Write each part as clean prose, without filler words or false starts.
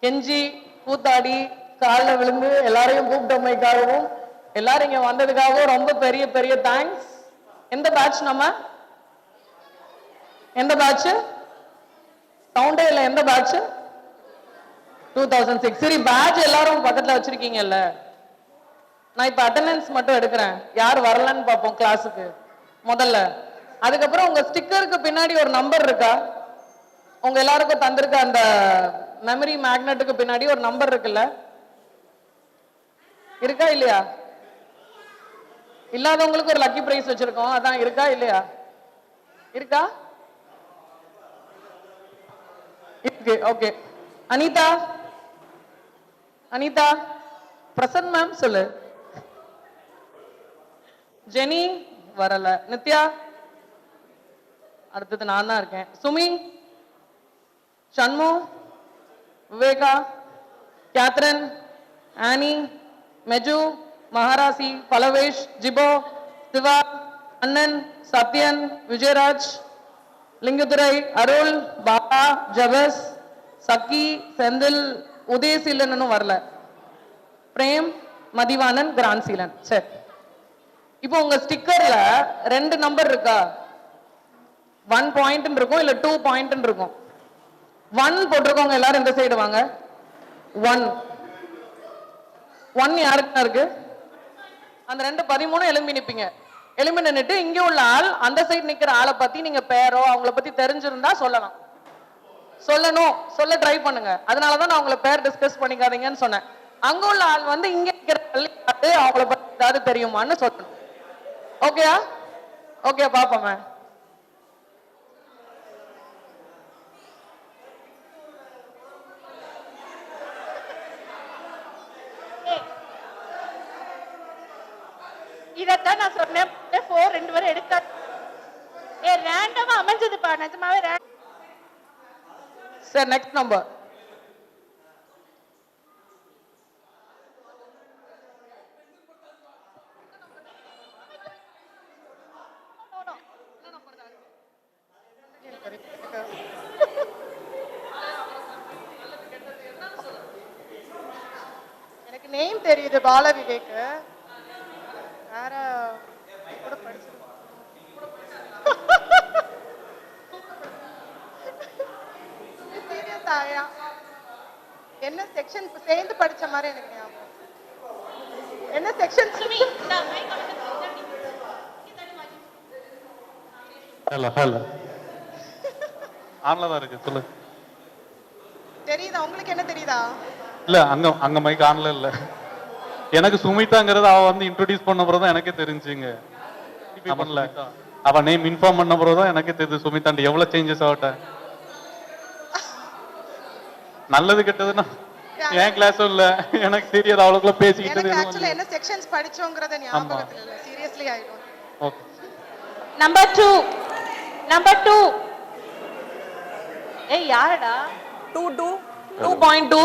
கெஞ்சி கூத்தாடி காலில் விழுந்து எல்லாரையும் கூப்பிட்டமைக்காகவும் எல்லாரும் இங்க வந்ததுக்காகவும் ரொம்ப பெரிய பெரிய தேங்க்ஸ். எந்த பேட்ச் நம்ம? எந்த பேட்ச்? சவுண்டே இல்லை. எந்த பேட்ச்? 2006. சரி, பேட்ச் எல்லாரும் பக்கத்துல வச்சிருக்கீங்கல்ல. நான் இப்ப அட்டெண்டன்ஸ் மட்டும் எடுக்கிறேன். யார் வரலன்னு பார்ப்போம் கிளாஸுக்கு முதல்ல. அதுக்கப்புறம் உங்க ஸ்டிக்கருக்கு பின்னாடி ஒரு நம்பர் இருக்கா? உங்க எல்லாருக்கும் தந்திருக்க அந்த மெமரி மேக்னெட்டுக்கு பின்னாடி ஒரு நம்பர் இருக்குல்ல, இருக்கா இல்லையா? இல்லாதவங்களுக்கு ஒரு லக்கி பிரைஸ் வச்சிருக்கோம், அதான். இருக்கா இல்லையா? இருக்கா? இருக்கு. ஓகே. அனிதா, அனிதா, பிரசன் மேம் சொல்லு. ஜெனி வரல. நித்யா, அடுத்தது நான் தான் இருக்கேன். சுமி, ஷண்மு, விவேகா, கேத்ரின், ஆனி, மெஜு, மகாராசி, பலவேஷ், ஜிபோ, சிவா, அண்ணன், சத்யன், விஜயராஜ், லிங்கதுரை, அருள், பாபா, ஜபஸ், சக்கி, செந்தில், உதயசீலனும் வரல. பிரேம், மதிவானன், கிரான்சீலன். சரி, இப்போ உங்க ஸ்டிக்கர்ல 2 நம்பர் இருக்கா? 1 பாயிண்ட் இருக்கும், இல்ல 2 பாயிண்ட் இருக்கும். 1 போட்டிருக்கோங்க எல்லாரும் இந்த சைடு வாங்க. 1 யாருக்கு இருக்கு? அந்த 2 13 எலும்பி நிப்பீங்க. எலும்பி நின்னுட்டு இங்க உள்ள ஆள் அந்த சைடு நிக்கிற ஆளை பத்தி நீங்க பேரோ அவங்கள பத்தி தெரிஞ்சிருந்தா சொல்லலாம். சொல்லணும், சொல்ல ட்ரை பண்ணுங்க. அதனாலதான் நான் உங்களை பேர் டிஸ்கஸ் பண்ணிக்காதீங்கன்னு சொன்னேன். அங்க உள்ள ஆள் வந்து இங்க நிக்கிற அவங்கள பத்தி ஏதாவது தெரியுமான்னு சொல்லணும். ஓகேயா? ஓகே, பாப்போமே. இதத்தான் நான் சொன்னேன். 4 2 பேரும் எடுக்க ரேண்டமா அமைஞ்சதுப்பா, நிஜமாவே. சரி, நெக்ஸ்ட் நம்பர். எனக்கு நேம் தெரியுது, பால விவேக். வேற கூட படிச்சிருக்கேன். என்ன செக்ஷன் சேர்ந்து படிச்ச மாதிரி எனக்கு ஞாபகம். என்ன செக்ஷன்? ஹலோ ஹலோ, ஆன்ல தான் இருக்கு, சொல்லு. தெரியுதா உங்களுக்கு? என்ன தெரியுதா? இல்ல, அங்க மைக் ஆன்ல இல்ல. எனக்கு சுமிதாங்கிறது அவ வந்து இன்ட்ரோடியூஸ் பண்ண பிறகு தான் எனக்கே தெரிஞ்சுங்க. பண்ணல, அவ நேம் இன்ஃபார்ம் பண்ண பிறகு தான் எனக்கே தெரியுது சுமிதாண்டி எவ்வளவு சேஞ்சஸ் ஆகட்ட. நல்லது கெட்டதுன்னா என் கிளாஸும் இல்ல, எனக்கு தெரியாது அவ்வளவுக்குள்ள பேசிக்கிட்டு. ஆக்சுவலா என்ன செக்ஷன்ஸ் படிச்சோங்கறத ஞாபகத்துல இல்ல. Seriously I don't. Okay. Number 2. ஏய் யாரடா? 2.2.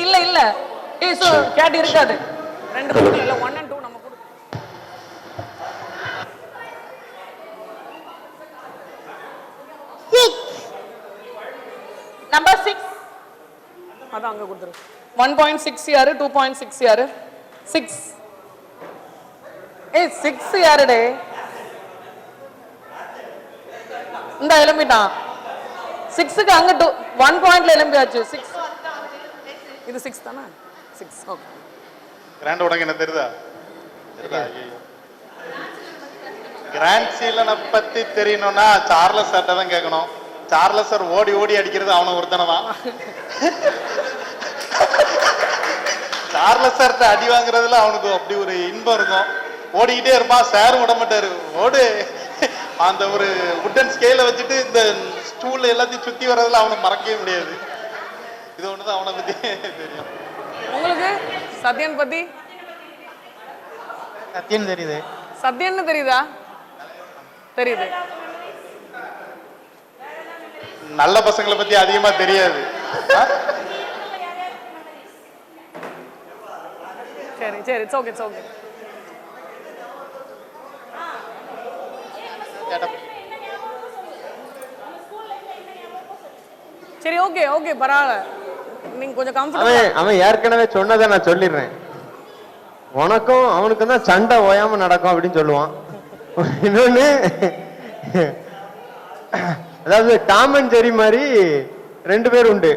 இல்ல இல்ல, சோ கேட் இருக்காது. 2 போட்டு இல்ல, 1 and 2 நம்ம போடு. நம்பர் 6. அத அங்க கொடுத்துரு. 1.6 யாரு? 2.6 யாரு? 6. 6 யாருடே? இந்த எலும்பிட்டான். 6க்கு அங்க 1 பாயிண்ட்ல எலும்பியாச்சு. 6 இது 6 தானா? 6. ஓகே. கிராண்ட் உனக்கு என்ன தெரியுதா? கிராண்ட் சீலனை பத்தி தெரியணும்னா சார்லஸ் சார்ட்ட தான் கேட்கணும். சார்லஸ் சார் ஓடி ஓடி அடிக்கிறது அவனை ஒருத்தனதான். சார்லஸ் சார்ட்ட அடி வாங்குறதுல அவனுக்கு அப்படி ஒரு இன்பம் இருக்கும். ஓடிக்கிட்டே இருப்பான், சாரும் விட மாட்டாரு. ஓடு, அந்த ஒரு உட்டன் ஸ்கேல வச்சுட்டு இந்த ஸ்டூல் எல்லாத்தையும் சுத்தி வர்றதுல அவனை மறக்கவே முடியாது. இது ஒண்ணுதான் அவனை பத்தி தெரியும். உங்களுக்கு சத்யன் பத்தி? சத்யன் தெரியுது. சத்யன்னு தெரியுதா? தெரியுது. நல்ல பசங்களை பத்தி அதிகமா தெரியாது. சரி சரி, இட்ஸ் ஓகே, இட்ஸ் ஓகே. சரி, ஓகே ஓகே, பரவாயில்ல. நீங்க கொஞ்சம் கம்ஃபர்டபுள். அவன் ஏற்கனவே சொன்னதை நான் சொல்லிடுறேன். உனக்கும் அவனுக்கும் தான் சண்டை ஓயாம நடக்கும் அப்படின்னு சொல்லுவான். இன்னொன்னு, அதாவது டாம் அண்ட் ஜெரி மாதிரி 2 பேர் உண்டு.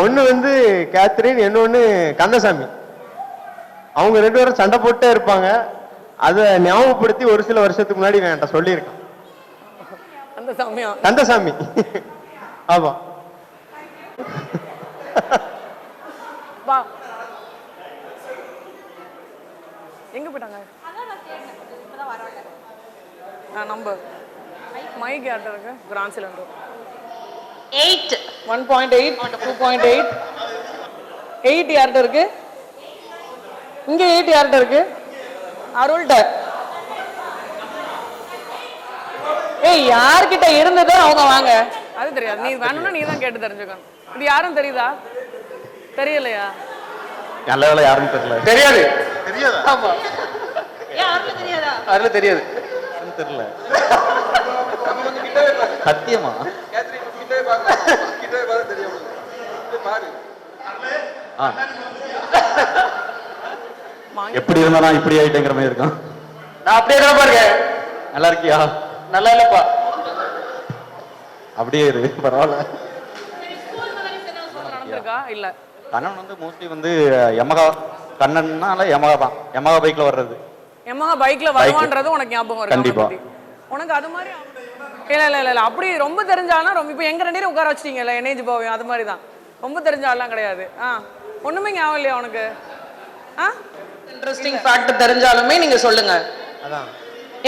ஒன்னு வந்து கேத்ரின், இன்னொன்னு கந்தசாமி. அவங்க 2 பேரும் சண்டை போட்டே இருப்பாங்க. அதை ஞாபகப்படுத்தி ஒரு சில வருஷத்துக்கு முன்னாடி என்கிட்ட சொல்லியிருக்கான் அந்த சமயம் கந்தசாமி. ஆமா, வா. எங்க போயிட்டாங்க? நம்பர் மைக் யார்ட்ட இருக்கு? கிராண்ட் சிலிண்டர் 8 1.8 2.8 8 யார்கிட்ட இருக்கு? இங்க 8 யார்கிட்ட இருக்கு? அருள்கிட்ட. ஏய், யார்கிட்ட இருந்ததோ அவங்க வாங்க. அது தெரியாது. நீ வேணும்னா நீ தான் கேட்டு தெரிஞ்சுக்கணும். இது யாரும் தெரியுதா? தெரியலையா? நல்ல வேலை யாருன்னு தெரியல. தெரியாது. ஆமா, ஏன் அருள் தெரியாதா? அதுல தெரியாது. தெரியல சத்தியமா. எப்படி இருந்தா நான் இப்படி ஆயிட்டேங்கிற மாதிரி இருக்கும். நான் அப்படியே தான் பாருங்க. நல்லா இருக்கியா? நல்லா இல்லப்பா. அப்படியே இரு, பரவாயில்ல. நடந்திருக்கா? இல்ல. கண்ணன் வந்து மோஸ்ட்லி வந்து யமகா, கண்ணன்னால யமகா தான். யமகா பைக்ல வர்றது. யமஹா பைக்ல வருவான்றது உனக்கு ஞாபகம் இருக்கு? கண்டிப்பா. உனக்கு அது மாதிரி இல்ல இல்ல இல்ல அப்படி ரொம்ப தெரிஞ்சாலும் ரொம்ப இப்ப எங்க 2 பேரும் உட்கார வச்சிட்டீங்கல்ல எனேஜ் போவேன் அது மாதிரி தான். ரொம்ப தெரிஞ்சாலாம் கிடையாது. ஒண்ணுமே ஞாபகம் இல்லையா உனக்கு? இன்ட்ரெஸ்டிங் ஃபேக்ட் தெரிஞ்சாலுமே நீங்க சொல்லுங்க. அதான்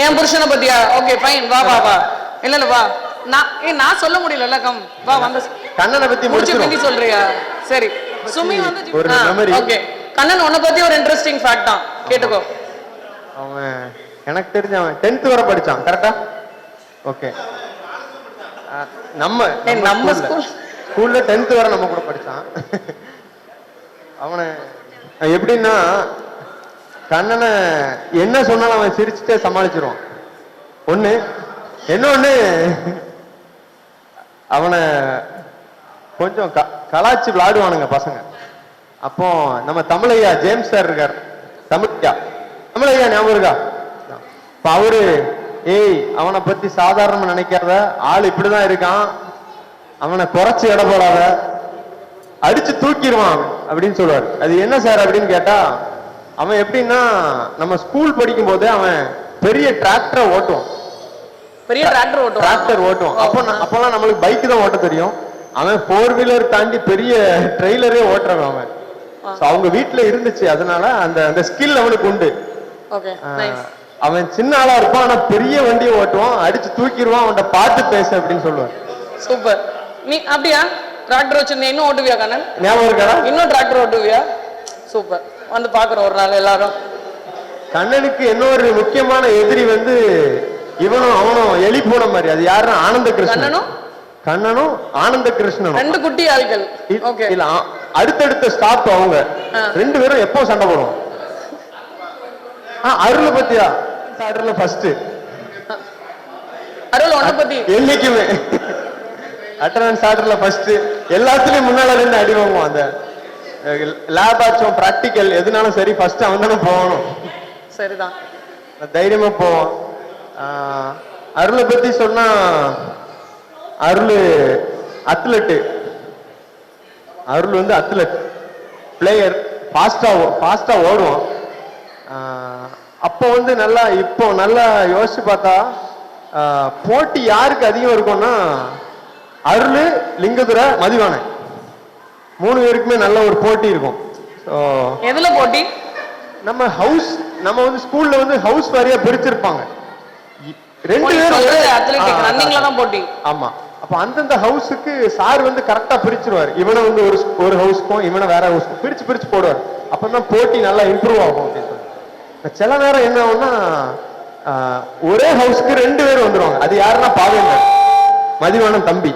என் புருஷனை பத்தியா? ஓகே ஃபைன், வா வா வா. இல்ல வா. நான் சொல்ல முடியல. கம் வா, வந்து கண்ணனை பத்தி முடிச்சு பிந்தி சொல்றியா? சரி, சுமி வந்து ஒரு memory. ஓகே, கண்ணன் உன்னை பத்தி ஒரு இன்ட்ரெஸ்டிங் ஃபேக்ட் தான், கேட்டுக்கோ. அவன் எனக்கு தெரிஞ்ச அவன் 10th வரை படிச்சான். கரெக்டா? ஓகே. நம்ம ஸ்கூல்ல 10th வரை நம்ம கூட படிச்சான். அவனை எப்படின்னா, கண்ணனை என்ன சொன்னாலும் அவன் சிரிச்சுட்டே சமாளிச்சிருவான். ஒண்ணு. இன்னொன்னு, அவனை கொஞ்சம் கலாச்சி விளையாடுவானுங்க பசங்க. அப்போ நம்ம தமிழையா ஜேம்ஸ் சார் இருக்கார், தமிழையா ஞாபகம் இருக்கா? இப்ப அவரு, ஏய் அவனை பத்தி சாதாரணமா நினைக்காத, ஆள் இப்படிதான் இருக்கான், அவனை குறைச்சு எடை போடாத, அடிச்சு தூக்கிடுவான் அப்படின்னு சொல்லுவார். அது என்ன சார் அப்படின்னு கேட்டா, அவன் எப்படின்னா நம்ம ஸ்கூல் படிக்கும் போதே அவன் பெரிய டிராக்டரை ஓட்டுவான். பெரிய டிராக்டர் ஓட்டுவான். அப்பெல்லாம் நம்மளுக்கு பைக் தான் ஓட்ட தெரியும். அவன் 4 வீலர் தாண்டி பெரிய ட்ரெய்லரே ஓட்டுறவன் அவன். அவங்க வீட்டுல இருந்துச்சு, அதனால அந்த அந்த ஸ்கில் அவனுக்கு உண்டு. அவன் சின்ன ஆளா இருப்பான், ஆனா பெரிய வண்டியை ஓட்டுவான், அடிச்சு தூக்கிடுவான். அவன்கிட்ட பார்த்து பேச அப்படின்னு சொல்லுவான். சூப்பர். நீ அப்படியா டிராக்டர் வச்சிருந்தேன்? இன்னும் ஓட்டுவியா கண்ணன்? ஞாபகம் இருக்கா? இன்னும் டிராக்டர் ஓட்டுவியா? சூப்பர். வந்து பாக்குறோம் ஒரு நாள் எல்லாரும். கண்ணனுக்கு இன்னொரு முக்கியமான எதிரி வந்து இவனும் அவனும் எலி போன மாதிரி. அது யாருன்னா ஆனந்த கிருஷ்ணன். கண்ணனும் ஆனந்த கிருஷ்ணனும் 2 குட்டி ஆள்கள். ஓகே. இல்ல, அடுத்தடுத்த ஸ்டாப் அவங்க 2 பேரும் எப்போ சண்டை போடுவோம். அருள் பத்தியா? அருள் ஃபர்ஸ்ட். அருள் உன்னை பத்தி என்னைக்குமே அட்டனன்ஸ் ஆர்டர்ல ஃபர்ஸ்ட், எல்லாத்துலயும் முன்னால இருந்து அடி வாங்குவான். அந்த லேப் ஆச்சும் பிராக்டிக்கல் எதுனாலும் சரி ஃபர்ஸ்ட் அவன் தானே போகணும். சரிதான், தைரியமா போவான். அருளை பத்தி சொன்னா, அருள் அத்லெட். அருள் வந்து அத்லெட் பிளேயர். ஃபாஸ்டா ஓடுவான். அப்போ வந்து நல்லா, இப்போ நல்லா யோசிச்சு பார்த்தா போட்டி யாருக்கு அதிகம் இருக்கும்னா அருள், லிங்கதுரை, மதிவாணன் 3 பேருக்குமே நல்ல ஒரு போட்டி இருக்கும். எதுல போட்டி? நம்ம வந்து ஸ்கூல்ல வந்து ஹவுஸ் வாரியா பிரிச்சிருப்பாங்க. 2 பேரும் ரன்னிங்ல தான் போட்டி. ஆமா. அப்ப அந்தந்த ஹவுஸுக்கு சார் வந்து கரெக்டா பிரிச்சிருவாரு. இவனை வந்து ஒரு ஹவுஸ்க்கும் இவனை வேற ஹவுஸ்க்கும் பிரிச்சு போடுவார். அப்பதான் போட்டி நல்லா இம்ப்ரூவ் ஆகும் அப்படின்னு சொல்லி. சில நேரம் என்ன ஆகும்னா, ஒரே ஹவுஸ்க்கு 2 பேர் வந்துருவாங்க. அது யாருன்னா பாவேந்தர், மதிவாணன் தம்பி.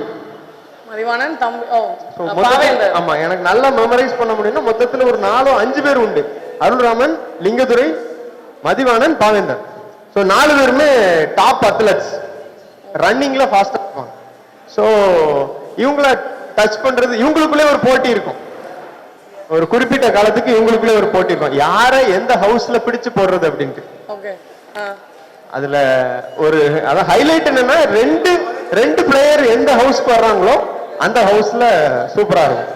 ஆமா, எனக்கு நல்லா மெமரைஸ் பண்ண முடியும்னா மொத்தத்துல ஒரு 4-5 பேர் உண்டு. அருள்ராமன், லிங்கதுரை, மதிவாணன், பாவேந்தர். 4 பேருமே டாப் அத்லெட்ஸ், ரன்னிங்ல ஃபாஸ்டா இருப்பாங்க. இவங்கள டச் பண்றது, இவங்களுக்குள்ளே ஒரு போட்டி இருக்கும். ஒரு குறிப்பிட்ட காலத்துக்கு இவங்களுக்குள்ள ஒரு போட்டி இருக்கும், யாரை எந்த ஹவுஸ்ல பிடிச்சு போடுறது அப்படின்ட்டு. ஓகே. அதுல ஒரு அதான் ஹைலைட் என்னன்னா, ரெண்டு பிளேயர் எந்த ஹவுஸ்க்கு வர்றாங்களோ அந்த ஹவுஸ்ல சூப்பரா இருக்கும்.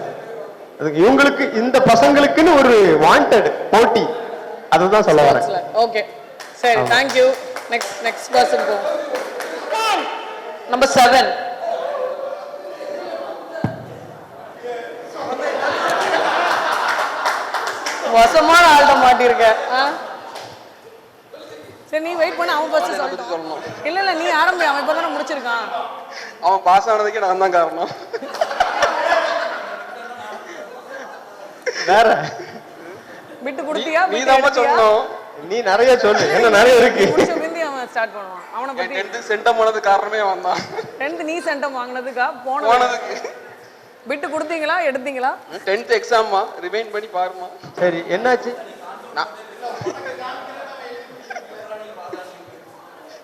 அதுக்கு இவங்களுக்கு இந்த பசங்களுக்குன்னு ஒரு வாண்டட் போட்டி, அதுதான் சொல்ல வரேன். ஓகே சரி, தேங்க் யூ. நெக்ஸ்ட் பர்சன் போ. நம்பர் 7. வசமான ஆள்கிட்ட மாட்டிருக்க. சரி நீ வெயிட் பண்ண, அவன் ஃபர்ஸ்ட் சொல்லணும். இல்ல நீ ஆரம்பி, அவன் இப்பதானே முடிச்சிருக்கான். அவன் பாஸ் ஆனதுக்கே நான் தான் காரணம். வேற விட்டு கொடுத்தியா? நீ தான் சொல்லணும். நீ நிறைய சொல்லு, என்ன நிறைய இருக்கு. முடிச்ச பிந்தி அவன் ஸ்டார்ட் பண்ணுவான். அவனை பத்தி 10th சென்டம் போனது காரணமே அவன் தான். 10th நீ சென்டம் வாங்குனதுக்கா போனதுக்கு விட்டு கொடுத்தீங்களா எடுத்தீங்களா? 10th எக்ஸாம்மா ரிமைண்ட் பண்ணி பாருமா. சரி என்னாச்சு?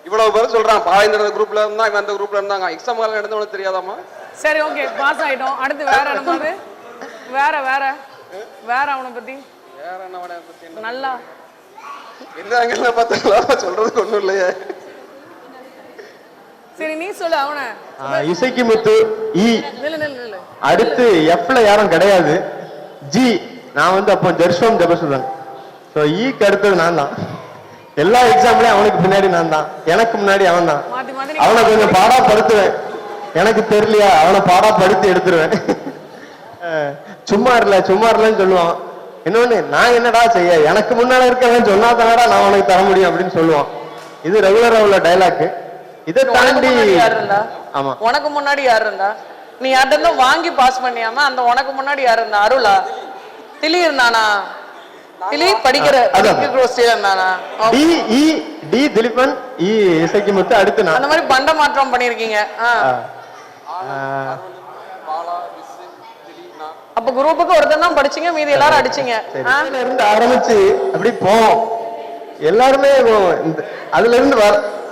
இவ்வளவு பேர் சொல்றான், பாய்ந்த குரூப்ல இருந்தா இவன் அந்த குரூப்ல இருந்தாங்க, எக்ஸாம் காலம் நடந்து உனக்கு தெரியாதாமா? சரி ஓகே, பாஸ் ஆயிட்டோம். அடுத்து வேற என்னது? வேற அவனை பத்தி வேற என்ன பத்தி நல்லா என்ன பார்த்தா சொல்றதுக்கு ஒண்ணும் இல்லையே. சரி நீ சொல்லு அவனை. இசைக்கு முத்து இ. இல்ல அடுத்து எஃப்ல யாரும் கிடையாது. ஜி நான் வந்து அப்போ ஜெர்ஷோம் ஜபசுதன். ஸோ ஈக்கு அடுத்தது நான் தான். எல்லா எக்ஸாம்லயும் அவனுக்கு பின்னாடி நான் தான், எனக்கு முன்னாடி அவன் தான். அவனை கொஞ்சம் பாடா படுத்துவேன், எனக்கு தெரியலையா அவனை பாடா படுத்து எடுத்துருவேன். சும்மா இல்லன்னு சொல்லுவான். இன்னொன்னு, நான் என்னடா செய்ய, எனக்கு முன்னால இருக்கவன் சொன்னா தானடா நான் உனக்கு தர முடியும் அப்படின்னு சொல்லுவான். இது ரெகுலரா உள்ள டைலாக். இதை தாண்டி யார் இருந்தா? ஆமா, உனக்கு முன்னாடி யார் இருந்தா? நீ யார்கிட்ட வாங்கி பாஸ் பண்ணியாம அந்த உனக்கு முன்னாடி யார் இருந்தா? அருளா? திலி இருந்தானா? திலி படிக்கிற இருந்தானா? டி திலீபன், இ இசைக்கு முத்து, அடுத்து நான். அந்த மாதிரி பண்ட மாற்றம் பண்ணிருக்கீங்க. அப்ப குரூப்புக்கு ஒருத்தர் தான் படிச்சீங்க, மீதி எல்லாரும் அடிச்சீங்க. இருந்து ஆரம்பிச்சு அப்படி போவோம் எல்லாருமே. அதுல இருந்து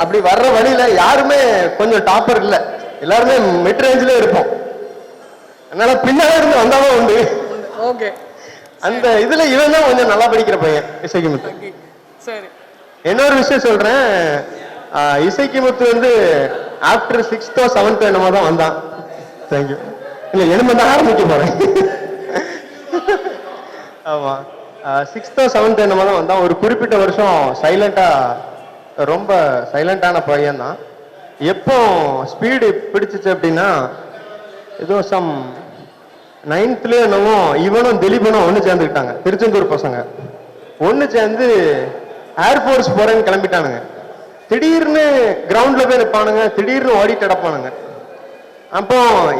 அப்படி வர்ற வழியில யாருமே கொஞ்சம் டாப்பர் இல்ல, எல்லாருமே மிட் ரேஞ்சில இருப்போம். அதனால பின்னால இருந்து வந்தாலும் உண்டு. ஓகே, அந்த இதுல இவன் தான் கொஞ்சம் நல்லா படிக்கிற பையன், இசைக்கு முத்து. சரி இன்னொரு விஷயம் சொல்றேன், இசைக்கு முத்து வந்து ஆஃப்டர் 6th or 7th என்னமோ தான் வந்தான். தேங்க்யூ. இல்ல என்னமே தான் ஆரம்பிக்க போறேன். ஆமா, 6th or 7th என்னமோ தான் வந்தான். ஒரு குறிப்பிட்ட வருஷம் ரொம்ப சைலண்டான பையன் தான். எப்போ ஸ்பீடு பிடிச்சிச்சு அப்படின்னா, ஏதோ சம் 9th என்னமோ இவனும் திலீபனும் ஒண்ணு சேர்ந்துக்கிட்டாங்க. திருச்செந்தூர் பசங்க ஒண்ணு சேர்ந்து ஏர்போர்ஸ் போறேன்னு கிளம்பிட்டானுங்க. திடீர்னு கிரவுண்ட்ல போய் நிற்பானுங்க, திடீர்னு ஓடிட்டு கிடப்பானுங்க. அப்போ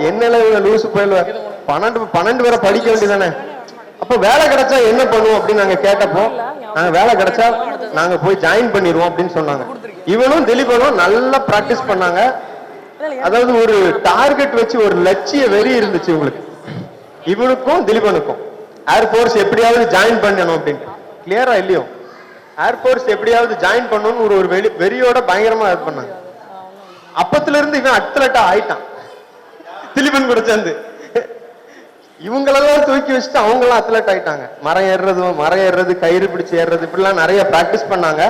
என்ன லூசு போயில 12 வரை படிக்க வேண்டியதானே, அப்போ வேலை கிடைச்சா என்ன பண்ணுவோம் அப்படின்னு நாங்க கேட்டப்போ, நாங்க வேலை கிடைச்சா நாங்க போய் ஜாயின் பண்ணிடுவோம் அப்படின்னு சொன்னாங்க. இவனும் திலீபனும் நல்லா பிராக்டிஸ் பண்ணாங்க. அதாவது ஒரு டார்கெட் வச்சு, ஒரு லட்சிய வெறி இருந்துச்சு இவங்களுக்கு, இவனுக்கும் திலீபனுக்கும். ஏர்போர்ஸ் எப்படியாவது ஜாயின் பண்ணணும் அப்படின்னு. கிளியரா இல்லையோ, ஏர்போர்ஸ் எப்படியாவது ஜாயின் பண்ணணும்னு ஒரு வெறியோட பயங்கரமா இது பண்ணாங்க. அப்பத்துல இருந்து இவன் அத்லட்டா ஆயிட்டான் திலீபன் கூட சேர்ந்து. இவங்களெல்லாம் தூக்கி வச்சுட்டு அவங்களாம் அத்லட் ஆயிட்டாங்க. மரம் ஏறுறது, கயிறு பிடிச்சு ஏறுறது, இப்படிலாம் நிறைய பிராக்டிஸ் பண்ணாங்க.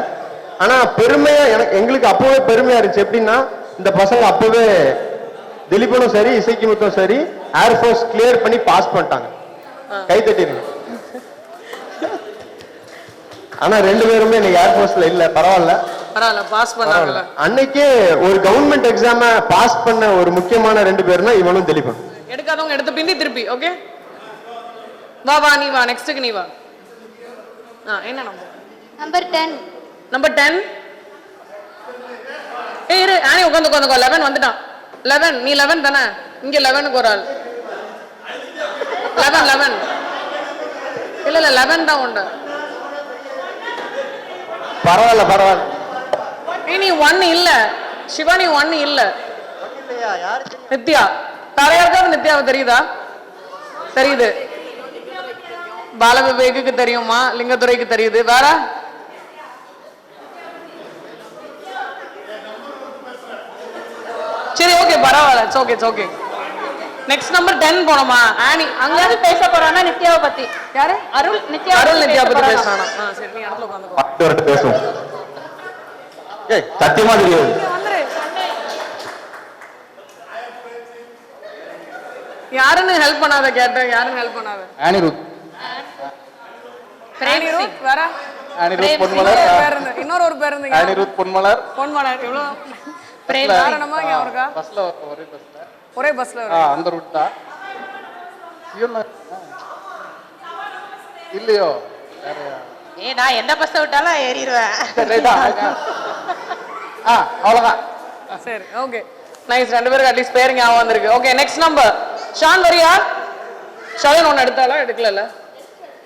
ஆனா பெருமையா எங்களுக்கு அப்பவே பெருமையா இருந்துச்சு. எப்படின்னா, இந்த பசங்க அப்பவே திலீபனும் சரி இசைக்கு முத்தும் சரி ஏர்போர்ஸ் கிளியர் பண்ணி பாஸ் பண்ணிட்டாங்க. கை தட்டிருங்க. ஆனா 2 பேருமே இன்னைக்கு ஏர்போர்ஸ்ல இல்ல. பரவாயில்ல, பாஸ் பண்ணாங்கல்ல. அன்னைக்கே ஒரு கவர்மெண்ட் எக்ஸாம பாஸ் பண்ண ஒரு முக்கியமான 2 பேர்னா இவனும் திலீபன். எடுக்காதவங்க எடுத்து பிந்தி திருப்பி. ஓகே, வா நீ வா, நெக்ஸ்ட்க்கு நீ வா. என்ன நம்பர் 10. நம்பர் 10. இரு, ஆனி உட்காந்துக்கோ. 11 வந்துட்டான். 11 நீ 11 தானே? இங்க 11க்கு ஒரு ஆள். 11 இல்ல 11 தான் உண்டு. பரவாயில்ல. நீ 1 இல்ல சிவா, நீ 1 இல்ல. நித்யா யாருக்காவது நித்யாவை தெரியுதா? தெரியுது. பாலவிவேக்கு தெரியுமா? லிங்கத்துறைக்கு தெரியுது. வேற சரி, ஓகே, பரவாயில்ல. It's okay. நெக்ஸ்ட் நம்பர் 10 போனோமா ஆனி அங்கேயாவது பேச போறானா நித்யாவை பத்தி? யாரு? அருள் நித்யா அருள் நித்யா பத்தி போறானா? பேசுறானா? சரி நீ இடத்துல உட்காந்துக்கோ. அடுத்த வரட்டு பேசுவோம். ஏய் சத்தியமா தெரியாது. இங்க வந்துரு. யாருன்னு ஹெல்ப் பண்ணாத கேட்டேன். யாருன்னு ஹெல்ப் பண்ணாத. அனிருத் அனிருத் வேற அனிருத் பொன்மலர் இன்னொரு ஒரு பேர் இருந்தீங்க. அனிருத் பொன்மலர் பொன்மலர் எவ்வளவு பிரேம் காரணமா ஞாபகம் இருக்கா? பஸ்ல ஒரே பஸ்ல ஒரே பஸ்ல அந்த ரூட் தான் இல்லையோ நான் எந்த பஸ் விட்டாலும் ஏறிடுவேன். அவ்வளவுதான். சரி ஓகே. நைஸ். ரெண்டு பேருக்கு அட்லீஸ்ட் பேர் ஞாபகம் வந்திருக்கு. ஓகே நெக்ஸ்ட் நம்பர் ஷான் வரியா? ஷான் ஒன்று எடுத்தாலா? எடுக்கல.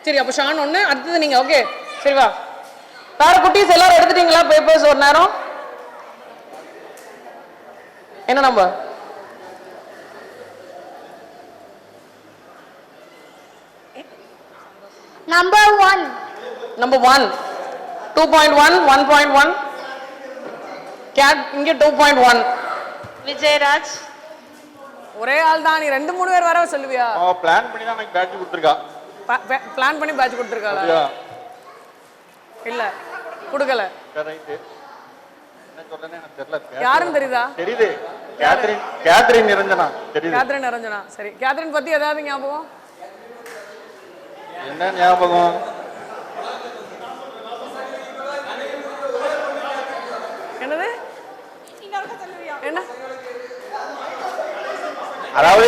சரி அப்போ ஷான் ஒன்று, அடுத்தது நீங்க. ஓகே சரி வா. வேற குட்டீஸ் எல்லாரும் எடுத்துட்டீங்களா பேப்பர்ஸ் ஒரு நேரம்? என்ன நம்பர்? நம்பர் 1. நம்பர் 1 2.1 1.1 கேட் இங்க 2.1 விஜயராஜ். ஒரே ஆள் தான். நீ 2-3 பேர் வர சொல்லுவியா? பிளான் பண்ணி தான் எனக்கு பேட்ச் கொடுத்துருக்கா. பிளான் பண்ணி பேட்ச் கொடுத்துருக்காளா? இல்ல கொடுக்கல. ரைட்டு. என்ன சொல்றேன்னு எனக்கு தெரியல. யாருன்னு தெரியுதா? தெரியுது. கேத்ரின் நிரஞ்சனா தெரியுது. கேத்ரின் நிரஞ்சனா. சரி கேத்ரின் பத்தி ஏதாவது ஞாபகம்? என்ன ஞாபகம்? என்னது? என்ன? அதாவது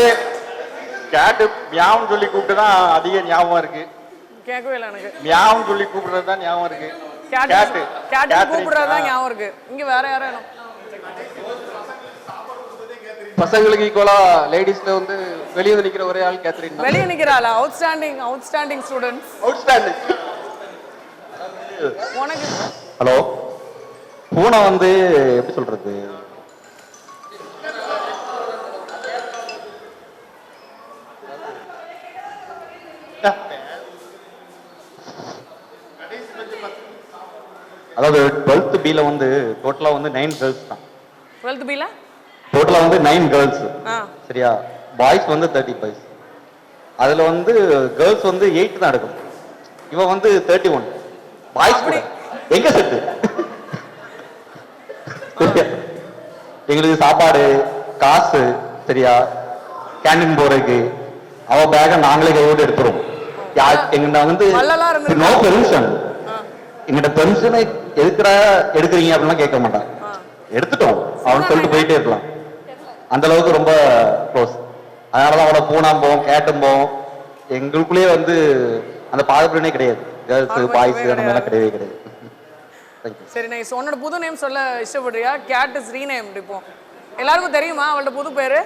கேட்டு மியாவும் சொல்லி கூப்பிட்டு தான் அதிக ஞாபகம் இருக்கு. கேட்கவே இல்லை எனக்கு. மியாவும் சொல்லி கூப்பிடுறது தான் ஞாபகம் இருக்கு. கேட்டு கூப்பிடுறதுதான் ஞாபகம் இருக்கு. இங்க வேற யாரும் வேணும்? பசங்களுக்கு ஈக்குவலா லேடிஸ்ல வந்து வெளியே வந்து நிக்கிற ஒரே ஆள் கேத்ரின் தான். வெளியே நிக்கிறாளா? Outstanding student. அவுட்ஸ்டாண்டிங். உனக்கு ஹலோ பூனை வந்து எப்படி சொல்றது? அதாவது 12th B-ல வந்து டோட்டலா வந்து 9 கேர்ள்ஸ் தான். 12th B-ல டோட்டலா வந்து 9 கேர்ள்ஸ். ஆ சரியா? பாய்ஸ் வந்து 30 பாய்ஸ். அதுல வந்து கேர்ள்ஸ் வந்து 8 தான் எடுக்கும். இவன் வந்து 31. பாய்ஸ் கூட எங்க செட்டு? எங்களுக்கு சாப்பாடு காசு சரியா கேண்டீன் போறதுக்கு அவ பேக நாங்களே கையோடு எடுத்துரும். எங்கிட்ட வந்து மல்லலா இருந்திருக்கா? No permission. எங்கிட்ட பெர்மிஷனை எடுக்கிறீங்க அப்படிலாம் கேட்க மாட்டான். எடுத்துட்டோம் அவன் சொல்லிட்டு போயிட்டே இருக்கலாம். அந்த அளவுக்கு ரொம்ப க்ளோஸ். அதனாலதான் அவளை பூனாம் போவோம் கேட்டும் போவோம். எங்களுக்குள்ளேயே வந்து அந்த பாதுகாப்புனே கிடையாது. கேர்ள்ஸ் பாய்ஸ் அந்த மாதிரிலாம் கிடையவே கிடையாது. சரி நைஸ். உன்னோட புது நேம் சொல்ல இஷ்டப்படுறியா? Gate is renamed. இப்போ எல்லாருக்கும் தெரியுமா அவளோட புது பேரு?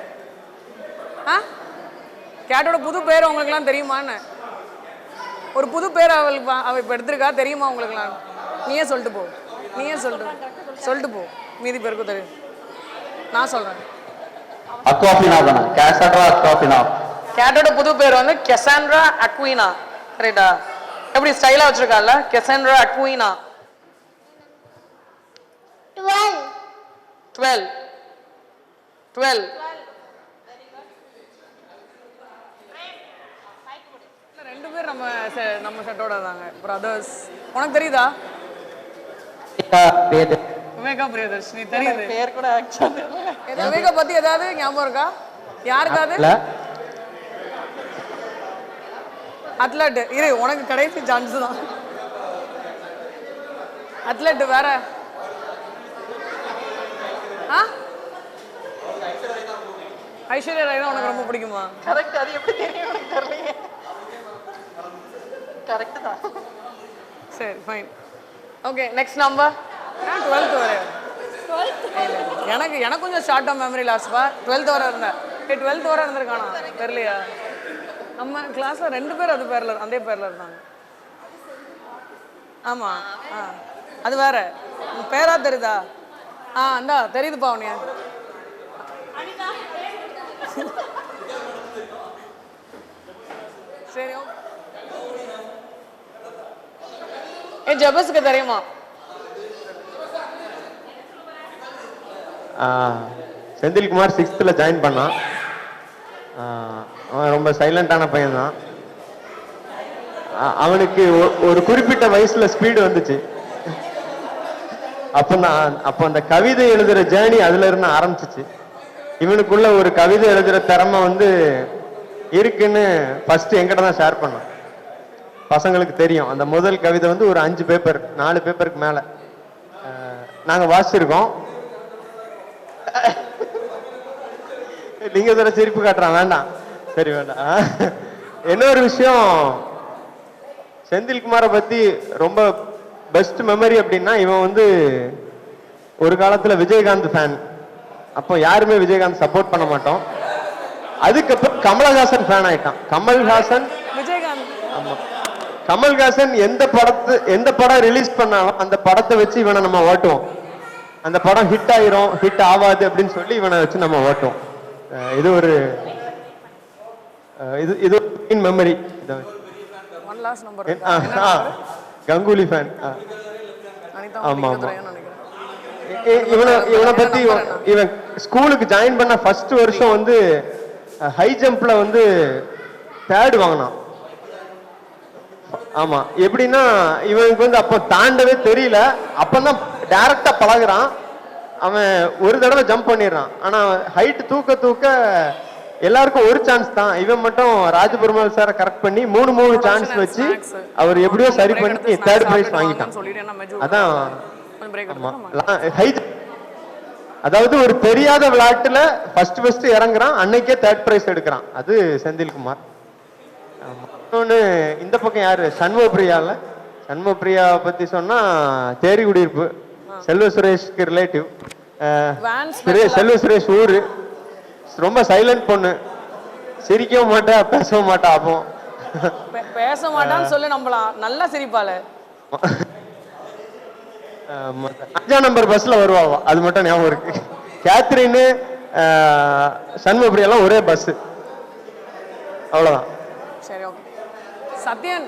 கேட்டோட புது பேர் உங்களுக்குலாம் தெரியுமான்னு? ஒரு புது பேர் அவ இப்போ எடுத்திருக்கா தெரியுமா உங்களுக்குலாம்? நீயே சொல்லிட்டு போ. சொல்லிட்டு போ. மீதி பேருக்கும் தெரியும். நான் சொல்றேன். அக்வாஃபினா தானே? கேசாண்ட்ரா அக்வாஃபினா. கேட்டோட புது பேர் வந்து கெசாண்ட்ரா அக்வீனா. கரெக்டா? எப்படி ஸ்டைலா வச்சிருக்கால? கெசாண்ட்ரா அக்வீனா. 12 ரெண்டு பேர் நம்ம செட்டோட தாங்க பிரதர்ஸ். உனக்கு தெரியுதா? விவேகா பிரியதர்ஷினி தெரியுது. பேர் கூட விவேகா பத்தி ஏதாவது ஞாபகம் இருக்கா? யாருக்காவது? அத்லட் இரு, உனக்கு கடைசி சான்ஸ் தான். அத்லட் வேற? ஐஸ்வர்யா ராய் தான் உனக்கு ரொம்ப பிடிக்குமா? கரெக்ட். அது எப்படி தெரியும் எனக்கு தெரியல. கரெக்ட் தான். சரி fine. Okay next number. 12th வரை. எனக்கு கொஞ்சம் ஷார்ட் ஆஃப் மெமரி லாஸ்ப்பா. 12th வரை இருந்தேன். 12th வரை இருந்திருக்கானா தெரியலையா? நம்ம கிளாஸ்ல 2 பேர் அது பேர்ல அதே பேர்ல இருந்தாங்க. ஆமா. அது வேற பேரா தெரியுதா? அந்தா தெரியுதுப்பா உனியா. சரி ஜபஸ்க்கு தெரியுமா? செந்தில்குமார் 6th ஜாயின் பண்ணான். அவன் ரொம்ப சைலண்டான பையன்தான். அவனுக்கு ஒரு குறிப்பிட்ட வயசுல ஸ்பீடு வந்துச்சு. அப்போ அந்த கவிதை எழுதுற ஜேர்னி அதுல இருந்து ஆரம்பிச்சிச்சு. இவனுக்குள்ள ஒரு கவிதை எழுதுற திறமை வந்து இருக்குன்னு ஃபர்ஸ்ட் எங்கிட்ட தான் ஷேர் பண்ணான். பசங்களுக்கு தெரியும் அந்த முதல் கவிதை வந்து ஒரு 5 பேப்பர் 4 பேப்பருக்கு மேல நாங்க வாசிச்சிருக்கோம். நீங்க தர சிரிப்பு காட்டுறான், வேண்டாம் சரி வேண்டாம். இன்னொரு விஷயம், செந்தில்குமாரை பத்தி ரொம்ப பெஸ்ட் மெமரி அப்படின்னா, இவன் வந்து ஒரு காலத்துல விஜயகாந்த் ஃபேன். அப்போ யாருமே விஜயகாந்த் சப்போர்ட் பண்ண மாட்டோம். அதுக்கப்புறம் கமலஹாசன் ஃபேன் ஆயிட்டான். கமல்ஹாசன், விஜயகாந்த். ஆமா, கமல்ஹாசன் எந்த படம் ரிலீஸ் பண்ணாலும் அந்த படத்தை வச்சு இவனை நம்ம ஓட்டுவோம். அந்த படம் ஹிட் ஆயிரும், ஹிட் ஆகாது அப்படின்னு சொல்லி இவனை வச்சு நம்ம ஓட்டுவோம். இது ஒரு இது memory. One last number Ganguly fan. Anitha ஆமா ஆமா. நினைக்கிறேன். இவனை பத்தி, இவன் ஸ்கூலுக்கு ஜாயின் பண்ண ஃபர்ஸ்ட் வருஷம் வந்து ஹை ஜம்ப்ல வந்து 3rd வாங்கினான். ஆமா, எப்படின்னா இவனுக்கு வந்து அப்போ தாண்டவே தெரியல. அப்பதான் டைரக்டா பழகுறான். அவன் ஒரு தடவை ஜம்ப் பண்ணிடுறான். ஆனா ஹைட் தூக்க எல்லாருக்கும் ஒரு சான்ஸ் தான். இவன் மட்டும் ராஜபெருமாள் சாரை கரெக்ட் பண்ணி 3 சான்ஸ் வச்சு அவர் எப்படியோ சரி பண்ணி 3rd பிரைஸ் வாங்கிட்டான். அதான் அதாவது ஒரு தெரியாத விளையாட்டுல ஃபர்ஸ்ட் இறங்குறான், அன்னைக்கே 3rd பிரைஸ் எடுக்கிறான். அது செந்தில்குமார். இன்னொன்னு இந்த பக்கம் யாரு, சண்முகப்பிரியால. சண்முகப்பிரியாவை பத்தி சொன்னா தேரி குடியிருப்பு, செல்வ சுரேஷ்க்கு ரிலேட்டிவ். செல்வ சுரேஷ் ஊரு. ரொம்ப சைலண்ட் பொண்ணு, சிரிக்கவும் மாட்டா பேசவும் மாட்டா. அப்போ பேச மாட்டான்னு சொல்லி நம்பலாம், நல்லா சிரிப்பாள. 5ஆம் நம்பர் பஸ்ல வருவாங்க, அது மட்டும் ஞாபகம் இருக்கு. கேத்ரின், சண்முகப்பிரியாலாம் ஒரே பஸ், அவ்வளவுதான். சரி ஓகே. சத்யன்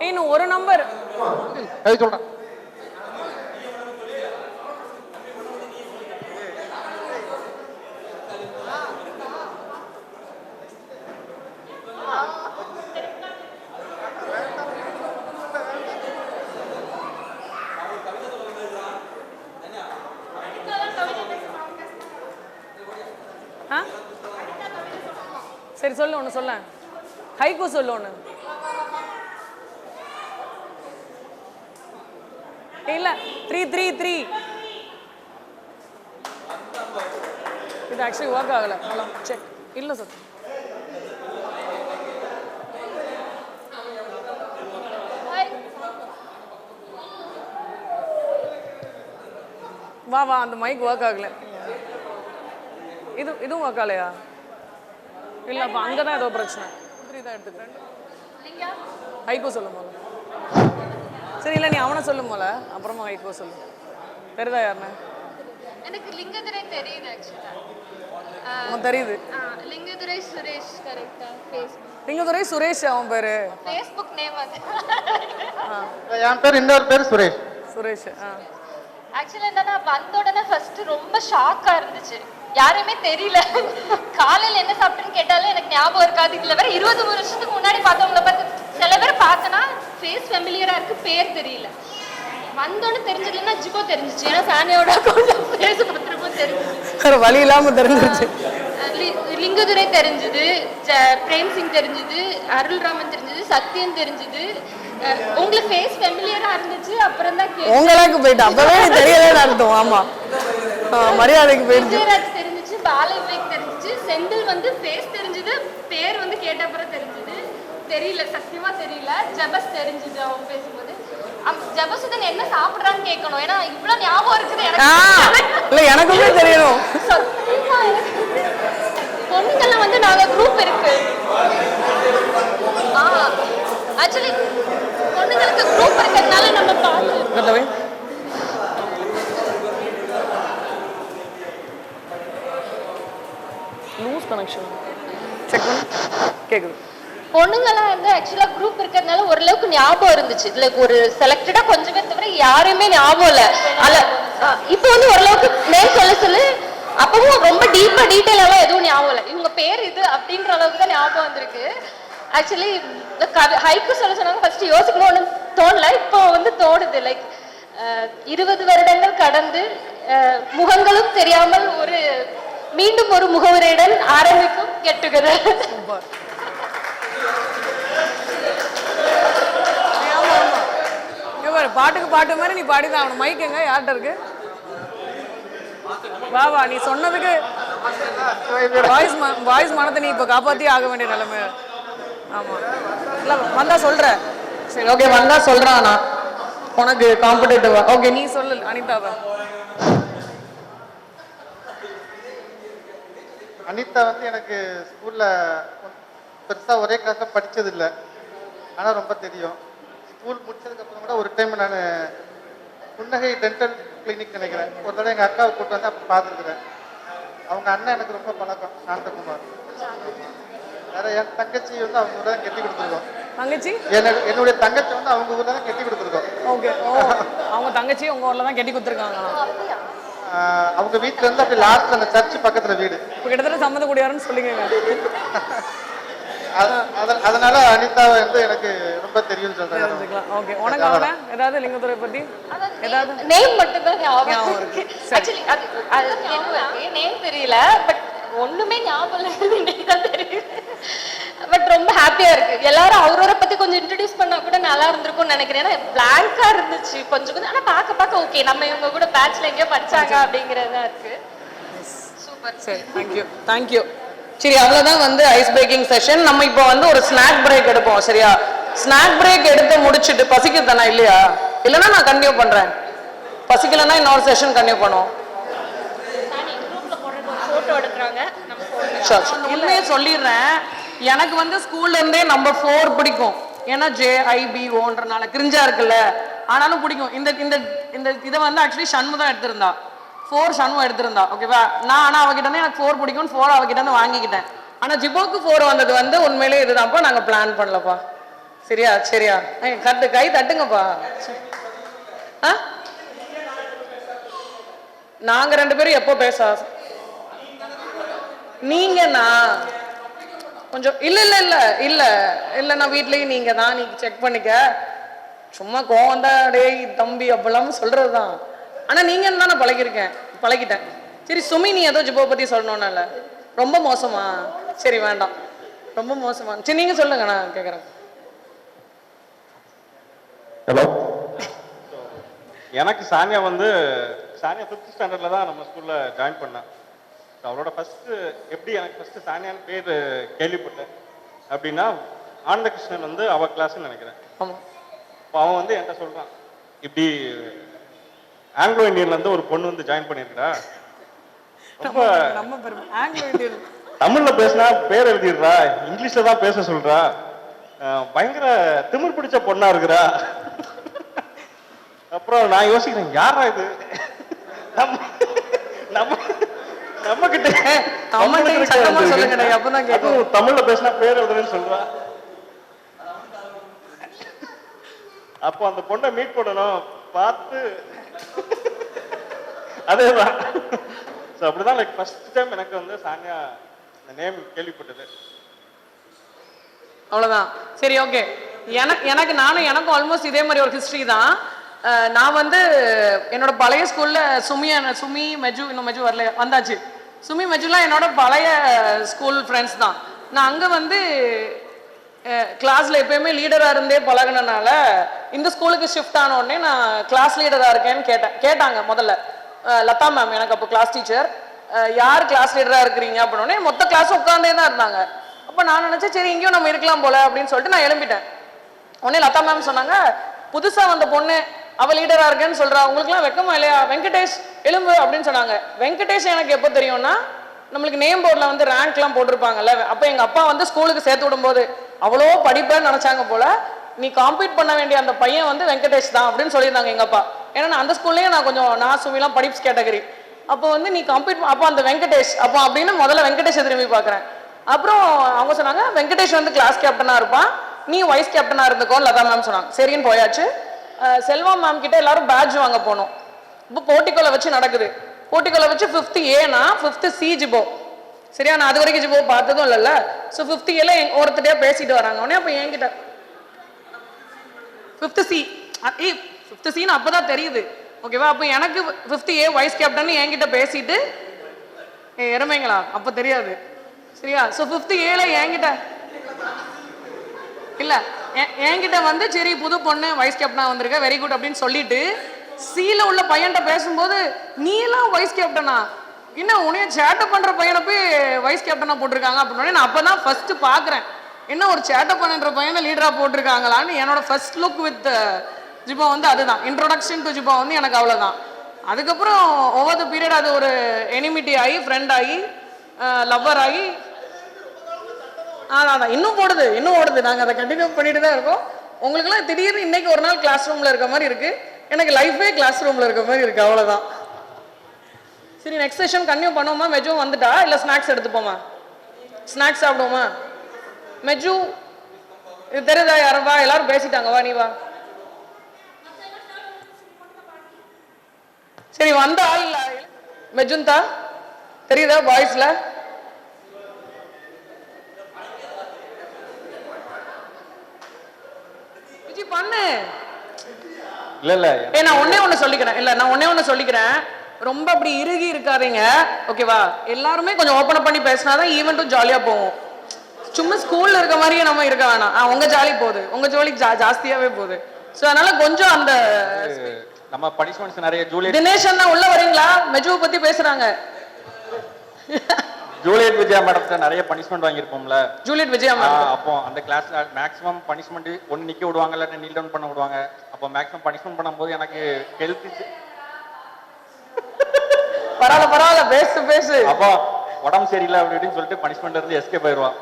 இன்னும் ஒரு நம்பர் சொல்றேன். சரி சொல்லு, ஒன்று சொல்ல. ஹைக்கூ சொல்லு ஒன்று. இல்ல 3 இது ஆக்சுவலி ஒர்க் ஆகல. செக் இல்ல சார். வா அந்த மைக் ஒர்க் ஆகல. இதுவும் ஒர்க் ஆகலையா? இல்ல அப்ப அங்கதான் ஏதோ பிரச்சனை. 3 தான் எடுத்துக்கிறேன். ஹைகோ சொல்லும் போல. சரி இல்ல நீ அவனை சொல்லும் போல, அப்புறமா ஹைகோ சொல்லு. தெரியுதா யாருன்னு? எனக்கு லிங்கதுரை தெரியுது ஆக்சுவலா. தெரியுது. லிங்கதுரை சுரேஷ் கரெக்ட்டா? ஃபேஸ்புக் லிங்கதுரை சுரேஷ் அவன் பேரு. ஃபேஸ்புக் நேம் அது. என் பேர் இன்னொரு பேர் சுரேஷ். சுரேஷ். ஆக்சுவலா என்னன்னா வந்த உடனே ஃபர்ஸ்ட் ரொம்ப ஷாக்கா இருந்துச்சு. யாருமே தெரியல. காலையில என்ன சாப்பிட்டுன்னு கேட்டாலும் எனக்கு ஞாபகம் இருக்காது. இதுல வேற 20 வருஷத்துக்கு முன்னாடி பார்த்தவங்கள பார்த்து சில பேர் பார்த்தனா ஃபேஸ் ஃபெமிலியரா இருக்கு, பேர் தெரியல. வந்தோன்னு தெரிஞ்சதுன்னா ஜிகோ தெரிஞ்சிச்சு. ஏன்னா சானியோட கொஞ்சம் ஃபேஸ் பத்திரமா தெரிஞ்சிச்சு, வழி இல்லாம தெரிஞ்சிருச்சு. லிங்கதுரை தெரிஞ்சது, பிரேம் சிங் தெரிஞ்சது, அருள்ராமன் தெரிஞ்சது, சத்யன் தெரிஞ்சது. உங்களுக்கு ஃபேஸ் ஃபெமிலியரா இருந்துச்சு. அப்புறம் தான் உங்களுக்கு போயிட்டு அப்பவே தெரியவே அர்த்தம். ஆமா, மரியாதைக்கு போயிடுச்சு. தெரிஞ்சிச்சு, பாலவிவேக் தெரிஞ்சிச்சு, செந்தில் வந்து ஃபேஸ் தெரிஞ்சது, பேர் வந்து கேட்ட அப்புறம் தெரிஞ்சது. தெரியல, சத்தியமா தெரியல. ஜபஸ் தெரிஞ்சது அவன் பேசும்போது. ஜபசுதன் என்ன சாப்பிடுறான்னு கேட்கணும், ஏன்னா இவ்வளவு ஞாபகம் இருக்குது எனக்கு. இல்ல எனக்குமே தெரியணும். பொண்ணுங்கெல்லாம் வந்து நாங்க குரூப் இருக்கு. ஆக்சுவலி பொண்ணுங்களுக்கு குரூப் இருக்கிறதுனால நம்ம பார்த்து லூஸ் கனெக்ஷன் செக் பண்ணு. கேக்குது. பொண்ணுங்கெல்லாம் வந்து ஆக்சுவலா குரூப் இருக்கிறதுனால ஓரளவுக்கு ஞாபகம் இருந்துச்சு. இதுல ஒரு செலக்டடா கொஞ்சம் பேர் தவிர யாருமே ஞாபகம் இல்ல. இப்ப வந்து ஓரளவுக்கு நேம் சொல்ல சொல்லு அப்பவும் ரொம்ப டீப்பா டீட்டெயிலாலாம் எதுவும் ஞாபகம் இல்லை. இவங்க பேர் இது அப்படின்ற அளவுக்கு தான் ஞாபகம் வந்திருக்கு. ஆக்சுவலி ஹைக்கு சொல்ல சொன்னாங்க, ஃபர்ஸ்ட் யோசிக்கணும்னு தோணல, இப்போ வந்து தோணுது. லைக் 20 வருடங்கள் கடந்து முகங்களும் தெரியாமல் மீண்டும் ஒரு முகவரியுடன் ஆரம்பிக்கும் கெட் டுகெதர். பாட்டுக்கு பாட்டு மாதிரி நீ பாடிதான் அவன். மைக் எங்க யார்கிட்ட இருக்கு? வா நீ சொன்னதுக்கு வாய்ஸ் மனத்தை நீ இப்ப காப்பாத்தி ஆக வேண்டிய நிலைமை. ஆமா இல்ல வந்தா சொல்ற. சரி ஓகே, வந்தா சொல்றான். நான் உனக்கு காம்படிட்டிவா? ஓகே நீ சொல்லு அனிதாவை. அனிதா வந்து எனக்கு ஸ்கூல்ல பெருசா ஒரே கிளாஸ்ல படிச்சது இல்லை, ஆனா ரொம்ப தெரியும். ஸ்கூல் முடிச்சதுக்கு அப்புறம் கூட ஒரு டைம் நான் புன்னகை டென்டல் கிளினிக் நினைக்கிறேன், ஒரு தடவை எங்க அக்காவை கூட்டு வந்து அப்ப பார்த்துருக்குறேன். அவங்க அண்ணன் எனக்கு ரொம்ப பழக்கம், சாந்தகுமார். வேற என் தங்கச்சி வந்து அவங்க ஊர்ல தான் கெட்டி கொடுத்துருக்கோம். தங்கச்சி என்னுடைய தங்கச்சி வந்து அவங்க ஊர்ல தான் கெட்டி கொடுத்துருக்கோம். ஓகே. அவங்க தங்கச்சி உங்க ஊர்ல தான் கெட்டி கொடுத்துருக்காங்க. அவங்க வீட்டுல இருந்து அப்படி லாஸ்ட்ல அந்த சர்ச் பக்கத்துல வீடு. இப்போ கிட்டத்தட்ட சம்மந்த கூடியாருன்னு சொல்லிக்கங்க. அதனால அனிதாவை வந்து எனக்கு ரொம்ப தெரியும் சொல்றேன். ஓகே, உனக்கு அவன ஏதாவது லிங்கத்துறை பத்தி ஏதாவது நேம் மட்டும் தான் ஞாபகம் இருக்கு. ஆக்சுவலி அது எனக்கு நேம் தெரியல, பட் ஒண்ணுமே ஞாபகம் இல்லை, இன்னைக்கு தான் தெரியும். பட் ரொம்ப ஹாப்பியா இருக்கு. எல்லாரும் அவரோட பத்தி கொஞ்சம் இன்ட்ரடியூஸ் பண்ணா கூட நல்லா இருந்திருக்கும்னு நினைக்கிறேன். ஏன்னா பிளாங்கா இருந்துச்சு கொஞ்சம், ஆனா பார்க்க ஓகே, நம்ம இவங்க கூட பேட்ச்ல எங்கேயோ படிச்சாங்க அப்படிங்கறதா இருக்கு. சூப்பர். சரி, தேங்க்யூ. சரி, அவ்வளவுதான் வந்து ஐஸ் பிரேக்கிங் செஷன். நம்ம இப்போ வந்து ஒரு ஸ்நாக் பிரேக் எடுப்போம். சரியா? ஸ்நாக் பிரேக் எடுத்து முடிச்சுட்டு பசிக்குதானா இல்லையா? இல்லைன்னா நான் கண்டினியூ பண்றேன். பசிக்கலன்னா இன்னொரு செஷன் கண்டினியூ பண்ணுவோம். உண்மையே சொல்லிடுறேன், எனக்கு வந்து ஸ்கூல்ல இருந்தே நம்பர் 4 பிடிக்கும். ஏன்னா JIBOன்றனால கிரிஞ்சா இருக்குல்ல, ஆனாலும் பிடிக்கும். இந்த இந்த இந்த இதை வந்து ஆக்சுவலி ஷண்மு தான் எடுத்திருந்தா. 4 ஷண்மு எடுத்திருந்தா. ஓகேவா? நான் ஆனா அவகிட்ட இருந்து எனக்கு 4 பிடிக்கும், 4 அவகிட்ட இருந்து வாங்கிக்கிட்டேன். ஆனா ஜிபோக்கு 4 வந்தது வந்து உண்மையிலே இதுதான்ப்பா, நாங்க பிளான் பண்ணலப்பா. சரியா? கை தட்டுங்கப்பா. நாங்க 2 பேரும் எப்போ பேச நீங்கண்ணா கொஞ்சம் இல்ல நான் வீட்லயும் நீங்க தான், நீ செக் பண்ணிக்க. சும்மா கோவம் தான் டேய் தம்பி அப்பெல்லாம் சொல்றதுதான். ஆனா நீங்க தான் நான் பழகிட்டேன். சரி சுமி, நீ ஏதோ ஜிபோ பத்தி சொல்லணும்னால ரொம்ப மோசமா? சரி வேண்டாம், ரொம்ப மோசமா. சரி நீங்க சொல்லுங்க, நான் கேக்குறேன். ஹலோ, எனக்கு சானியா 5th ஸ்டாண்டர்ட்ல தான் நம்ம ஸ்கூல்ல ஜாயின் பண்ணேன். அவளோட எப்படி எனக்கு ஃபர்ஸ்ட் சானியான்னு பேர் கேள்விப்பட்டேன் அப்படின்னா, ஆனந்தகிருஷ்ணன் வந்து அவ கிளாஸ்ன்னு நினைக்கிறேன். இப்போ அவன் வந்து என்கிட்ட சொல்றான், இப்படி ஆங்கிலோ இந்தியன்ல இருந்து ஒரு பொண்ணு வந்து ஜாயின் பண்ணிருக்கா, ரொம்ப தமிழ்ல பேசினா பேர் எழுதிடுறா, இங்கிலீஷ்ல தான் பேச சொல்றா, பயங்கர திமிர் பிடிச்ச பொண்ணா இருக்கிறா. அப்புறம் நான் யோசிக்கிறேன், யாரா இது நம்ம கிட்ட தமிழ்ல பேசினா பேர் எழுதுறேன்னு சொல்றா. அப்போ அந்த பொண்ணை மீட் பண்ணணும், பார்த்து அதேதான். அப்படிதான் லைக் ஃபர்ஸ்ட் டைம் எனக்கு வந்து சானியா இந்த நேம் கேள்விப்பட்டது. அவ்வளவுதான். சரி ஓகே, எனக்கும் ஆல்மோஸ்ட் இதே மாதிரி ஒரு ஹிஸ்டரி தான். நான் வந்து என்னோட பழைய ஸ்கூல்ல சுமி மெஜு, இன்னும் மெஜு வரல, வந்தாச்சு. சுமி மெஜுலாம் என்னோட பழைய ஸ்கூல் ஃப்ரெண்ட்ஸ் தான். நான் அங்க வந்து கிளாஸ்ல எப்பயுமே லீடரா இருந்தே பழகினால இந்த ஸ்கூலுக்கு ஷிஃப்ட் ஆன உடனே நான் கிளாஸ் லீடரா இருக்கேன்னு கேட்டாங்க முதல்ல. லதா மேம் எனக்கு அப்போ கிளாஸ் டீச்சர், யார் கிளாஸ் லீடரா இருக்கிறீங்க அப்படின்னே மொத்த கிளாஸ் உட்கார்ந்தே தான் இருந்தாங்க. அப்போ நான் நினைச்சேன் சரி இங்கேயும் நம்ம இருக்கலாம் போல அப்படின்னு சொல்லிட்டு நான் எழும்பிட்டேன். உடனே லதா மேம் சொன்னாங்க, புதுசா வந்த பொண்ணு அவ லீடரா இருக்கேன்னு சொல்றா, உங்களுக்குலாம் வெக்கமா இல்லையா, வெங்கடேஷ் எலும்பு அப்படின்னு சொன்னாங்க. வெங்கடேஷ் எனக்கு எப்போ தெரியும்னா, நம்மளுக்கு நேம் போர்டில் வந்து ரேங்க்லாம் போட்டிருப்பாங்கல்ல, அப்போ எங்க அப்பா வந்து ஸ்கூலுக்கு சேர்த்து விடும்போது அவ்வளோ படிப்பேன்னு நினைச்சாங்க போல, நீ காம்பீட் பண்ண வேண்டிய அந்த பையன் வந்து வெங்கடேஷ் தான் அப்படின்னு சொல்லியிருந்தாங்க எங்க அப்பா. ஏன்னா நான் அந்த ஸ்கூல்லேயே நான் சுமிலாம் படிப்ஸ் கேட்டகரி. அப்போ வந்து நீ அப்போ அந்த வெங்கடேஷ் அப்போ அப்படின்னு முதல்ல வெங்கடேஷை திரும்பி பார்க்குறேன். அப்புறம் அவங்க சொன்னாங்க, வெங்கடேஷ் வந்து கிளாஸ் கேப்டனா இருப்பான், நீ வைஸ் கேப்டனா இருந்துக்கோ லதா மேம் சொன்னாங்க. சரின்னு போயாச்சு. செல்வா மேம் கிட்ட எல்லாரும் பேட்ஜ் வாங்க போனோம். இப்போ போட்டிக்கோல வச்சு நடக்குது. போர்ட்டிகோல வச்சு 5th ஏனா 5th சி ஜிபோ. சரியா, நான் அது வரைக்கும் ஜிபோ பார்த்ததும் இல்லைல்ல. ஸோ 5th ஏல ஒருத்தரையா பேசிட்டு வராங்க. உடனே அப்போ என்கிட்ட 5th சி 5th சின்னு அப்பதான் தெரியுது. ஓகேவா, அப்போ எனக்கு 5th ஏ வைஸ் கேப்டன் என்கிட்ட பேசிட்டு எருமைங்களா அப்போ தெரியாது. சரியா, ஸோ 5th ஏல என்கிட்ட இல்ல என்கிட்ட வந்து சரி புது பொண்ணு வைஸ் கேப்டனா வந்திருக்க வெரி குட் அப்படின்னு சொல்லிட்டு சீல உள்ள பையன்கிட்ட பேசும்போது நீ எல்லாம் வைஸ் கேப்டனா, இன்னும் உனைய சேட்டை பண்ற பையனை போய் வைஸ் கேப்டனா போட்டிருக்காங்க அப்படின்னு நான் அப்பதான் ஃபர்ஸ்ட் பாக்குறேன். என்ன ஒரு சேட்டை பண்ணுற பையனை லீடரா போட்டிருக்காங்களான்னு என்னோட ஃபர்ஸ்ட் லுக் வித் ஜிபா வந்து அதுதான். இன்ட்ரோடக்ஷன் டு ஜிபா வந்து எனக்கு அவ்வளவுதான். அதுக்கப்புறம் ஓவர் த பீரியட் அது ஒரு எனிமிட்டி ஆகி ஃப்ரெண்ட் ஆகி லவ்வர் ஆகி அதான் இன்னும் ஓடுது. நாங்கள் அதை கண்டினியூ பண்ணிட்டு தான் இருக்கோம். உங்களுக்குலாம் திடீர்னு இன்னைக்கு ஒரு நாள் கிளாஸ் ரூம்ல இருக்க மாதிரி இருக்கு, எனக்கு லைஃபே கிளாஸ் ரூம்ல இருக்க மாதிரி இருக்கு, அவ்வளவுதான். சரி, நெக்ஸ்ட் செஷன் கன்டினியூ பண்ணுவோமா? மெஜு வந்துட்டா இல்ல ஸ்நாக்ஸ் எடுத்துப்போமா? ஸ்நாக்ஸ் சாப்பிடுவோமா? மெஜு இது தெரியுதா? யாரவா எல்லாரும் பேசிட்டாங்க, வா நீ வா. சரி, வந்த ஆள் இல்ல மெஜுந்தா தெரியுதா பாய்ஸ்ல? பண்ணு. இல்ல நான் ஒண்ணே ஒண்ணு சொல்லிக்கிறேன். ரொம்ப அப்படி இறுகி இருக்காதீங்க, ஓகேவா? எல்லாருமே கொஞ்சம் ஓபன் அப் பண்ணி பேசினாதான் ஈவென்ட்டும் ஜாலியா போகும். சும்மா ஸ்கூல்ல இருக்க மாதிரியே நம்ம இருக்க வேணாம். உங்க ஜாலி போகுது, உங்க ஜோலி ஜாஸ்தியாவே போகுது. சோ அதனால கொஞ்சம் அந்த நம்ம பனிஷ்மெண்ட்ஸ் நிறைய ஜூலியட் தினேஷ் அண்ணா உள்ள வரீங்களா? மெஜுவை பத்தி பேசுறாங்க. ஜூலியட் விஜயா மேடம்கிட்ட நிறைய பனிஷ்மெண்ட் வாங்கியிருப்போம்ல. ஜூலியட் விஜயா மேடம் அப்போ அந்த கிளாஸ்ல மேக்ஸிமம் பனிஷ்மெண்ட் ஒன்னு நிக்க விடுவாங்க, இல்லாட்டி நீல் டவுன் பண்ண விடுவாங்க. அப்போ மேக்ஸிமம் பனிஷ்மெண்ட் பண்ணும்போது எனக்கு ஹெல்த் பரவாயில்ல பேசு. அப்போ உடம்பு சரியில்லை அப்படின்னு சொல்லிட்டு பனிஷ்மெண்ட்ல இருந்து எஸ்கேப் ஆயிடுவான்.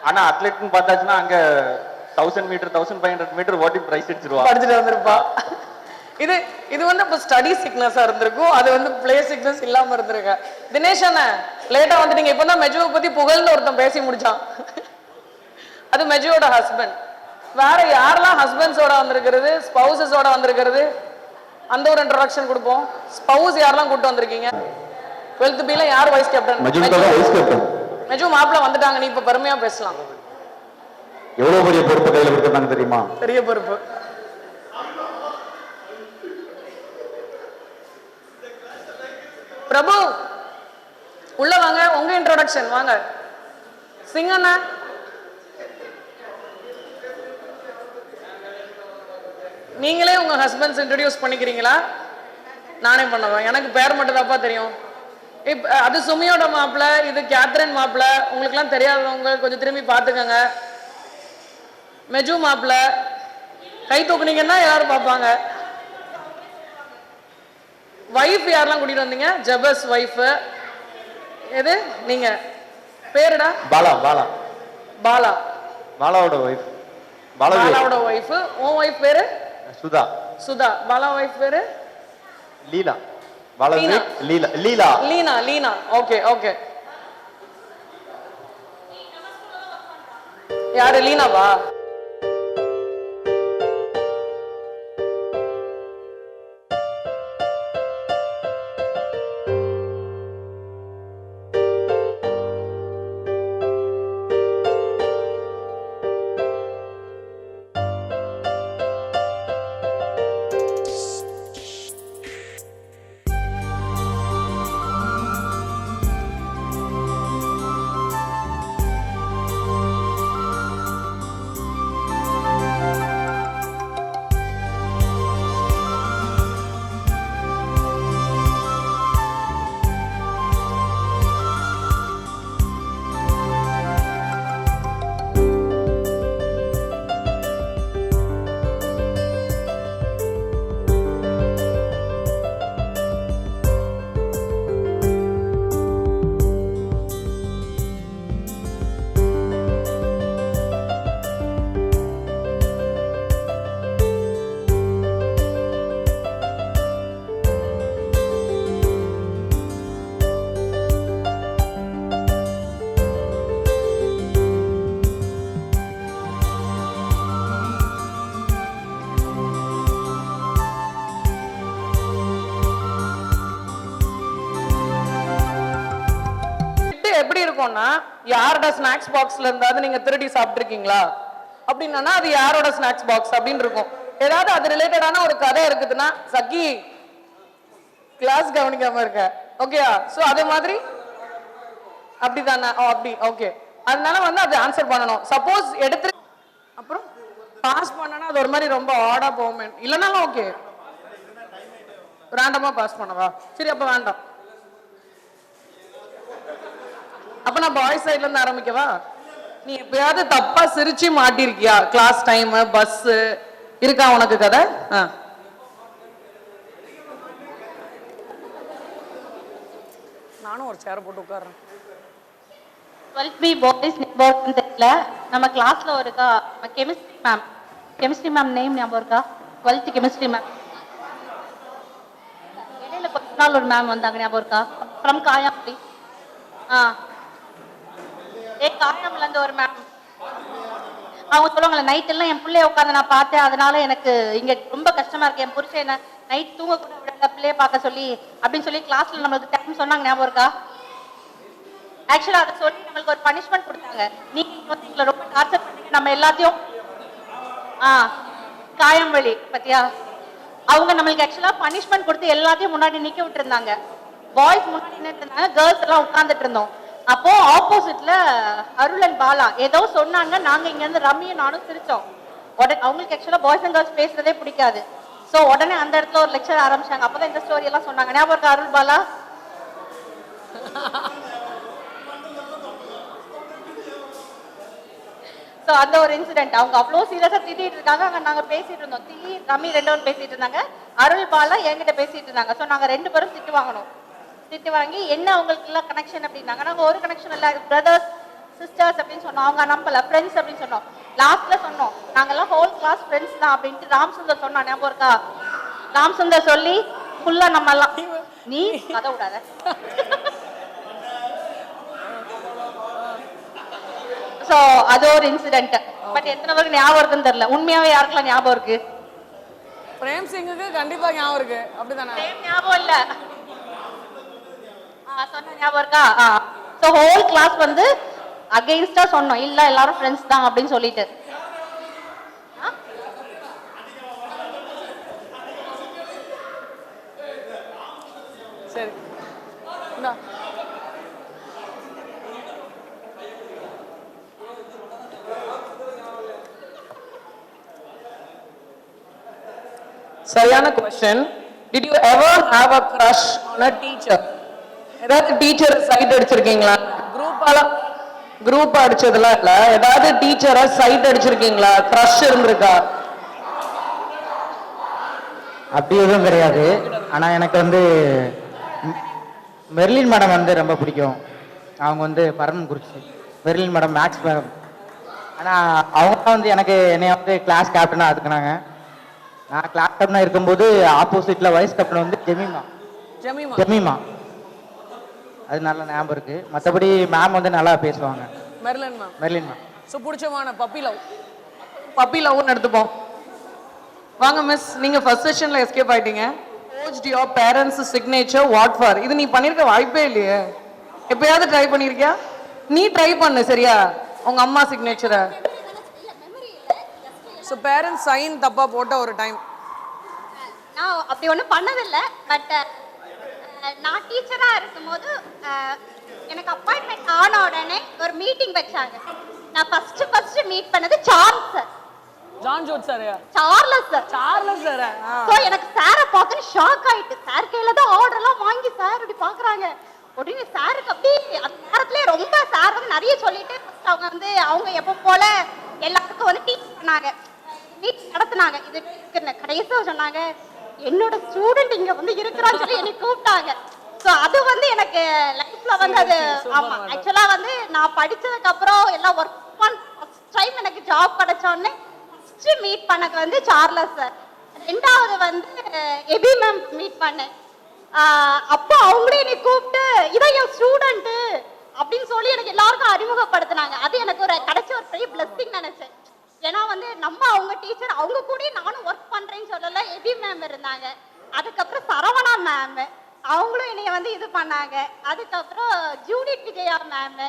ஆனா அத்லெட்னு பார்த்தாச்சுன்னா அங்க 1000 மீட்டர் 1500 மீட்டர் ஓட்டி பிரைஸ் அடிச்சிருவா, படிச்சுட்டு வந்திருப்பா. இது வந்து இப்போ ஸ்டடி சிக்னஸா இருந்திருக்கும், அது வந்து பிளே சிக்னஸ் இல்லாம இருந்திருக்க. தினேஷ் அண்ணன் லேட்டா வந்துட்டீங்க. இப்பதான் மெஜுவை பத்தி புகழ்ந்து ஒருத்தன் பேசி முடிச்சான். அது மெஜுவோட ஹஸ்பண்ட். வேற யாரெல்லாம் ஹஸ்பண்ட்ஸோட வந்திருக்கிறது, ஸ்பௌசஸோட வந்திருக்கிறது, அந்த ஒரு இன்ட்ரோடக்ஷன் கொடுப்போம். ஸ்பௌஸ் யாரெல்லாம் கூட்டு வந்திருக்கீங்க? 12th B ல யார் வைஸ் கேப்டன்? மெஜு மாப்பிள்ள வந்துட்டாங்க. நீ இப்ப பெருமையா பேசலாம். எவ்வளவு பெரிய பொறுப்பு கையில கொடுத்தாங்க தெரியுமா? பெரிய பொறுப்பு. பிரபு உள்ள வாங்க, உங்க இன்ட்ரோடக்ஷன் வாங்க. சிங்கண்ணா நீங்களே உங்க ஹஸ்பண்ட்ஸ் இன்ட்ரோடியூஸ் பண்ணிக்கிறீங்களா? நானே பண்ணுவேன், எனக்கு பேர் மட்டும் தான்ப்பா தெரியும். அது சுமியோட மாப்பிள்ள, இது கேத்ரின் மாப்பிள்ள. உங்களுக்கு எல்லாம் தெரியாதவங்க கொஞ்சம் திரும்பி பாத்துக்கங்க. மெஜு மாப்பிள்ள கை தூக்குனீங்கன்னா யாரும் பார்ப்பாங்க. வைஃப் யாரெல்லாம் கூட்டிட்டு வந்தீங்க? Jabez wife. எது நீங்க பேருடா? பாலாவோட வைஃப். பாலாவோட வைஃப். உன் வைஃப் பேரு? சுதா. பாலா வைஃப் பேரு? லீலா. ஓகே. யாரு லீனாவா? எப்படி இருக்கும்னா யாரோட ஸ்நாக்ஸ் பாக்ஸ்ல இருந்தாவது நீங்க திருடி சாப்பிட்டுருக்கீங்களா அப்படின்னா அது யாரோட ஸ்நாக்ஸ் பாக்ஸ் அப்படின்னு இருக்கும். ஏதாவது அது ரிலேட்டடான ஒரு கதை இருக்குதுன்னா சக்கி கிளாஸ் கவனிக்காம இருக்க ஓகேயா. சோ அதே மாதிரி அப்படிதானே அப்படி ஓகே. அதனால வந்து அது ஆன்சர் பண்ணணும். சப்போஸ் எடுத்து அப்புறம் பாஸ் பண்ணனா அது ஒரு மாதிரி ரொம்ப ஆடா போகும். இல்லைனாலும் ஓகே ரேண்டமா பாஸ் பண்ணவா சரி அப்ப வேண்டாம். அப்ப நான் பாய்ஸ் சைட்ல இருந்து ஆரம்பிக்கவா? நீ எப்பயாவது தப்பா சிரிச்சு மாட்டிருக்கியா? கிளாஸ் டைம் பஸ் இருக்கா உனக்கு கதை? நானும் ஒரு சேரை போட்டு உட்கார்றேன். 12th B பாய்ஸ் நெட்வொர்க்னு தெரியல. நம்ம கிளாஸ்ல இருக்கா கெமிஸ்ட்ரி மேம் நேம் ஞாபகம் இருக்கா? 12th chemistry ma'am. இடையில கொஞ்ச நாள் ஒரு மேம் வந்தாங்க ஞாபகம் இருக்கா? ஃப்ரம் காயாம்பி. காயாம்புல இருந்து ஒரு மேம். அவங்க சொல்லுவாங்கல்ல நைட் எல்லாம் என் பிள்ளைய உட்காந்து நான் பார்த்தேன், அதனால எனக்கு இங்க ரொம்ப கஷ்டமா இருக்கு, என் புருஷன் என்ன நைட் தூங்க கூட விட பிள்ளைய பார்க்க சொல்லி அப்படின்னு சொல்லி கிளாஸ்ல நம்மளுக்கு டைம் சொன்னாங்க ஞாபகம் இருக்கா? ஆக்சுவலா அதை சொல்லி நம்மளுக்கு ஒரு பனிஷ்மெண்ட் கொடுத்தாங்க. நீங்க வந்து எங்களை ரொம்ப டார்ச்சர் பண்ணீங்க, நம்ம எல்லாத்தையும் காயம்பழி பத்தியா அவங்க நம்மளுக்கு ஆக்சுவலா பனிஷ்மெண்ட் கொடுத்து எல்லாத்தையும் முன்னாடி நிக்க விட்டு இருந்தாங்க. பாய்ஸ் முன்னாடி நின்று இருந்தாங்க, கேர்ள்ஸ் எல்லாம் உட்கார்ந்துட்டு இருந்தோம். அப்போ ஆப்போசிட்ல அருள் அண்ட் பாலா ஏதோ சொன்னாங்க. நாங்க இங்க இருந்து ரம்மியும் நானும் சிரிச்சோம். உடனே அவங்களுக்கு ஆக்சுவலா பாய்ஸ் அண்ட் கேர்ள்ஸ் பேசுறதே பிடிக்காது. சோ உடனே அந்த இடத்துல ஒரு லெக்சர் ஆரம்பிச்சாங்க. அப்பதான் இந்த ஸ்டோரி எல்லாம் சொன்னாங்க. ஞாபகம் இருக்கா அருள் பாலா? சோ அந்த ஒரு இன்சிடென்ட். அவங்க அவ்வளவு சீரியஸா திட்டிட்டு இருக்காங்க, அங்க நாங்க பேசிட்டு இருந்தோம். ரம்மி ரெண்டு பேரும் பேசிட்டு இருந்தாங்க, அருள் பாலா என்கிட்ட பேசிட்டு இருந்தாங்க. சோ நாங்க ரெண்டு பேரும் திட்டு வாங்கணும். திட்டு வாங்கி என்ன அவங்களுக்கு எல்லாம் கனெக்ஷன் அப்படின்னாங்க. நாங்க ஒரு கனெக்ஷன் இல்ல, பிரதர்ஸ் சிஸ்டர்ஸ் அப்படின்னு சொன்னோம். அவங்க நம்பல, ஃப்ரெண்ட்ஸ் அப்படின்னு சொன்னோம். லாஸ்ட்ல சொன்னோம் நாங்கெல்லாம் ஹோல் கிளாஸ் ஃப்ரெண்ட்ஸ் தான் அப்படின்ட்டு ராம்சுந்தர் சொன்னா ஞாபகம் இருக்கா? ராம்சுந்தர் சொல்லி ஃபுல்லா நம்ம எல்லாம் நீ கதை விடாத. சோ அது ஒரு இன்சிடென்ட். பட் எத்தனை பேருக்கு ஞாபகம் இருக்குன்னு தெரியல. உண்மையாவே யாருக்கெல்லாம் ஞாபகம் இருக்கு? பிரேம் சிங்குக்கு கண்டிப்பா ஞாபகம் இருக்கு. அப்படிதானே? ஞாபகம் இல்ல சொன்ன ஞாபகம் இருக்கா? சோ ஹோல் கிளாஸ் வந்து அகைன்ஸ்டா சொன்னோம், இல்ல எல்லாரும் ஃப்ரெண்ட்ஸ் தான் அப்படின்னு சொல்லிட்டு. சரி சரியான question. Did you ever have a crush on a teacher? ஏதாவது டீச்சர் சைட் அடிச்சிருக்கீங்களா? குரூப் அடிச்சதுல இல்ல, ஏதாவது டீச்சரை சைட் அடிச்சிருக்கீங்களா? கிரஷ் இருந்திருக்கா? அப்படி எதுவும் கிடையாது. ஆனா எனக்கு வந்து மெர்லின் மேடம் வந்து ரொம்ப பிடிக்கும். அவங்க வந்து பரமக்குறிச்சி மெர்லின் மேடம் மேக்ஸ் மேடம். ஆனா அவங்க வந்து என்னைய வந்து கிளாஸ் கேப்டனா அதுக்குனாங்க. நான் கிளாஸ் கேப்டனா இருக்கும்போது ஆப்போசிட்ல வைஸ் கேப்டன் வந்து ஜெமிமா. அது நல்ல ஞாபகம் இருக்கு. மற்றபடி மேம் வந்து நல்லா பேசுவாங்க. Merlin ma'am. சோ பிடிச்சமான பப்பி லவ்னு எடுத்துப்போம். வாங்க மிஸ், நீங்க ஃபர்ஸ்ட் செஷன்ல எஸ்கேப் ஆயிட்டீங்க. forged your parents signature what for? இது நீ பண்ணிருக்க வாய்ப்பே இல்லையே. எப்பயாவது ட்ரை பண்ணிருக்கியா? நீ ட்ரை பண்ணு சரியா, உங்க அம்மா சிக்னேச்சரை. சோ பேரண்ட்ஸ் சைன் தப்பா போட்ட ஒரு டைம். நான் அப்படி ஒன்றும் பண்ணதில்லை. பட் நான் டீச்சரா இருக்கும்போது எனக்கு அப்பாயின்மெண்ட் ஆன உடனே ஒரு மீட்டிங் வச்சாங்க. நான் ஃபர்ஸ்ட் மீட் பண்ணது Charles sir. Charles sir. So எனக்கு சாரை பார்த்து ஷாக் ஆயிட்டு. சார் கையில தான் ஆர்டர் எல்லாம் வாங்கி சார் இப்படி பாக்குறாங்க. உடனே சாருக்கு அப்படி அந்த நேரத்திலே ரொம்ப சார் வந்து நிறைய சொல்லிட்டு அவங்க வந்து அவங்க எப்போ போல எல்லாத்துக்கும் வந்து டீச் பண்ணாங்க, மீட் நடத்தினாங்க. இது கடைசியா சொன்னாங்க என்னோட ஸ்டூடெண்ட் இங்க வந்து இருக்கிறான்னு சொல்லி என்னை கூப்பிட்டாங்க. ஸோ அது வந்து எனக்கு லைஃப்ல வந்து அது ஆமா ஆக்சுவலா வந்து நான் படிச்சதுக்கு அப்புறம் எல்லாம் ஒர்க் பண்ண ஃபர்ஸ்ட் டைம் எனக்கு ஜாப் கிடைச்சோடனே ஃபர்ஸ்ட் மீட் பண்ணது வந்து சார்லஸ் சார். ரெண்டாவது வந்து எபி மேம் மீட் பண்ணேன். அப்போ அவங்களே என்னை கூப்பிட்டு இதான் என் ஸ்டூடெண்ட் அப்படின்னு சொல்லி எனக்கு எல்லாருக்கும் அறிமுகப்படுத்தினாங்க. அது எனக்கு ஒரு கிடைச்ச ஒரு பெரிய பிளெஸிங் நினைச்சேன். ஏன்னா வந்து நம்ம அவங்க டீச்சர் அவங்க கூட நானும் ஒர்க் பண்றேன்னு சொல்லல. எபி மேம் இருந்தாங்க, அதுக்கப்புறம் சரவணா மேம், அவங்களும் என்னைய வந்து இது பண்ணாங்க. அதுக்கப்புறம் ஜூடித் விஜயா மேம்,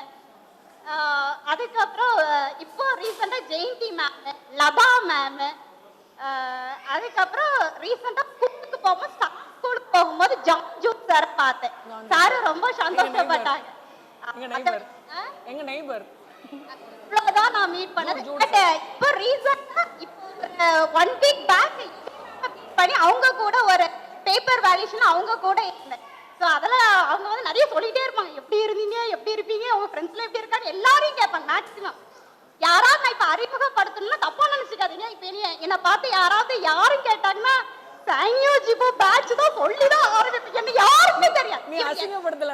அதுக்கப்புறம் இப்போ ரீசெண்டா ஜெயந்தி மேம், லதா மேம், அதுக்கப்புறம் ரீசெண்டா ஸ்கூலுக்கு போகும்போது ஜூட் சார் பார்த்தேன். சார் ரொம்ப சந்தோஷப்பட்டாங்க. எங்க நெய்பர் இவ்வளவுதான் நான் மீட் பண்ணது. பட் இப்போ ரீசெண்டா இப்போ 1 வீக் பேக் பண்ணி அவங்க கூட ஒரு பேப்பர் வேல்யூஷன் அவங்க கூட இருந்தேன். ஸோ அதெல்லாம் அவங்க வந்து நிறைய சொல்லிட்டே இருப்பாங்க, எப்படி இருந்தீங்க, எப்படி இருப்பீங்க, உங்க ஃப்ரெண்ட்ஸ்ல எப்படி இருக்காங்க, எல்லாரையும் கேட்பாங்க. மேக்ஸிமம் யாராவது நான் இப்ப அறிமுகப்படுத்தணும்னா தப்பா நினைச்சுக்காதீங்க. இப்ப என்னை பார்த்து யாராவது யாரும் கேட்டாங்கன்னா சாங்கியோ ஜிபோ பேட்ச் தான் சொல்லிதான் ஆரம்பிப்பீங்க. என்ன யாருக்குமே தெரியாது. நீ அசிங்கப்படுத்தல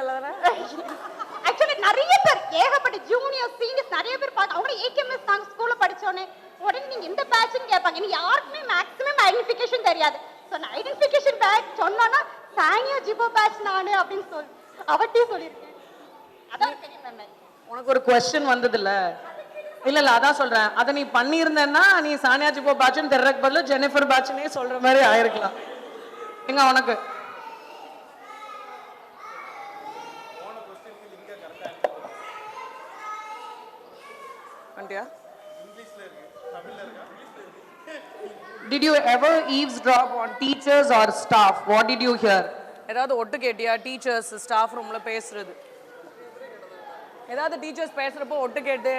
ஆக்சுவலி நிறைய பேர் ஏகப்பட்ட ஜூனியர் சீனியர்ஸ் நிறைய பேர் பார்த்து அவங்க ஏகேஎம்எஸ் நாங்க ஸ்கூல்ல படிச்சோன்னே உடனே நீங்க இந்த பேட்ச்னு கேட்பாங்க. எனக்கு யாருக்குமே மேக்ஸிமம் ஐடென்டிஃபிகேஷன் தெரியாது. ஸோ நான் ஐடென்டிஃபிகேஷன் பேட்ச் சொன்னோன்னா சாங்கியோ ஜிபோ பேட்ச் நானு அப்படின்னு சொல்லி அவட்டையும் சொல்லியிருக்கேன். அதான் தெரியும் மேம். உனக்கு ஒரு கொஸ்டின் வந்தது இல்ல? இல்ல அதான் சொல்றேன். அதை நீ பண்ணியிருந்தேன்னா நீ சானியா ஜிபோ பேட்ச்னு தெரியறதுக்கு பதிலா ஜெனிஃபர் பேட்ச்னே சொல்ற மாதிரி ஆயிருக்கலாம். எங்க உனக்கு Did you ever eavesdrop on teachers or staff? What did you hear? ஏதாவது ஒட்டு கேட்டியா? டீச்சர்ஸ் ஸ்டாஃப் ரூம்ல பேசுறது, ஏதாவது டீச்சர்ஸ் பேசுறப்போ ஒட்டு கேட்டு?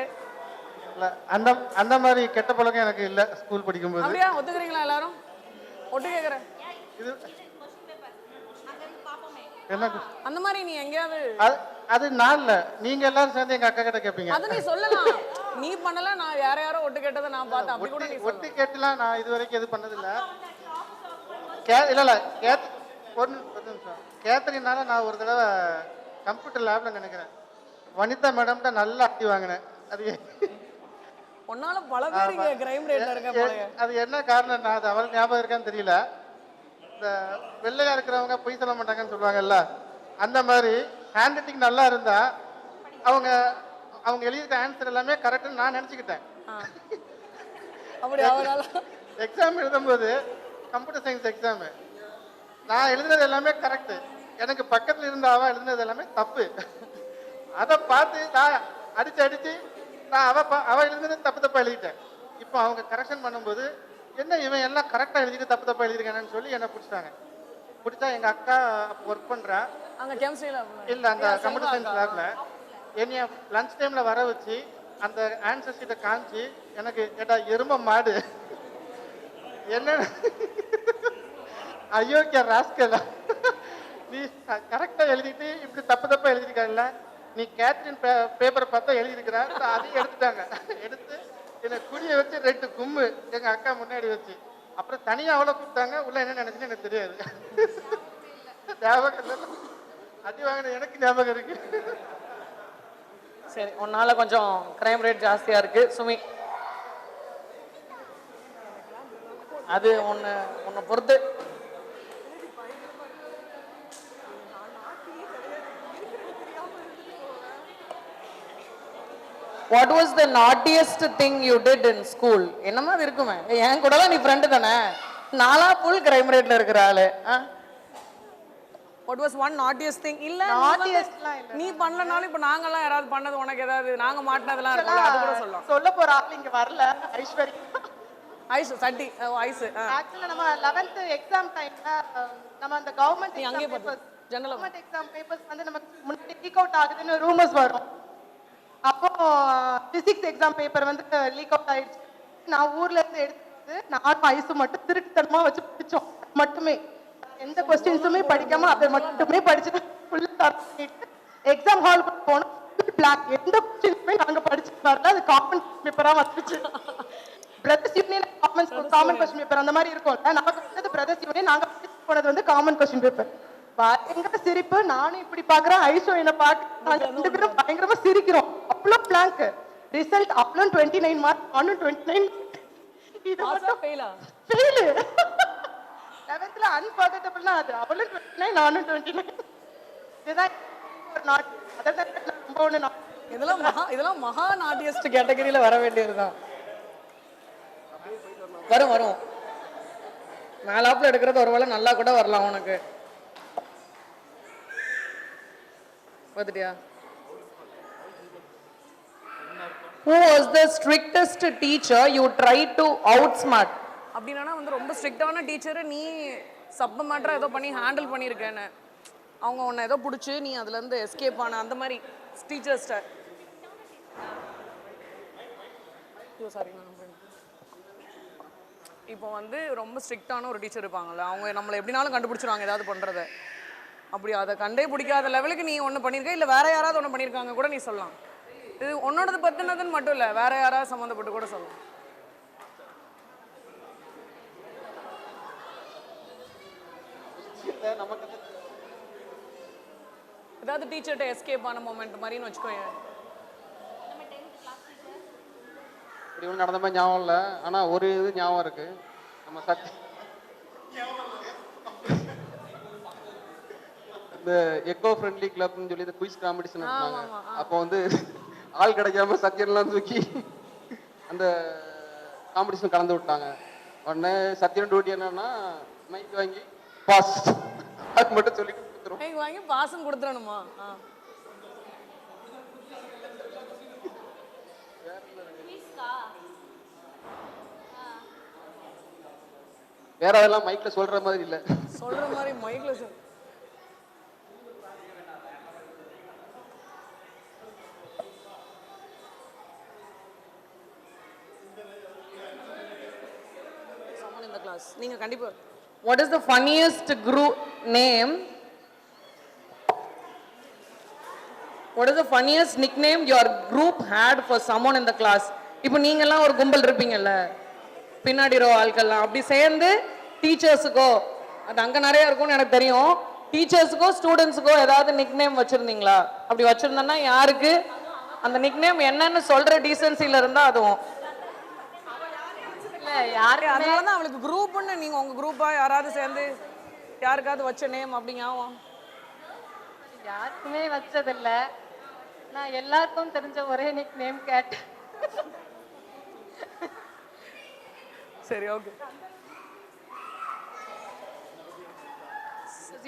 இல்ல அந்த அந்த மாதிரி கெட்ட பழக்கம் எனக்கு இல்ல ஸ்கூல் படிக்கும்போது. அப்படியா? ஒத்துக்கிறீங்களா எல்லாரும்? ஒட்டு கேக்குறேன். இது என்ன அந்த மாதிரி நீ எங்கயாவது அது நான் இல்ல, நீங்க எல்லாரும் சேர்ந்து எங்க அக்கா கிட்ட கேப்பீங்க. அது நீ சொல்லலாம். நீ பண்ணல, நான் யாரோ ஒட்டு கேட்டதை நான் பார்த்தேன். அப்படி கூட நீ ஒட்டு கேட்டுலாம் நான் இது வரைக்கும் எது பண்ணது இல்ல. இல்ல ஒரு நிமிஷம். கேத்தரினால நான் ஒரு தடவை கம்ப்யூட்டர் லேப்ல நினைக்கிறேன் வனிதா மேடம்கிட்ட நல்லா அடி வாங்கினேன். அது ஒன்னால பல பேர் கிரைம் ரேட்ல இருக்க போல. அது என்ன காரணம் நான் அது அவள் ஞாபகம் இருக்கான்னு தெரியல. இந்த வெள்ளையா இருக்கிறவங்க பொய் சொல்ல மாட்டாங்கன்னு சொல்லுவாங்கல்ல, அந்த மாதிரி ஹேண்ட் ரைட்டிங் நல்லா இருந்தா அவங்க எழுதியிருக்க ஆன்சர் எல்லாமே கரெக்ட்னு நான் நினைச்சுக்கிட்டேன். எக்ஸாம் எழுதும்போது கம்ப்யூட்டர் சயின்ஸ் எக்ஸாம் நான் எழுதுனது எல்லாமே கரெக்ட், எனக்கு பக்கத்துல இருந்த அவ எழுதுனது எல்லாமே தப்பு. அதை பார்த்து நான் அடிச்சு நான் அவ எழுதுனது தப்பா எழுதிட்டேன். இப்போ அவங்க கரெக்ஷன் பண்ணும்போது என்ன இவன் எல்லாம் கரெக்டா எழுதிட்டு தப்பா எழுதிருக்கானு சொல்லி என்ன பிடிச்சிட்டாங்க. பிடிச்சா எங்க அக்கா ஒர்க் பண்றா அங்க கெமிஸ்ட்ரியில இல்ல அந்த கம்ப்யூட்டர் சயின்ஸ் லேப்ல என்னைய லஞ்ச் டைம்ல வர வச்சு அந்த ஆன்சர் ஷீட்டை காமிச்சு எனக்கு கேட்டா எரும மாடு என்ன அயோக்கிய ராஸ்கல், நீ கரெக்டா எழுதிட்டு இப்படி தப்பா எழுதிருக்கல, நீ கேத்ரின் பேப்பரை பார்த்தா எழுதிருக்கிற, அதையும் எடுத்துட்டாங்க. எடுத்து என்னை குடிய வச்சு 2 கும்மு எங்க அக்கா முன்னாடி வச்சு அப்புறம் தனியா அவ்வளோ கூப்பிட்டாங்க. உள்ள என்ன நினைச்சுன்னு எனக்கு தெரியாது. ஞாபகம் இல்லை, அடி வாங்கின எனக்கு ஞாபகம் இருக்கு. சரி, உன்னால கொஞ்சம் கிரைம் ரேட் ஜாஸ்தியா இருக்கு சுமி. அது உன்னை பொறுத்து. What was the naughtiest thing you did in school? என்னமா அது இருக்குமே, என் கூடலாம் நீ ஃப்ரெண்டு தானே, நாலா ஃபுல் கிரைம் ரேட்ல இருக்கிற ஆளு. What was one naughtiest thing? இல்ல நீ பண்ணலனாலும் இப்ப நாங்கலாம் யாராவது பண்ணது உனக்கு ஏதாவது நாங்க மாட்டினதெல்லாம் இருக்கும்ல, அது கூட சொல்லலாம். சொல்ல போற ஆள் இங்க வரல. ஐஸ்வர்யா ஐஸ் சட்டி ஐஸ். ஆக்சுவலா நம்ம 11th எக்ஸாம் டைம்ல நம்ம அந்த கவர்மெண்ட் நீ அங்கே பாத்து கவர்மெண்ட் எக்ஸாம் பேப்பர்ஸ் வந்து நமக்கு முன்னாடி லீக் அவுட் ஆகுதுன்னு ரூமர்ஸ் வரும். அப்போ பிசிக்ஸ் எக்ஸாம் பேப்பர் வந்து லீக் அவுட் ஆயிடுச்சு. நான் ஊர்ல இருந்து எடுத்து நானும் ஐஸும் மட்டும் திருட்டுத்தனமா வச்சு படிச்சோம். மட்டுமே எந்த கொஸ்டின்ஸுமே படிக்காம அதை மட்டுமே படிச்சுட்டு ஃபுல்லா எக்ஸாம் ஹாலுக்கு போனோம். பிளாக் எந்த கொஸ்டின்ஸுமே நாங்க படிச்சுட்டு வரல. அது காமன் பேப்பரா வந்துச்சு. Brothers union common question paper அந்த மாதிரி இருக்கும்ல, நமக்கு வந்து பிரதர்ஸ் யூனியன் நாங்க போனது வந்து காமன் கொஸ்டின் பேப்பர். பயங்கர சிரிப்பு. நானும் இப்படி பாக்குறேன், ஐஷோ என்ன பாக்க 2 பேரும் பயங்கரமா சிரிக்கிறோம். அவ்வளோ பிளாங்க். ரிசல்ட் அவ்வளோ 29 மார்க், நானும் 29. இது மட்டும் ஃபெயிலு. 11th அன்ஃபர்கட்டபிள்னா அது அவளும் 29 நானும் 29. இதுதான் ஒரு நாட். அதான் ரொம்ப ஒண்ணு. இதெல்லாம் மகா நாட்டியஸ்ட் கேட்டகரியில வர வேண்டியதுதான். வரும் மேலாப்ல எடுக்கிறது ஒருவேளை நல்லா கூட வரலாம் உனக்கு. பார்த்துட்டியா? Who was the strictest teacher you tried to outsmart? அப்படின்னா வந்து ரொம்ப ஸ்ட்ரிக்டான டீச்சரை நீ சப்ப மேட்டராக ஏதோ பண்ணி ஹேண்டில் பண்ணியிருக்கேன்னு அவங்க உன்னை ஏதோ பிடிச்சி நீ அதுலேருந்து எஸ்கேப் ஆன அந்த மாதிரி டீச்சர்ஸ்ட. சாரி இப்போ வந்து ரொம்ப ஸ்ட்ரிக்டான ஒரு டீச்சர் இருப்பாங்கல்ல, அவங்க நம்மளை எப்படினாலும் கண்டுபிடிச்சிருவாங்க ஏதாவது பண்ணுறத. அப்படி அதை கண்டே பிடிக்காத லெவலுக்கு நீ ஒன்று பண்ணியிருக்க, இல்லை வேற யாராவது ஒன்று பண்ணியிருக்காங்க கூட நீ சொல்லலாம். இது உன்னோடது பற்றினதுன்னு மட்டும் இல்லை, வேற யாராவது சம்மந்தப்பட்டு கூட சொல்லலாம். ஏதாவது டீச்சர்கிட்ட எஸ்கேப் ஆன மொமெண்ட் மாதிரின்னு வச்சுக்கோங்க. இப்படி ஒன்றும் நடந்த மாதிரி ஞாபகம் இல்லை, ஆனால் ஒரு இது ஞாபகம் இருக்கு. நம்ம இந்த எக்கோ ஃப்ரெண்ட்லி கிளப்னு சொல்லி இந்த குயிஸ் காம்படிஷன் நடந்தாங்க. அப்போ வந்து ஆள் கிடைக்காம சத்யன்லாம் தூக்கி அந்த காம்படிஷன் கலந்து விட்டாங்க. உடனே சத்யன் டியூட்டி என்னன்னா மைக் வாங்கி பாஸ் அது மட்டும் சொல்லி கொடுத்துரும். மைக் வாங்கி பாஸ்ன்னு கொடுத்துடணுமா? வேற அதெல்லாம் மைக்ல சொல்ற மாதிரி இல்ல, சொல்ற மாதிரி மைக்ல சொல். someone in the class நீங்க கண்டிப்பா. What is the funniest group name? What is the funniest nickname your group had for someone in the class? இப்போ நீங்க எல்லாம் ஒரு கும்பல் இருப்பீங்கல்ல, பின்னாடி ரோ ஆட்கள்லாம் அப்படி சேர்ந்து டீச்சர்ஸுக்கோ, அது அங்கே நிறைய இருக்கும்னு எனக்கு தெரியும், டீச்சர்ஸுக்கோ ஸ்டூடெண்ட்ஸுக்கோ ஏதாவது நிக் நேம் வச்சுருந்தீங்களா? அப்படி வச்சுருந்தேன்னா யாருக்கு அந்த நிக் நேம் என்னன்னு சொல்கிற டீசென்சியில் இருந்தால் அதுவும் இல்லை யாரு. அதனால தான் அவளுக்கு குரூப்னு நீங்கள் உங்கள் குரூப்பாக யாராவது சேர்ந்து யாருக்காவது வச்ச நேம் அப்படி ஞாபகம்? யாருக்குமே வச்சதில்ல. நான் எல்லாருக்கும் தெரிஞ்ச ஒரே நிக் நேம் கேட்டேன். சரி, okay.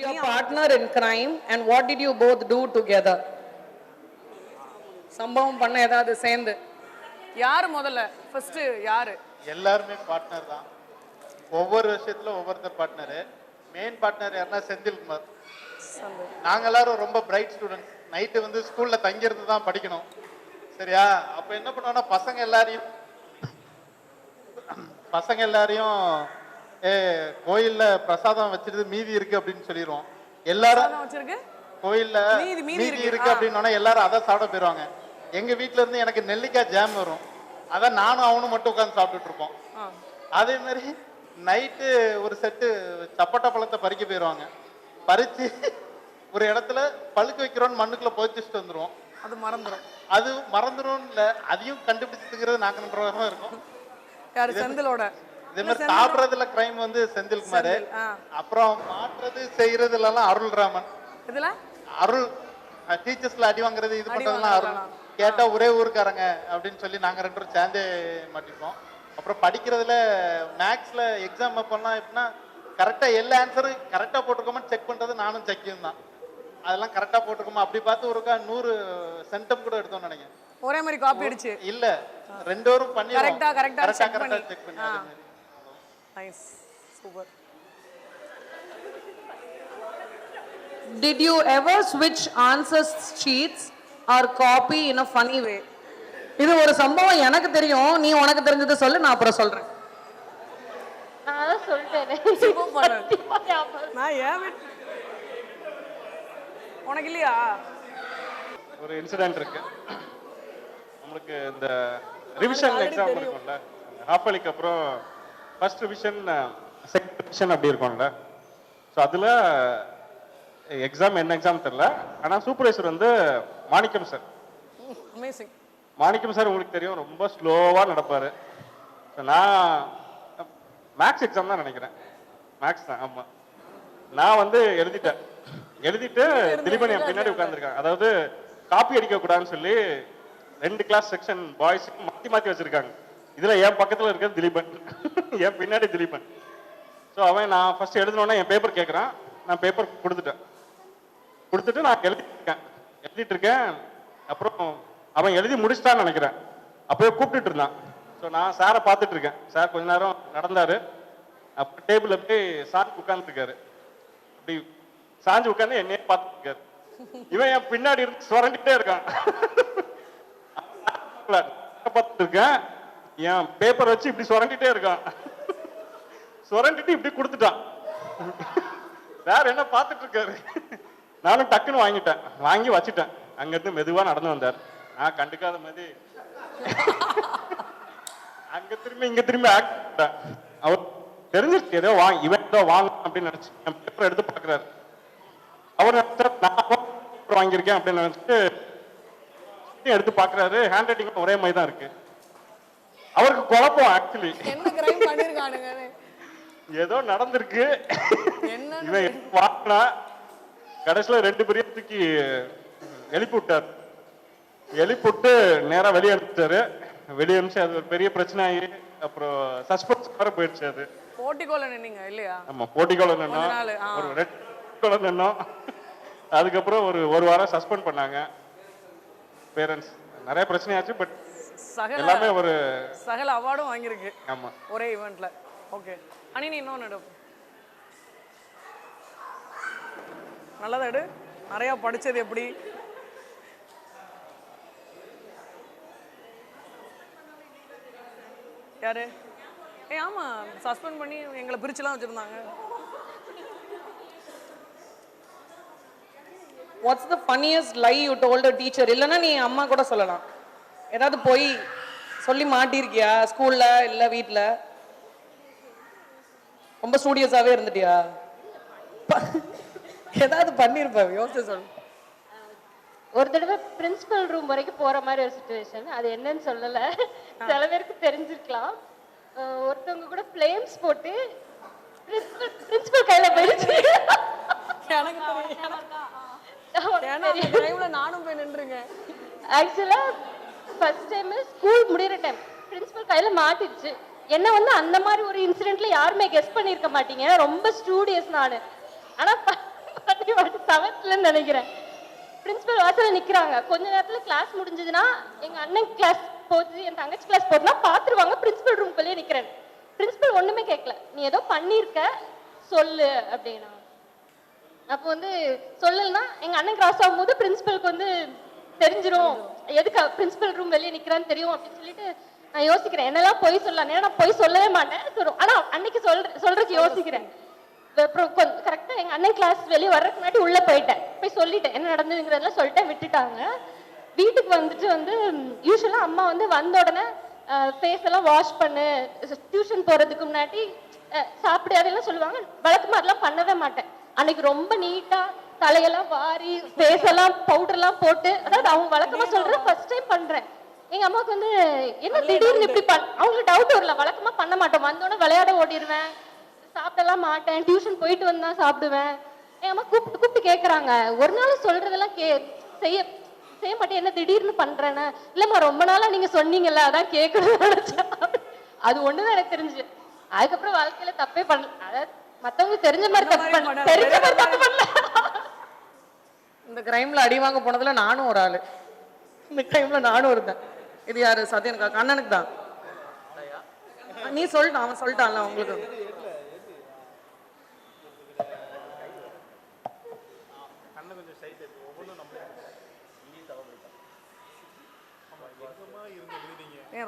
Your partner in crime and what did you both do together? சம்பவம் பண்ண ஏதாவது சேர்ந்து யாரு முதல்ல ஃபர்ஸ்ட் யாரு? எல்லாருமே பார்ட்னர் தான். ஒவ்வொரு விஷயத்துல ஒவ்வொருத்தர் பார்ட்னரு. மெயின் பார்ட்னர் யாருன்னா செந்தில்குமார். நாங்க எல்லாரும் ரொம்ப பிரைட் ஸ்டூடெண்ட்ஸ். நைட்டு வந்து ஸ்கூல்ல தங்கியிருந்து தான் படிக்கணும், சரியா? அப்ப என்ன பண்ணுவோம்னா பசங்க எல்லாரையும் கோயில்ல பிரசாதம் வச்சிருது மீதி இருக்கு அப்படின்னு சொல்லிடுவோம். எல்லாரும் கோயில்ல மீதி இருக்கு அப்படின்னா எல்லாரும் அதை சாப்பிட போயிருவாங்க. எங்க வீட்டுல இருந்து எனக்கு நெல்லிக்காய் ஜாம் வரும், அதான் நானும் அவனும் மட்டும் உட்காந்து சாப்பிட்டுட்டு இருப்போம். அதே மாதிரி நைட்டு ஒரு செட்டு சப்போட்டா பழத்தை பறிக்க போயிருவாங்க. பறிச்சு ஒரு இடத்துல பழுக்க வைக்கிறோன்னு மண்ணுக்குள்ள புதைச்சிட்டு வந்துருவோம். அது மறந்துடும் இல்ல, அதையும் கண்டுபிடிச்சுக்கிறது நாங்க நன்றமாக இருக்கும். செந்திலோட இதே மாதிரி சாப்பிடறதுல கிரைம் வந்து செந்தில்குமார். அப்புறம் மாற்றுறது செய்யறதுல எல்லாம் அருள்ராமன். இதுல அருள் டீச்சர்ஸ்ல அடி வாங்குறது இது பண்றதெல்லாம் அருள். கேட்டா ஒரே ஊருக்காரங்க அப்படின்னு சொல்லி நாங்க ரெண்டு பேரும் சேர்ந்தே மாட்டிப்போம். அப்புறம் படிக்கிறதுல மேக்ஸ்ல எக்ஸாம் அப்பெல்லாம் எப்படின்னா கரெக்டா எல்லா ஆன்சரும் கரெக்டா போட்டிருக்கோமான்னு செக் பண்றது நானும் செக்கியும் தான். அதெல்லாம் கரெக்டா போட்டிருக்கோமா அப்படி பார்த்து ஒருக்கா 100 சென்டம் கூட எடுத்தோம்னு நினைக்கிறேன். ஒரே மாதிரி காப்பி அடிச்சு இல்ல ரெண்டு பேரும் பண்ணி கரெக்டா செக் பண்ணி. Nice, super. Did you ever switch answers sheets or copy in a funny way? இது ஒரு சம்பவம் எனக்கு தெரியும், நீ உனக்கு தெரிஞ்சதை சொல்லு, நான் அப்புறம் சொல்றேன். நான் சொல்லிட்டேன். நான் ஏன் உனக்கு இல்லையா? ஒரு இன்சிடென்ட் இருக்கு. நம்மளுக்கு இந்த ரிவிஷன் எக்ஸாம் இருக்கும்ல, ஹாஃப் இயர்லிக்கு அப்புறம் ஃபர்ஸ்ட் ரிவிஷன் செகண்ட் ரிவிஷன் அப்படி இருக்கும்ல. ஸோ அதில் எக்ஸாம் என்ன எக்ஸாம் தெரியல, ஆனால் சூப்பர்வைசர் வந்து மாணிக்கம் சார். அமேசிங். மாணிக்கம் சார் உங்களுக்கு தெரியும், ரொம்ப ஸ்லோவாக நடப்பார். நான் மேக்ஸ் எக்ஸாம் தான் நினைக்கிறேன், மேக்ஸ் தான். ஆமாம், நான் வந்து எழுதிட்டு திலீபன் என் பின்னாடி உட்காந்துருக்காங்க. அதாவது காப்பி அடிக்க கூடாதுன்னு சொல்லி 2 கிளாஸ் செக்ஷன் பாய்ஸ் மாற்றி வச்சிருக்காங்க. இதில் என் பக்கத்தில் இருக்கிறது திலீபன், என் பின்னாடி திலீபன். ஸோ அவன் நான் ஃபர்ஸ்ட் எழுதணுன்னா என் பேப்பர் கேட்குறான், நான் பேப்பர் கொடுத்துட்டு நான் எழுதிருக்கேன். எழுதிட்டு இருக்கேன். அப்புறம் அவன் எழுதி முடிச்சிட்டான்னு நினைக்கிறேன். அப்போயே கூப்பிட்டுட்டு இருந்தான். ஸோ நான் சாரை பார்த்துட்டு இருக்கேன். சார் கொஞ்ச நேரம் நடந்தாரு. அப்போ டேபிளில் போய் சாஞ்சு உட்காந்துருக்காரு. அப்படி சாஞ்சு உட்காந்து என்னையே பார்த்துட்டு இருக்காரு. இவன் என் பின்னாடி இருந்து சுரண்டிட்டே இருக்கான். பார்த்துட்டு இருக்கேன். என் பேப்பர் வச்சு இப்படி சுரண்டிட்டே இருக்கான். சுரண்டிட்டு இப்படி கொடுத்துட்டான். சார் என்ன பார்த்துட்டு இருக்காரு. நானும் டக்குன்னு வாங்கிட்டேன். வாங்கி வச்சுட்டேன். அங்கிருந்து மெதுவா நடந்து வந்தார். நான் கண்டுக்காத மாதிரி அங்க திரும்பி இங்க திரும்பி அவர் தெரிஞ்சிருக்கு ஏதோ இவன் ஏதோ வாங்க அப்படின்னு நினைச்சு என் பேப்பர் எடுத்து பாக்குறாரு. அவர் நான் வாங்கியிருக்கேன் அப்படின்னு நினைச்சிட்டு எடுத்து பாக்குறாரு. ஹேண்ட் ரைட்டிங் ஒரே மாதிரி தான் இருக்கு. அவருக்கு குழப்பம். ஆக்சுவலி ஏதோ நடந்திருக்கு. இவன் வாங்கினா கடைசியில 2 பேரையும் தூக்கி எழுப்பி விட்டார். எழுப்பிவிட்டு நேரா வெளியே அனுப்பிச்சாரு. வெளியே அனுப்பிச்சு அது ஒரு பெரிய பிரச்சனை ஆகி அப்புறம் சஸ்பென்ஸ் வர போயிடுச்சு. அது போட்டிக்கோல நின்னீங்க இல்லையா? ஆமா, போட்டிக்கோல நின்னோம். ஒரு ரெட் கோல நின்னோம். அதுக்கப்புறம் ஒரு வாரம் சஸ்பெண்ட் பண்ணாங்க பேரண்ட்ஸ். நிறைய பிரச்சனையாச்சு. பட் எல்லாமே ஒரு சகல அவார்டும் வாங்கியிருக்கு. ஆமா, ஒரே ஈவெண்ட்ல. ஓகே அனி, நீ இன்னொன்று எடு. நல்லதா எடு. நிறைய படிச்சது எப்படி? யாரு? ஆமா, சஸ்பெண்ட் பண்ணி எங்களை பிரிச்சுலாம் வச்சிருந்தாங்க. What's the funniest lie you told a teacher? இல்லைன்னா நீ அம்மா கூட சொல்லலாம். ஏதாவது போய் சொல்லி மாட்டிருக்கியா ஸ்கூல்ல இல்ல வீட்ல? ரொம்ப ஸ்டூடியோஸாவே இருந்துட்டியா? ஏதாவது பண்ணிருப்ப, யோசிச்சு சொல்லு. ஒரு தடவை பிரின்சிபல் ரூம் வரைக்கும் போற மாதிரி ஒரு சுச்சுவேஷன். அது என்னன்னு சொல்லல, சில பேருக்கு தெரிஞ்சிருக்கலாம். ஒருத்தவங்க கூட ஃப்ளேம்ஸ் போட்டு பிரின்சிபல் கையில போயிடுச்சு. நானும் போய் நின்றுங்க. ஆக்சுவலா ஃபர்ஸ்ட் டைம் ஸ்கூல் முடிகிற டைம் பிரின்சிபல் கையில மாட்டிடுச்சு. என்ன வந்து அந்த மாதிரி ஒரு இன்சிடென்ட்ல யாருமே கெஸ் பண்ணியிருக்க மாட்டீங்க. ரொம்ப ஸ்டூடியஸ் நானு. ஆனா 7th நினைக்கிறேன். பிரின்சிபல் வாசல்ல நிக்கிறாங்க. கொஞ்ச நேரத்துல கிளாஸ் முடிஞ்சதுன்னா எங்க அண்ணன் கிளாஸ் போச்சு, என் தங்கச்சி கிளாஸ் போச்சுன்னா பாத்துருவாங்க. பிரின்சிபல் ரூம்குள்ளேயே நிக்கிறேன். பிரின்சிபல் ஒண்ணுமே கேட்கல. நீ ஏதோ பண்ணிருக்க சொல்லு அப்படின்னா. அப்போ வந்து சொல்லலன்னா எங்க அண்ணன் கிராஸ் ஆகும்போது பிரின்சிபலுக்கு வந்து தெரிஞ்சிரும், எதுக்கு பிரின்சிபல் ரூம் வெளியே நிக்கிறான்னு தெரியும் அப்படின்னு சொல்லிட்டு நான் யோசிக்கிறேன். என்னெல்லாம் பொய் சொல்லலாம். ஏன்னா நான் பொய் சொல்லவே மாட்டேன். ஆனா அன்னைக்கு சொல்றதுக்கு யோசிக்கிறேன். அப்புறம் கரெக்டா எங்க அண்ணன் கிளாஸ் வெளியே வர்றதுக்கு முன்னாடி உள்ள போயிட்டேன். போய் சொல்லிட்டேன் என்ன நடந்ததுங்கிறதெல்லாம் சொல்லிட்டேன். விட்டுட்டாங்க. வீட்டுக்கு வந்துட்டு யூஸ்வலா அம்மா வந்து வந்த உடனே ஃபேஸ் எல்லாம் வாஷ் பண்ணு, டியூஷன் போறதுக்கு முன்னாடி சாப்பிடு அதெல்லாம் சொல்லுவாங்க. வழக்கமா அதெல்லாம் பண்ணவே மாட்டேன். அன்னைக்கு ரொம்ப நீட்டா தலையெல்லாம் வாரி ஃபேஸ் எல்லாம் பவுடர் எல்லாம் போட்டு, அதாவது அவங்க வழக்கமா சொல்றது ஃபர்ஸ்ட் டைம் பண்றேன். எங்க அம்மாவுக்கு வந்து என்ன திடீர்னு இப்படி அவங்களுக்கு டவுட் வரல. வழக்கமா பண்ண மாட்டோம். வந்தோடனே விளையாட ஓடிடுவேன், சாப்பிடலாம் மாட்டேன், டியூஷன் போயிட்டு வந்தா சாப்பிடுவேன். என் அம்மா கூப்பிட்டு கேட்கறாங்க. ஒரு நாள் சொல்றதெல்லாம் செய்ய மாட்டேன், என்ன திடீர்னு பண்றேன்னு. இல்லம்மா ரொம்ப நாளா நீங்க சொன்னீங்கல்ல, அதான் கேட்கணும்னு நினைச்சேன். அது ஒண்ணுதான் எனக்கு தெரிஞ்சு. அதுக்கப்புறம் வாழ்க்கையில தப்பே பண்ணல. அதாவது மத்தவங்க தெரிஞ்ச மாதிரி தப்பு பண்ணல. இந்த கிரைம்ல அடி வாங்க போனதுல நானும் ஒரு ஆளு. இந்த கிரைம்ல நானும் இருந்தேன். இது யாரு? சத்யனுக்கா? அண்ணனுக்கு தான். நீ சொல்லிட்டான், அவன் சொல்லிட்டான்ல உங்களுக்கு.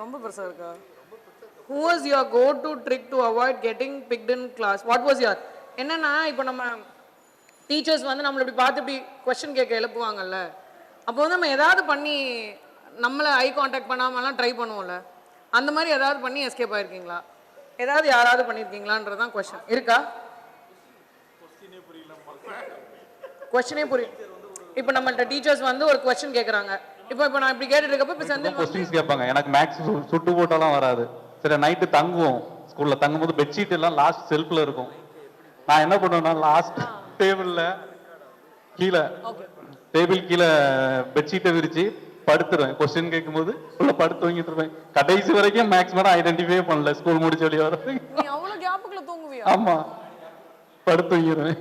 ரொம்ப பெருசா இருக்கா? Who was your go-to trick to avoid getting picked in class? What was your? என்னன்னா இப்போ நம்ம டீச்சர்ஸ் வந்து நம்மளை இப்படி பார்த்து இப்படி கொஸ்டின் கேட்க எழுப்புவாங்கல்ல, அப்போ வந்து நம்ம ஏதாவது பண்ணி நம்மளை ஐ கான்டாக்ட் பண்ணாமலாம் ட்ரை பண்ணுவோம்ல, அந்த மாதிரி ஏதாவது பண்ணி எஸ்கேப் ஆயிருக்கீங்களா? ஏதாவது யாராவது பண்ணியிருக்கீங்களான்றது தான் கொஸ்டின். இருக்கா? கொஸ்டினே புரியும். இப்போ நம்மள்ட்ட டீச்சர்ஸ் வந்து ஒரு கொஸ்டின் கேட்குறாங்க. இப்போ நான் இப்படி கேட்டுட்டு இருக்கப்போ இப்போ செந்தில் கொஸ்டின்ஸ் கேட்பாங்க. எனக்கு மேக்ஸ் சுட்டு போட்டாலாம் வராது. சரி, நைட்டு தங்குவோம். ஸ்கூல்ல தங்கும்போது பெட்ஷீட் எல்லாம் லாஸ்ட் செல்ஃப்ல இருக்கும். நான் என்ன பண்ணுவேன்னா லாஸ்ட் டேபிள்ல கீழே பெட்ஷீட்டை விரிச்சு படுத்துருவேன். கொஸ்டின் கேட்கும்போது உள்ள படுத்து வாங்கிட்டு இருப்பேன். கடைசி வரைக்கும் மேக்ஸ் மேடம் ஐடென்டிஃபை பண்ணல. ஸ்கூல் முடிச்சு வெளியே வர ஆமா படுத்து வாங்கிடுவேன்.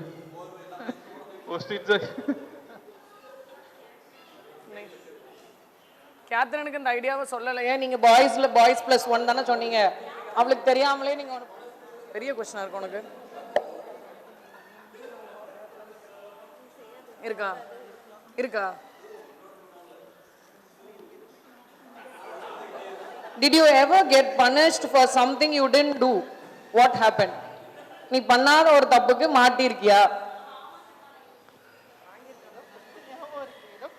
கேத்ரினுக்கு இந்த ஐடியாவை சொல்லலை. ஏன் நீங்க பாய்ஸ்ல பாய்ஸ் +1 தானே சொன்னீங்க, அவளுக்கு தெரியாமலே நீங்க பெரிய கொஸ்டினா இருக்கு உனக்கு. இருக்கா இருக்கா? Did you ever get punished for something you didn't do? What happened? நீ பண்ணாத ஒரு தப்புக்கு மாட்டிருக்கியா?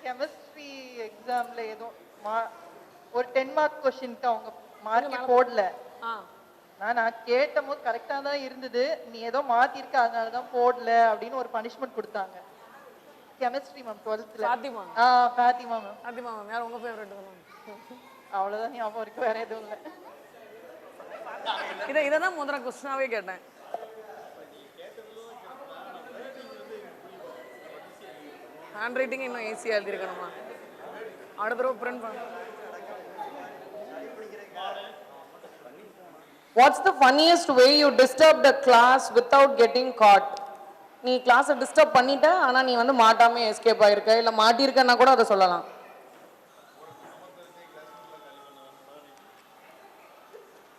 கெமிஸ்ட்ரி எக்ஸாம்ல ஏதோ ஒரு 10 மார்க் கொஸ்டினுக்கு அவங்க மார்க் போடல. நான் கேட்ட போது கரெக்டா தான் இருந்தது, நீ ஏதோ மாத்திருக்க அதனால தான் போடல அப்படின்னு ஒரு பனிஷ்மெண்ட் கொடுத்தாங்க. Chemistry ma'am 12th. Fathima. Fathima ma'am. Fathima ma'am யார் உங்க ஃபேவரட் மேம்? அவ்வளவுதான் ஞாபகம் இருக்கு, வேற எதுவும் இல்லை. இதை தான் முதல்ல கொஸ்டினாவே கேட்டேன். ஹேண்ட் ரைட்டிங் இன்னும் ஈஸியாக எழுதிருக்கணுமா? அடுத்த தடவை பிரிண்ட் பண்ண. What's the funniest way you disturbed the class without getting caught? நீ கிளாஸை டிஸ்டர்ப் பண்ணிட்ட, ஆனா நீ வந்து மாட்டாம எஸ்கேப் ஆயிருக்க, இல்ல மாட்டிருக்கன்னா கூட அதை சொல்லலாம்.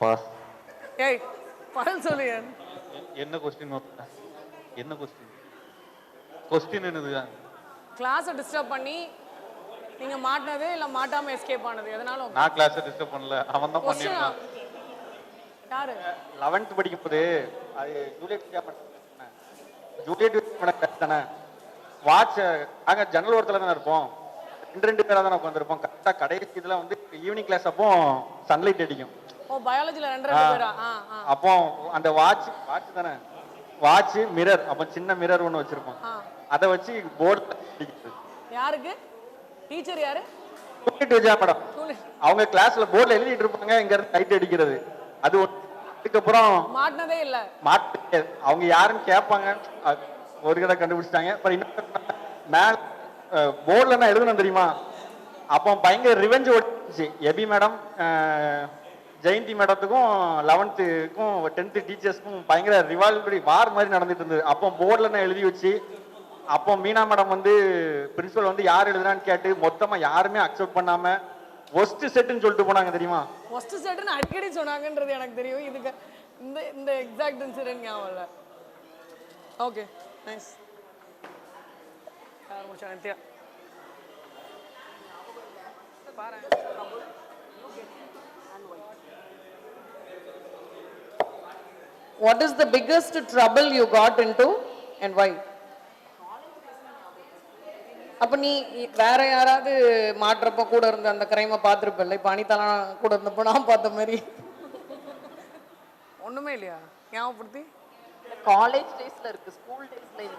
பாஸ். ஏய் பதில் சொல்லு. என்ன கொஸ்டின்? என்ன கொஸ்டின்? கொஸ்டின் என்னது? கிளாஸை டிஸ்டர்ப் பண்ணி நீங்க மாட்டினது இல்ல மாட்டாம எஸ்கேப் ஆனது எதனாலும்? நான் கிளாஸை டிஸ்டர்ப் பண்ணல, அவன் தான் பண்ணிருக்கான். யாரு? 11th படிக்கும் போது அது ஜூலியட் தானே வாட்ச் நாங்க ஜன்னல் ஓரத்துல தானே இருப்போம், 2 பேரா தானே உட்காந்துருப்போம். கரெக்டா கடைசி இதுல வந்து ஈவினிங் கிளாஸ் அப்போ சன்லைட் அடிக்கும். ஓ பயாலஜில 2 பேரா? அப்போ அந்த வாட்ச் தானே, வாட்ச் மிரர், அப்ப சின்ன மிரர் ஒண்ணு வச்சிருப்போம், அதை வச்சு போர்டு அடிக்கிறது. யாருக்கு? டீச்சர் யாரு? மேடம். அவங்க கிளாஸ்ல போர்டுல எழுதிட்டு இருப்பாங்க, இங்க இருந்து லைட் அடிக்கிறது. அது அதுக்கப்புறம் மாட்டினதே இல்ல. அவங்க யாருன்னு கேட்பாங்க, ஒரு கடை கண்டுபிடிச்சிட்டாங்க. மேல போர்டுல நான் எழுதணும் தெரியுமா, அப்போ பயங்கர ரிவெஞ்ச் ஓடிச்சு. எபி மேடம் ஜெயந்தி மேடத்துக்கும் 11th-க்கும் 10th டீச்சர்ஸ்க்கும் பயங்கர ரிவால்வரி வார் மாதிரி நடந்துட்டு இருந்தது. அப்போ போர்டில் நான் எழுதி வச்சு, அப்போ மீனா மேடம் வந்து பிரின்சிபல் வந்து யார் எழுதுறான்னு கேட்டு மொத்தமா யாருமே அக்செப்ட் பண்ணாம ஒஸ்ட் செட்னு சொல்லிட்டு போனாங்க தெரியுமா? ஒஸ்ட் செட்னு அடிக்கடி சொன்னாங்கன்றது எனக்கு தெரியும். இதுக்கு இந்த எக்ஸாக்ட் இன்சிடென்ட் ஞாபகம் இல்லை. Okay nice. நித்யா பாரு. What is the biggest trouble you got into and why? அப்ப நீ வேற யாராவது மாற்றப்ப கூட இருந்த அந்த கிரைமை பார்த்துருப்பில்ல, இப்ப அனிதாலாம் கூட இருந்தப்போ நான் பார்த்த மாதிரி. ஒண்ணுமே இல்லையா? ஞாபகப்படுத்தி. காலேஜ் டேஸ்ல இருக்கு, ஸ்கூல் டேஸ்ல இல்ல.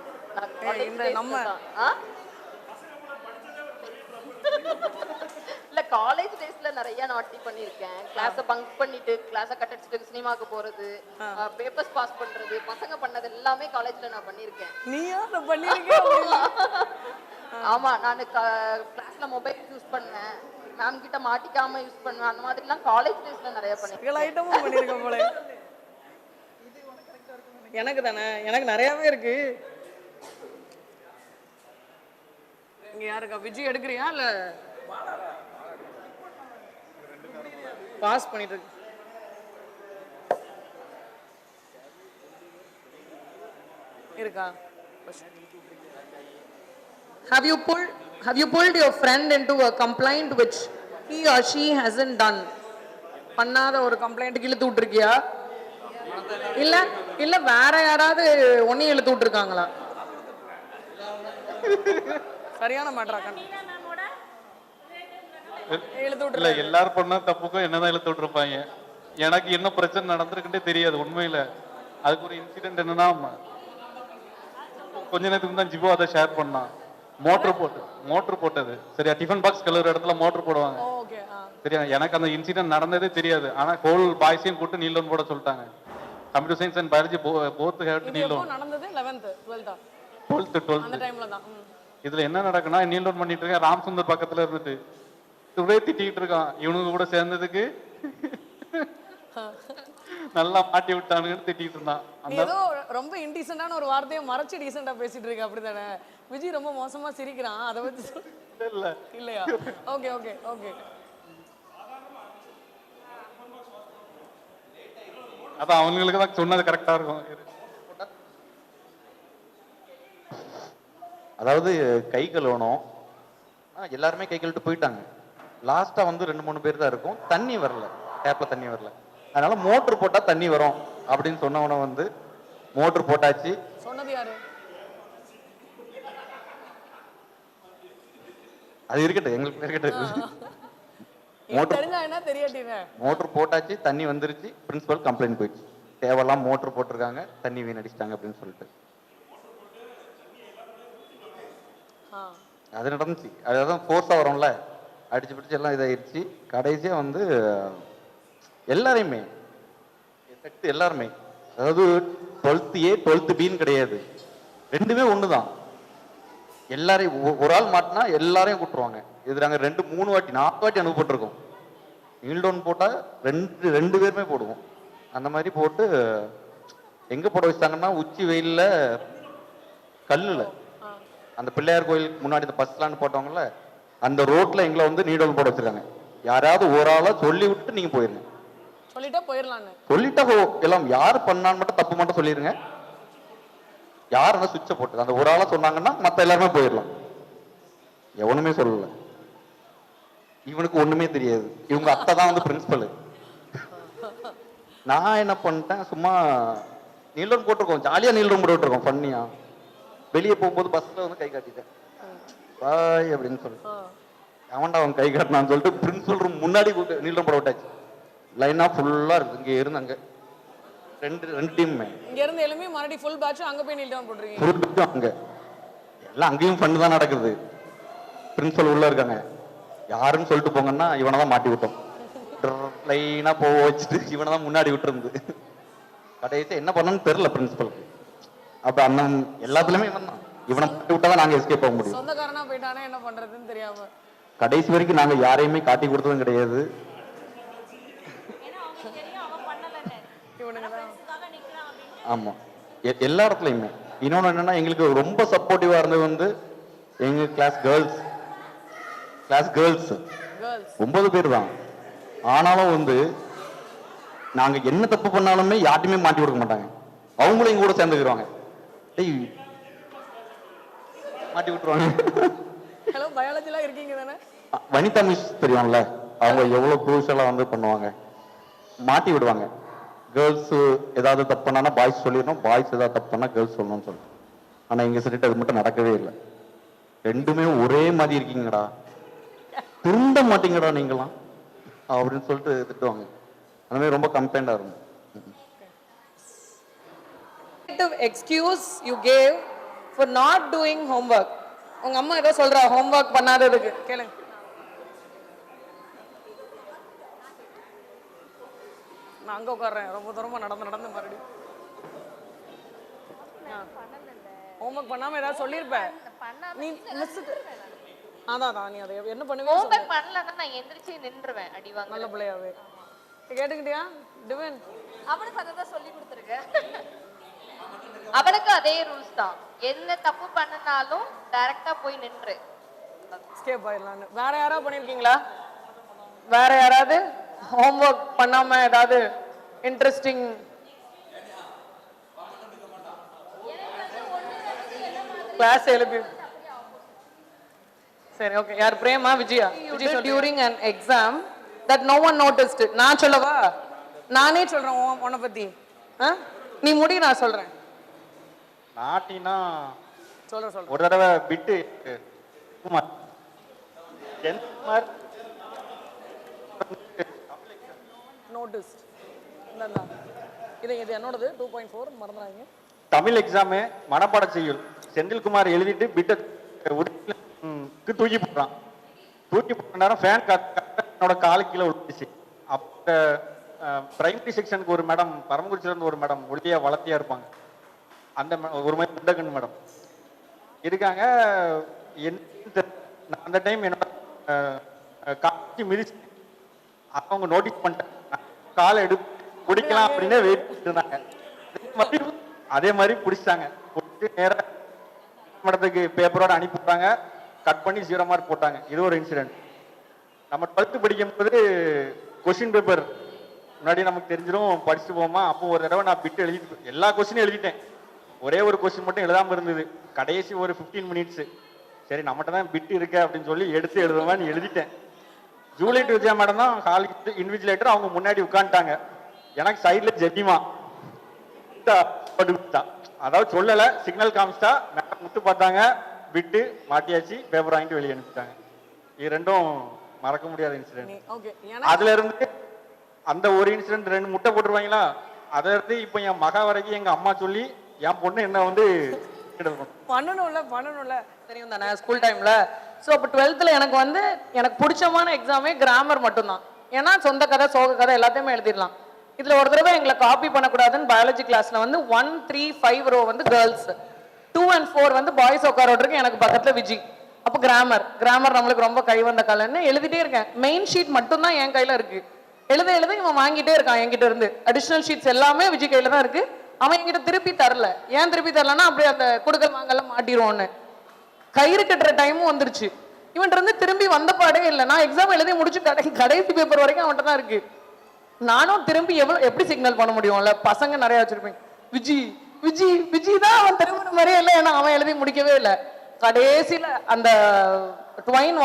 இந்த நம்ம இல்ல காலேஜ் டேஸ்ல நிறைய நாட்டி பண்ணிருக்கேன். கிளாஸ பங்க் பண்ணிட்டு கிளாஸ கட் அடிச்சிட்டு சினிமாக்கு போறது, பேப்பர்ஸ் பாஸ் பண்றது, பசங்க பண்ணது எல்லாமே காலேஜ்ல நான் பண்ணிருக்கேன். நீயா அத பண்ணிருக்கீங்க? ஆமா, நான் கிளாஸ்ல மொபைல் யூஸ் பண்ணேன், மேம் கிட்ட மாட்டிக்காம யூஸ் பண்ணுவேன். அந்த மாதிரி எல்லாம் காலேஜ் டேஸ்ல நிறைய பண்ணிருக்கேன். ஐட்டமும் பண்ணிருக்கேன் போல. எனக்கு தானே, எனக்கு நிறையவே இருக்கு. இங்க யாருக்கா? விஜய் எடுக்கிறியா இல்ல பாஸ் பண்ணிட்டு இருக்கு? இருக்கா? Have you pulled your friend into a complaint which he or she hasn't done? பண்ணாத ஒரு கம்ப்ளைண்ட்டுக்கு இழுத்து விட்டுருக்கியா? இல்ல இல்ல வேற யாராவது ஒன்னையும் இழுத்து விட்டுருக்காங்களா? சரியான மேட்டரா? இல்ல எல்லாரும் பண்ண தப்புக்கும் என்னதான் இழுத்து விட்டுருப்பாங்க. எனக்கு என்ன பிரச்சனை நடந்திருக்குன்னே தெரியாது உண்மையில. அதுக்கு ஒரு இன்சிடென்ட் என்னன்னா, கொஞ்ச நேரத்துக்கு தான் ஜிபோ அதை ஷேர் பண்ணான். மோட்டர் போட்டது சரியா, டிஃபன் பாக்ஸ் கழுவுற இடத்துல மோட்டர் போடுவாங்க சரியா. எனக்கு அந்த இன்சிடென்ட் நடந்ததே தெரியாது. ஆனா ஹோல் பாய்ஸையும் கூட்டு நீல் லோன் போட சொல்லிட்டாங்க. Computer science and biology both have to kneel down. நடந்தது 11th 12th அந்த டைம்ல தான். இதுல என்ன நடக்குன்னா, நீல் லோன் பண்ணிட்டு இருக்கேன், ராம் சுந்தர் பக்கத்துல இருந்துட்டு துவே திட்டிட்டு இருக்கான். இவனுக்கு கூட சேர்ந்ததுக்கு நல்லா மாட்டி விட்டானுன்னு திட்டிட்டு இருந்தான். ஏதோ ரொம்ப இன்டீசென்ட்டான ஒரு வார்த்தையை மறைச்சு டீசென்ட்டா பேசிட்டு இருக்க, அப்படிதானே? விஜய் ரொம்ப மோசமா சிரிக்கிறான், அதை பத்தி இல்ல இல்லையா? ஓகே ஓகே ஓகே அதான் அவங்களுக்கு தான் சொன்னது கரெக்டா இருக்கும். அதாவது கை கழுவணும், எல்லாருமே கை கழுவிட்டு போயிட்டாங்க. லாஸ்டா வந்து 2-3 பேர் தான் இருக்கும், தண்ணி வரல, டேப்ல தண்ணி வரல. அதனால மோட்டர் போட்டா தண்ணி வரும் அப்படின்னு சொன்னவன வந்து மோட்டர் போட்டாச்சு. சொன்னது யாரு? அது இருக்கட்டும், எங்களுக்கு இருக்கட்டும். தெரிஞ்சா என்ன தெரியாட்டீங்க. மோட்டர் போட்டாச்சு, தண்ணி வந்துருச்சு, பிரின்சிபல் கம்ப்ளைண்ட் போயிடுச்சு. தேவையெல்லாம் மோட்டர் போட்டிருக்காங்க, தண்ணி வீணடிச்சிட்டாங்க அப்படின்னு சொல்லிட்டு. அது நடந்துச்சு. அதுதான் ஃபோர்ஸா வரும்ல, அடிச்சு பிடிச்சி எல்லாம் இதாயிருச்சு. கடைசியா வந்து எல்லாரையுமே எல்லாருமே, அதாவது 12th A 12th B கிடையாது, ரெண்டுமே ஒண்ணுதான். எல்லாரையும் ஒரு ஆள் மாட்டினா எல்லாரையும் கூட்டுருவாங்க. இது நாங்க 2-3 வாட்டி 4 வாட்டி அனுப்பப்பட்டிருக்கோம். நீல் டவுன் போட்டா ரெண்டு பேருமே போடுவோம். அந்த மாதிரி போட்டு எங்க போட வச்சாங்கன்னா, உச்சி வெயில்ல கல்லுல, அந்த பிள்ளையார் கோயிலுக்கு முன்னாடி இந்த பஸ்லான்னு போட்டவங்கல்ல, அந்த ரோட்ல எங்களை வந்து நீல் டவுன் போட வச்சிருக்காங்க. யாராவது ஒரு ஆளா சொல்லி விட்டு நீங்க போயிருங்க. சொல்லிட்டா போயிடலான்னு சொல்லிட்டா எல்லாம் யாரு பண்ணான்னு மட்டும் தப்பு மட்டும் சொல்லிருங்க. யார் அந்த சுவிட்சை போட்டு அந்த ஒரு ஆளா சொன்னாங்கன்னா மத்த எல்லாருமே போயிடலாம். எவனுமே சொல்லல. இவனுக்கு ஒண்ணுமே தெரியாது. இவங்க அத்தை தான் வந்து பிரின்சிபல். நான் என்ன பண்ணிட்டேன், சும்மா நீல்டவுன் போட்டிருக்கோம், ஜாலியா நீல்டவுன் போட்டு விட்டுருக்கோம், ஃபன்னியா. வெளியே போகும்போது பஸ்ல வந்து கை காட்டிட்டேன், பாய் அப்படின்னு சொல்லி. அவன்டா அவன் கை காட்டினான்னு சொல்லிட்டு பிரின்சிபல் ரூம் முன்னாடி நீல்டவுன் போட விட்டாச்சு. லைனா ஃபுல்லா இருக்கு. இங்க இருந்தாங்க ரெண்டு டீமுமே. இங்க இருந்து எழுப்பி மறுபடியும் ஃபுல் பேட்ச் அங்க போய் நீல் டவுன் போடுறீங்க. ஃபுல் அங்க எல்லாம் அங்கேயும் ஃபன் தான் நடக்குது. பிரின்சிபல் உள்ள இருக்காங்க, யாருன்னு சொல்லிட்டு போங்கன்னா இவனை தான் மாட்டி விட்டோம். லைனா போக வச்சுட்டு இவனை தான் முன்னாடி விட்டுருந்து. கடைசி என்ன பண்ணணும்னு தெரியல பிரின்சிபலுக்கு. அப்ப அண்ணன் எல்லாத்துலயுமே இவன் தான். இவனை மாட்டி விட்டாதான் நாங்க எஸ்கேப் ஆக முடியும். சொந்தக்காரனா போயிட்டானே என்ன பண்றதுன்னு தெரியாம கடைசி வரைக்கும் நாங்க யாரையுமே காட்டி கொடுத்ததும் கிடையாது. ஆமா, எல்லா இடத்துலயுமே. இன்னொன்னு என்னன்னா, எங்களுக்கு ரொம்ப சப்போர்ட்டிவா இருந்தது வந்து எங்க கிளாஸ் கேர்ள்ஸ் 9 பேர் தான். ஆனாலும் வந்து நாங்க என்ன தப்பு பண்ணாலுமே யார்ட்டுமே மாட்டி கொடுக்க மாட்டாங்க. அவங்களும் எங்க கூட சேர்ந்துக்குவாங்க, மாட்டி விட்டுருவாங்க. ஹலோ, பயாலஜிலாம் இருக்கீங்க தானே? வனிதா மிஸ் தெரியும்ல, அவங்க எவ்வளவு குரூஷலா வந்து பண்ணுவாங்க, மாட்டி விடுவாங்க. கேர்ள்ஸ் ஏதாவது தப்பு பண்ணா பாய்ஸ் சொல்லிடணும், பாய்ஸ் ஏதாவது தப்பு பண்ணா கேர்ள்ஸ் சொல்லணும்னு சொல்லுவோம். ஆனா எங்க சைடு அது மட்டும் நடக்கவே இல்லை. ரெண்டுமே ஒரே மாதிரி இருக்கீங்கடா, திருந்த மாட்டீங்கடா நீங்களாம் அப்படின்னு சொல்லிட்டு திட்டுவாங்க. அந்த மாதிரி ரொம்ப கம்ப்ளைண்டா இருக்கும். Excuse you gave for not doing homework. உங்க அம்மா ஏதோ சொல்றா ஹோம்வொர்க் பண்ணாததுக்கு, கேளுங்க. நான் அங்க உட்கார்றேன், ரொம்ப தூரமா நடந்து மறுபடியும் ஹோம்வொர்க் பண்ணாம ஏதாவது சொல்லிருப்ப நீ மிஸ். அதான் நீ அதை என்ன பண்ணுவே? ஹோம்வொர்க் பண்ணலன்னா நான் எந்திரிச்சு நின்றுவேன் அடிவாங்க. நல்ல பிள்ளையாவே கேட்டுக்கிட்டியா டிவன்? அவனுக்கு அதை தான் சொல்லி கொடுத்துருக்கேன். அவனுக்கு அதே ரூல்ஸ் தான். என்ன தப்பு பண்ணனாலும் டைரக்டா போய் நின்று எஸ்கேப் ஆயிடலாம்னு. வேற யாராவது பண்ணிருக்கீங்களா? வேற யாராவது ஹோம்வொர்க் பண்ணாம ஏதாவது இன்ட்ரெஸ்டிங்? கிளாஸ் எழுப்பி. சரி, ஓகே. யார்? Prema, Vijaya? During an exam that no one noticed it. நான் சொல்லவா? நானே சொல்றேன் உன்னை பத்தி. நீ முடி, நான் சொல்றேன். நாட்டினா சொல்றேன். ஒரு தடவை பிட்டு நோட்டீஸ். இது என்னோடது 2.4 மறந்துறாங்க. தமிழ் எக்ஸாமு மனப்பாட செய்யுள் செந்தில்குமார் எழுதிட்டு பிட்டை தூக்கி போடுறான். தூக்கி போட்ட நேரம் ஃபேன் என்னோட காலுக்கு கீழே விழுந்துச்சு. அப்போ பிரைமரி செக்ஷனுக்கு ஒரு மேடம், பரமக்குறிச்சியிலேருந்து ஒரு மேடம், ஒளியா வளர்த்தியா இருப்பாங்க. அந்த ஒரு மாதிரி முண்டகன் மேடம் இருக்காங்க. அந்த டைம் என்னோட காட்சி மிதிச்சு அவங்க நோட்டீஸ் பண்ணிட்டேன். காலை பிடிக்கலாம் அப்படின்னு வெயிட் பண்ணிட்டு இருந்தாங்க. அதே மாதிரி பிடிச்சிட்டாங்க. பிடிச்சி நேராக மேடத்துக்கு பேப்பரோட அனுப்பிவிட்டாங்க. கட் பண்ணி 0 மார்க் போட்டாங்க. இது ஒரு இன்சிடென்ட். நம்ம 12th படிக்கும் போது கொஸ்டின் பேப்பர் முன்னாடி நமக்கு தெரிஞ்சிடும் படிச்சுட்டு போமா. அப்போ ஒரு தடவை நான் பிட் எழுதி எல்லா கொஸ்டினும் எழுதிட்டேன். ஒரே ஒரு கொஸ்டின் மட்டும் எழுதாம இருந்தது. கடைசி ஒரு 15 மினிட்ஸ் சரி நம்மகிட்ட தான் பிட் இருக்கு அப்படின்னு சொல்லி எடுத்து எழுதுவான்னு எழுதிட்டேன். ஜூலியட் விஜயா மேடம் தான் ஹாலுக்கு இன்விஜிலேட்டர். அவங்க முன்னாடி உட்காந்துட்டாங்க. எனக்கு சைட்ல ஜெட்டிமா அதாவது சொல்லல, சிக்னல் காமிச்சிட்டா மேடம் முட்டு பார்த்தாங்க, விட்டு மாட்டியாச்சு, பேப்பர் வாங்கிட்டு வெளியே அனுப்பிட்டாங்க. இது ரெண்டும் மறக்க முடியாத இன்சிடென்ட். அதுல இருந்து அந்த ஒரு இன்சிடென்ட் 2 முட்டை போட்டுருவாங்களா, அதுல இருந்து இப்ப என் மகா வரைக்கும் எங்க அம்மா சொல்லி என் பொண்ணு என்ன வந்து பண்ணணும்ல தெரியும் தானே ஸ்கூல் டைம்ல. ஸோ அப்போ 12th எனக்கு வந்து எனக்கு பிடிச்சமான எக்ஸாமே கிராமர் மட்டும்தான். ஏன்னா சொந்த கதை சோக கதை எல்லாத்தையுமே எழுதிடலாம். இதுல ஒரு தடவை எங்களை காப்பி பண்ணக்கூடாதுன்னு பயாலஜி கிளாஸ்ல வந்து 1, 3, 5 ரோ வந்து கேர்ள்ஸ், 2 and 4 வந்து பாய்ஸ் உட்காரோட்ருக்கு. எனக்கு பக்கத்துல விஜி. அப்போ கிராமர் நம்மளுக்கு ரொம்ப கை வந்த கலைன்னு எழுதிட்டே இருக்கேன். மெயின் ஷீட் மட்டும் தான் என் கையில இருக்கு. எழுத இவன் வாங்கிட்டே இருக்கான் என்கிட்ட இருந்து. அடிஷனல் ஷீட்ஸ் எல்லாமே விஜி கையில தான் இருக்கு. அவன் என்கிட்ட திருப்பி தரல. ஏன் திருப்பி தரலன்னா அப்படியே அந்த குடுக்கல் வாங்கலாம் மாட்டிடுவோன்னு. கயிறு கட்டுற டைமும் வந்துருச்சு. இவன் இருந்து திரும்பி வந்த பாடே இல்லை. நான் எக்ஸாம் எழுதி முடிச்சு கடைசி பேப்பர் வரைக்கும் அவன்கிட்ட தான் இருக்கு. நானும் திரும்பி எப்படி சிக்னல் பண்ண முடியும்ல, பசங்க நிறைய வச்சிருப்பேன். விஜி விஜி விஜி தான் அவன் திரும்பின மாதிரியே இல்லை. ஏன்னா அவன் எழுதி முடிக்கவே இல்லை. கடைசியில அந்த ட்வைன்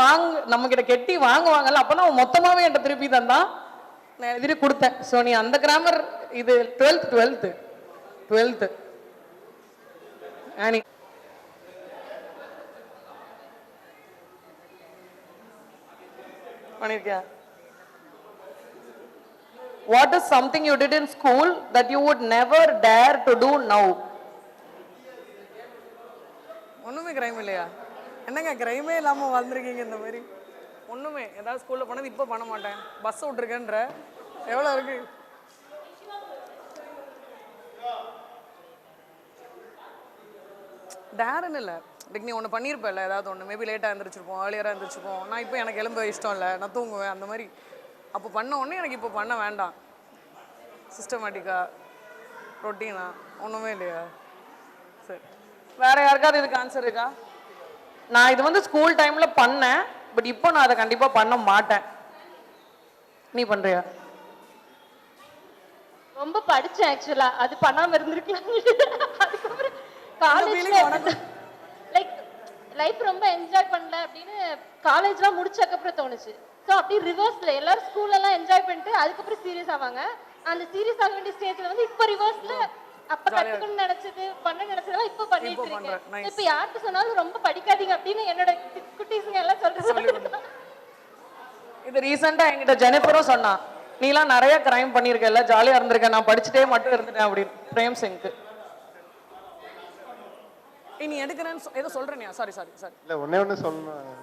நம்ம கிட்ட கெட்டி வாங்குவாங்கல்ல, அப்பதான் அவன் மொத்தமாவே என்கிட்ட திருப்பி தந்தான். நான் எழுதிட்டு கொடுத்தேன். ஸோ நீ அந்த கிராமர் இது 12th ஆனி பண்ணிருக்கியா? What is something you did in school that you would never dare to do now? ஒண்ணுமே கிரைம் இல்லையா? என்னங்க கிரைமே இல்லாம வந்திருக்கீங்க இந்த மாதிரி. ஒண்ணுமே ஏதாவது ஸ்கூல்ல பண்ணது இப்போ பண்ண மாட்டேன். பஸ் விட்டுருக்கேன்ற எவ்வளவு இருக்கு? டேர்ன்னு இல்லை. நீ ஒன்று பண்ணியிருப்பேன்ல, ஏதாவது ஒன்று மேபி லேட்டாக எழுந்திரிச்சிருப்போம், ஏர்லியராக எழுந்திரிச்சிருப்போம். நான் இப்போ எனக்கு எழும்ப இஷ்டம் இல்லை, நான் தூங்குவேன் அந்த மாதிரி. அப்போ பண்ண உடனே எனக்கு இப்போ பண்ண வேண்டாம். சிஸ்டமேட்டிக்கா ரொட்டீனா ஒன்றுமே இல்லையா? சரி, வேற யாருக்காவது இதுக்கு ஆன்சர் இருக்கா? நான் இது வந்து ஸ்கூல் டைம்ல பண்ணேன், பட் இப்போ நான் அதை கண்டிப்பா பண்ண மாட்டேன். நீ பண்றியா? ரொம்ப படிச்சேன் ஆக்சுவலா, அது பண்ணாம இருந்திருக்கலாம். அதுக்கப்புறம் காலேஜ்ல லைக் லைஃப் ரொம்ப என்ஜாய் பண்ணல அப்படின்னு காலேஜ்லாம் முடிச்சதுக்கப்புறம் தோணுச்சு. ஸோ அப்படி ரிவர்ஸ்ல எல்லாரும் ஸ்கூல்ல எல்லாம் என்ஜாய் பண்ணிட்டு அதுக்கப்புறம் சீரியஸ் ஆவாங்க. அந்த சீரியஸ் ஆக வேண்டிய ஸ்டேஜ்ல வந்து இப்போ ரிவர்ஸ்ல அப்ப கத்துக்கணும்னு நினைச்சது பண்ண நினைச்சதெல்லாம் இப்போ பண்ணிட்டு இருக்கேன். இப்போ யார்கிட்ட சொன்னாலும் ரொம்ப படிக்காதீங்க அப்படின்னு என்னோட குட்டீஸுங்க எல்லாம் சொல்றாங்க. இது ரீசெண்டா என்கிட்ட ஜெனிஃபரும் சொன்னான், நீலாம் நிறைய கிரைம் பண்ணிருக்கல, ஜாலியா இருந்திருக்க, நான் படிச்சுட்டே மட்டும் இருந்துட்டேன் அப்படின்னு. பிரேம் சிங்க்கு நீ எடுக்கிறேன்னு ஏதோ சொல்றேனியா? சாரி இல்ல ஒண்ணு சொல்லணும்.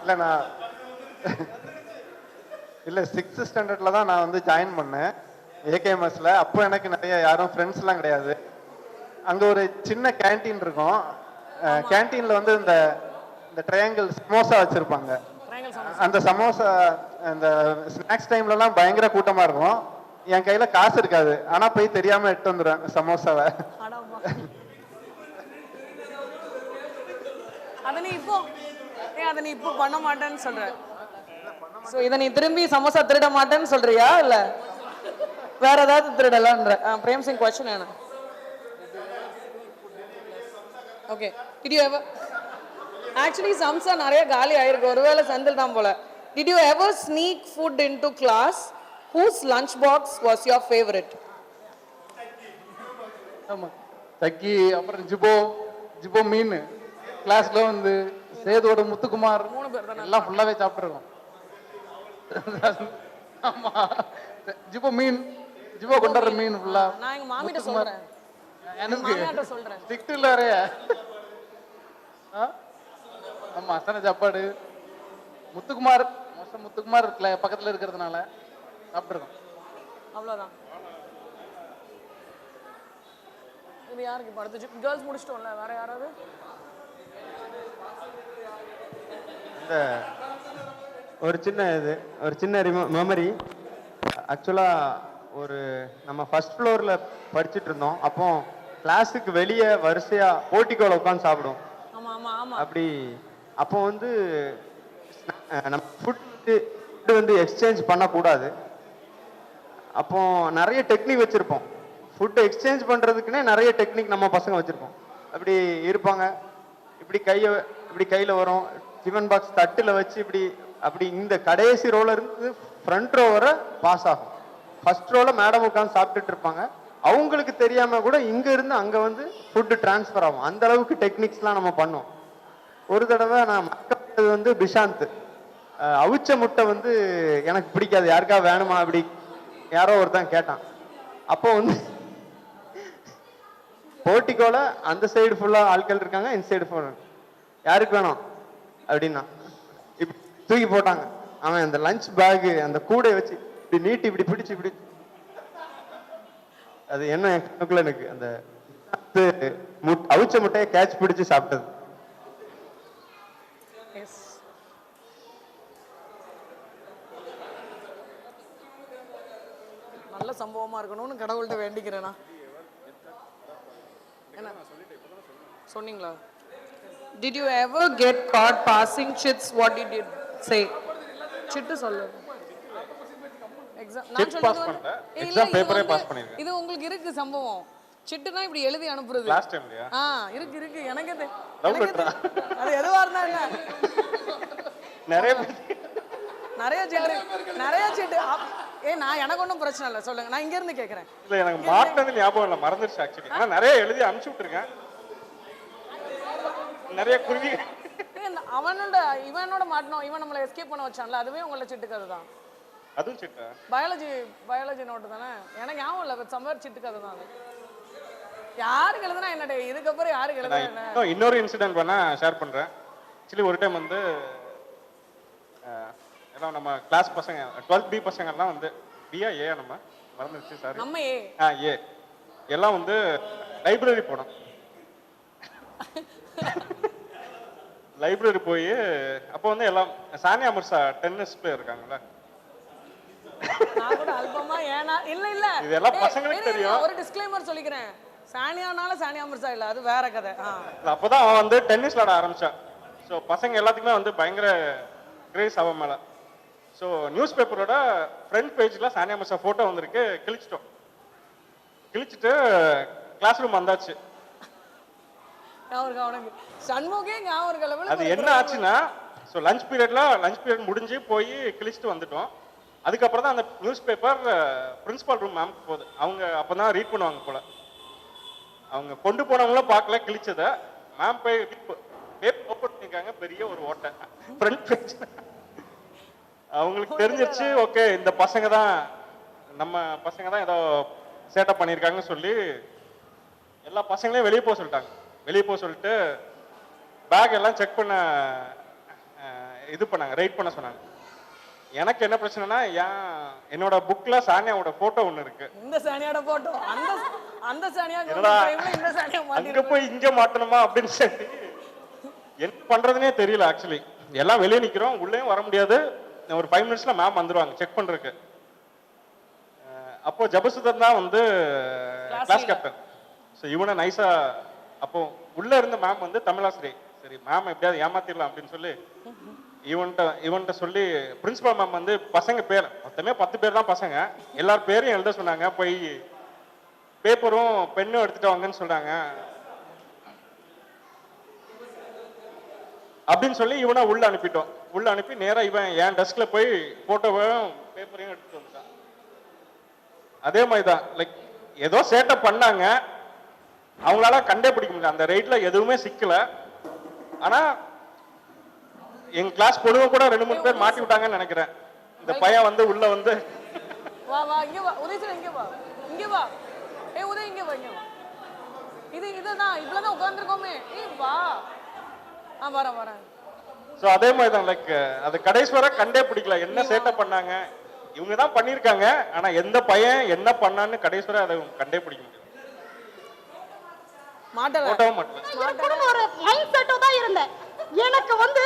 இல்ல நான் இல்ல 6th ஸ்டாண்டர்ட்ல தான் நான் வந்து ஜாயின் பண்ணேன் ஏகேஎம்எஸ்ல. அப்போ எனக்கு நிறைய யாரும் ஃப்ரெண்ட்ஸ் எல்லாம் கிடையாது. அங்க ஒரு சின்ன கேண்டீன் இருக்கும். கேண்டீன்ல வந்து இந்த ட்ரையாங்கிள் சமோசா வச்சிருப்பாங்க. அந்த சமோசா அந்த ஸ்நாக்ஸ் டைம்ல எல்லாம் பயங்கர கூட்டமா இருக்கும். என் கையில காசு இருக்காது, ஆனா போய் தெரியாம எடுத்து வந்துடுவேன் சமோசாவை. அதை நீ இப்போ பண்ண மாட்டேன்னு சொல்ற. சோ இத நீ திரும்பி சமோசா திருட மாட்டேன்னு சொல்றியா இல்ல வேற ஏதாவது திருடலாம்ன்ற? பிரேம் சிங் क्वेश्चन என்ன? Okay, did you ever actually சம்சா நிறைய காலி ஆயிருக்கு, ஒருவேளை செந்தில் தான் போல. Did you ever sneak food into class? Whose lunch box was your favorite? ஆமா, தக்கி, அப்புறம் ஜிபோ மீன். கிளாஸ்ல வந்து சேதோட முத்துக்குமார் 3 பேர் எல்லாம் ஃபுல்லாவே சாப்பிட்டுருக்கோம். ஆமா, ஜிபோ கொண்டாடுற மீன் ஃபுல்லா. நான் எங்க மாமிட்ட சொல்றேன், எனக்கு ஸ்டிக்ட் இல்ல வரைய. ஆமா, அசன சாப்பாடு. முத்துக்குமார் இருக்குல்ல பக்கத்துல இருக்கிறதுனால சாப்பிட்டுருக்கோம். அவ்வளவுதான். இது யாருக்கு இப்போ அடுத்து கேர்ள்ஸ் முடிச்சிட்டோம்ல, வேற யாராவது? ஒரு சின்ன மெமரி. ஆக்சுவலா நம்ம ஃபர்ஸ்ட் ஃப்ளோர்ல படிச்சுட்டு இருந்தோம். அப்போ கிளாஸுக்கு வெளியே வரிசையா போர்ட்டிகோல உட்காந்து சாப்பிடுவோம். அப்படி அப்போ வந்து நம்ம ஃபுட் ஃபுட்டு வந்து எக்ஸ்சேஞ்ச் பண்ணக்கூடாது. அப்போ நிறைய டெக்னிக் வச்சுருப்போம். ஃபுட்டு எக்ஸ்சேஞ்ச் பண்ணுறதுக்குன்னே நிறைய டெக்னிக் நம்ம பசங்க வச்சுருப்போம். அப்படி இருப்பாங்க, இப்படி கையில் வரும், டிஃபன் பாக்ஸ் தட்டில் வச்சு இப்படி அப்படி இந்த கடைசி ரோல இருந்து ஃப்ரண்ட் ரோ வரை பாஸ் ஆகும். ஃபர்ஸ்ட் ரோல மேடம் உட்காந்து சாப்பிட்டுட்டு இருப்பாங்க. அவங்களுக்கு தெரியாம கூட இங்க இருந்து அங்க வந்து ஃபுட்டு டிரான்ஸ்ஃபர் ஆகும். அந்த அளவுக்கு டெக்னிக்ஸ்லாம் நம்ம பண்ணோம். ஒரு தடவை நான் மறக்காதது வந்து பிஷாந்த் அவிச்ச முட்டை வந்து எனக்கு பிடிக்காது, யாருக்கா வேணுமா அப்படி யாரோ ஒருத்தன் கேட்டான். அப்போ வந்து போர்ட்டிகோல அந்த சைடு ஃபுல்லா ஆட்கள் இருக்காங்க, இந்த சைடு ஃபுல்லா யாருக்கு வேணும் அப்படின்னா இப்படி தூக்கி போட்டாங்க. அவன் அந்த லஞ்ச் பேக் அந்த கூடை வச்சு இப்படி நீட்டி இப்படி பிடிச்சு இப்படி அது என்ன கணக்குல எனக்கு அந்த அவிச்ச முட்டையை கேட்ச் பிடிச்சு சாப்பிட்டது. நல்ல சம்பவமா இருக்கணும்னு கடவுள்கிட்ட வேண்டிக்கிறேனா. என்ன சொன்னீங்களா? Did you ever get caught passing chits? What did you say? சிட்டு சொல்லு. எக்ஸாம் செக் பாஸ் பண்ணல, எக்ஸாம் பேப்பரே பாஸ் பண்ணிருக்கேன். இது உங்களுக்கு இருக்கு சம்பவம். சிட்டுனா இப்படி எழுதி அனுப்புறது. லாஸ்ட் டைம்லயா? இருக்கு எனக்கு அது எதுவா இருந்தா என்ன? நிறைய சிட்டு நான் எனக்கு ஒன்றும் பிரச்சனை இல்லை, சொல்லுங்க, நான் இங்க இருந்து கேட்கறேன். இல்ல எனக்கு மாட்டினது ஞாபகம் இல்லை, மறந்துருச்சு ஆக்சுவலி. ஆனா நிறைய எழுதி அனுப்பிச்சு விட்டுருக்கேன், நிறைய குருவி. இவனோட மாட்டணும், இவன் நம்மளை எஸ்கேப் பண்ண வச்சான்ல, அதுவே உங்களோட சிட்டு கதை தான். அதுவும் சிட்டா? பயாலஜி நோட்டு தானே, எனக்கு ஞாபகம் இல்லை, சம்பர் சிட்டு கதை தான் அது. யாருக்கு எழுதுனா என்னடே, இதுக்கப்புறம் யாருக்கு எழுதுனா என்ன? இன்னொரு இன்சிடென்ட் வேணா ஷேர் பண்றேன். ஆக்சுவலி ஒரு டைம் வந்து எல்லாம் நம்ம கிளாஸ் பசங்க 12th B பசங்கள்லாம் வந்து பியா ஏ நம்ம மறந்துருச்சு சாரி, நம்ம ஏ எல்லாம் வந்து லைப்ரரி போனோம். லைப்ரரி போய் அப்போ வந்து எல்லாம் சானியா மிர்சா டென்னிஸ் பிளேயர் இருக்காங்கல்ல, நான் கூட அல்பமா ஏனா இல்ல இதெல்லாம் பசங்களுக்கு தெரியும். ஒரு டிஸ்க்ளைமர் சொல்லிக்கிறேன், சானியானால சானியா மிர்சா இல்ல, அது வேற கதை. அப்போதான் அவன் வந்து டென்னிஸ் விளாட ஆரம்பிச்சான். ஸோ பசங்க எல்லாத்துக்குமே வந்து பயங்கர கிரேஸ் அவன் மேல. ஸோ நியூஸ் பேப்பரோட ஃப்ரண்ட் பேஜில் சானியா மிர்சா ஃபோட்டோ வந்திருக்கு, கிழிச்சிட்டு கிளாஸ் ரூம் வந்தாச்சு. அது என்ன ஆச்சுன்னா, ஸோ லஞ்ச் பீரியட் முடிஞ்சு போய் கிழிச்சிட்டு வந்துட்டோம். அதுக்கப்புறம் தான் அந்த நியூஸ் பேப்பர் பிரின்சிபால் ரூம் மேம்க்கு போகுது. அவங்க அப்போதான் ரீட் பண்ணுவாங்க போல. அவங்க கொண்டு போனவங்களும் பார்க்கல கிழிச்சதை. மேம் போய் பேப்பர் ஓப்பன் பண்ணிருக்காங்க, பெரிய ஒரு ஓட்டை ஃப்ரண்ட் பேஜ். அவங்களுக்கு தெரிஞ்சிருச்சு, ஓகே இந்த பசங்க தான் நம்ம பசங்க தான் ஏதோ சேட்டப் பண்ணியிருக்காங்கன்னு சொல்லி எல்லா பசங்களையும் வெளியே போக சொல்லிட்டாங்க. வெளியே போக சொல்லிட்டு பேக் எல்லாம் செக் பண்ண இது பண்ணாங்க, ரைட் பண்ண சொன்னாங்க. எனக்கு என்ன பிரச்சனைனா, என்னோட புக்ல சானியாவோட போட்டோ ஒண்ணு இருக்கு. இந்த சானியாவோட போட்டோ அந்த சானியா இந்த சானியா அங்க போய் இங்க மாட்டணுமா அப்படின்னு சொல்லி என்ன பண்றதுனே தெரியல. ஆக்சுவலி எல்லாம் வெளியே நிக்கிறோம், உள்ளேயும் வர முடியாது. ஒரு 5 மினிட்ஸ்ல மேம் வந்துருவாங்க செக் பண்றதுக்கு. அப்போ ஜபசுதன் தான் வந்து கிளாஸ் கேப்டன். ஸோ இவனை நைஸா அப்போ உள்ள இருந்த மேம் வந்து தமிழாசிரியை, சரி மேம் எப்படியாவது ஏமாத்திடலாம் அப்படின்னு சொல்லி இவன்கிட்ட சொல்லி பிரின்சிபல் மேம் வந்து பசங்க பேர் மொத்தமே 10 பேர் தான் பசங்க, எல்லார் பேரையும் எழுத சொன்னாங்க. போய் பேப்பரும் பெண்ணும் எடுத்துட்டு வாங்கன்னு சொல்றாங்க அப்படின்னு சொல்லி இவனை உள்ள அனுப்பிட்டோம். உள்ள அனுப்பி நேரா இவன் என் டெஸ்க்ல போய் போட்டோவையும் பேப்பரையும் எடுத்துட்டு வந்துட்டான். அதே மாதிரிதான் லைக் ஏதோ சேட்டப் பண்ணாங்க, அவங்களால கண்டே பிடிக்க முடியல, அந்த ரைட்ல எதுவுமே சிக்கல. ஆனா எங்க கிளாஸ் பொண்ணுங்க கூட 2-3 பேர் மாட்டி விட்டாங்கன்னு நினைக்கிறேன். இந்த பையன் வந்து உள்ள வந்து வா இங்க வா உதயசன், இங்க வா உதய் இங்க வா இதுதான் இவ்வளவுதான் உட்கார்ந்துருக்கோமே, வா வரேன். ஸோ அதே மாதிரி தான் லைக் அது கடைசி வரை கண்டே பிடிக்கல என்ன சேட்டப் பண்ணாங்க. இவங்க தான் பண்ணியிருக்காங்க, ஆனா எந்த பையன் என்ன பண்ணான்னு கடைசி வரை அதை கண்டே பிடிக்க முடியல. ஒரு மைண்ட் செட்டோ தான் இருந்தேன். எனக்கு வந்து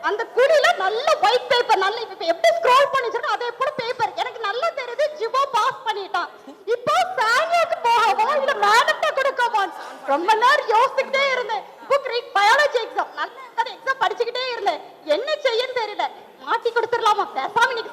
அந்த குடியில நல்ல ஒயிட் பேப்பர், நல்ல இப்ப எப்படி ஸ்க்ரோல் பண்ணி வச்சிருக்கோம் அதே போல பேப்பர் எனக்கு நல்லா தெரியுது. ஜிபோ பாஸ் பண்ணிட்டான். இப்போ சானியாக்கு போகவா இல்ல மேடம்ட்ட கொடுக்கவா ரொம்ப நேரம் யோசிச்சுக்கிட்டே இருந்தேன். புக் ரீட் பயாலஜி எக்ஸாம் நல்ல எக்ஸாம் படிச்சுக்கிட்டே இருந்தேன். என்ன செய்யன்னு தெரியல, மாட்டி கொடுத்துடலாமா பேசாம இன்னைக்கு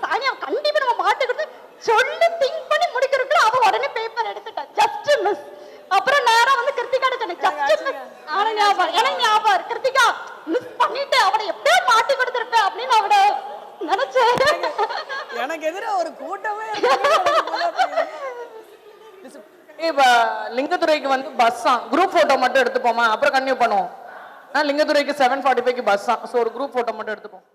இப்ப லிங்கத்துறைக்கு வந்து பஸ்ஸா குரூப் போட்டோ மட்டும் எடுத்துப்போமா, அப்புறம் கன்டினியூ பண்ணுவோம். லிங்கத்துறைக்கு 7:45க்கு பஸ்ஸா, ஸோ ஒரு குரூப் போட்டோ மட்டும் எடுத்துப்போம்.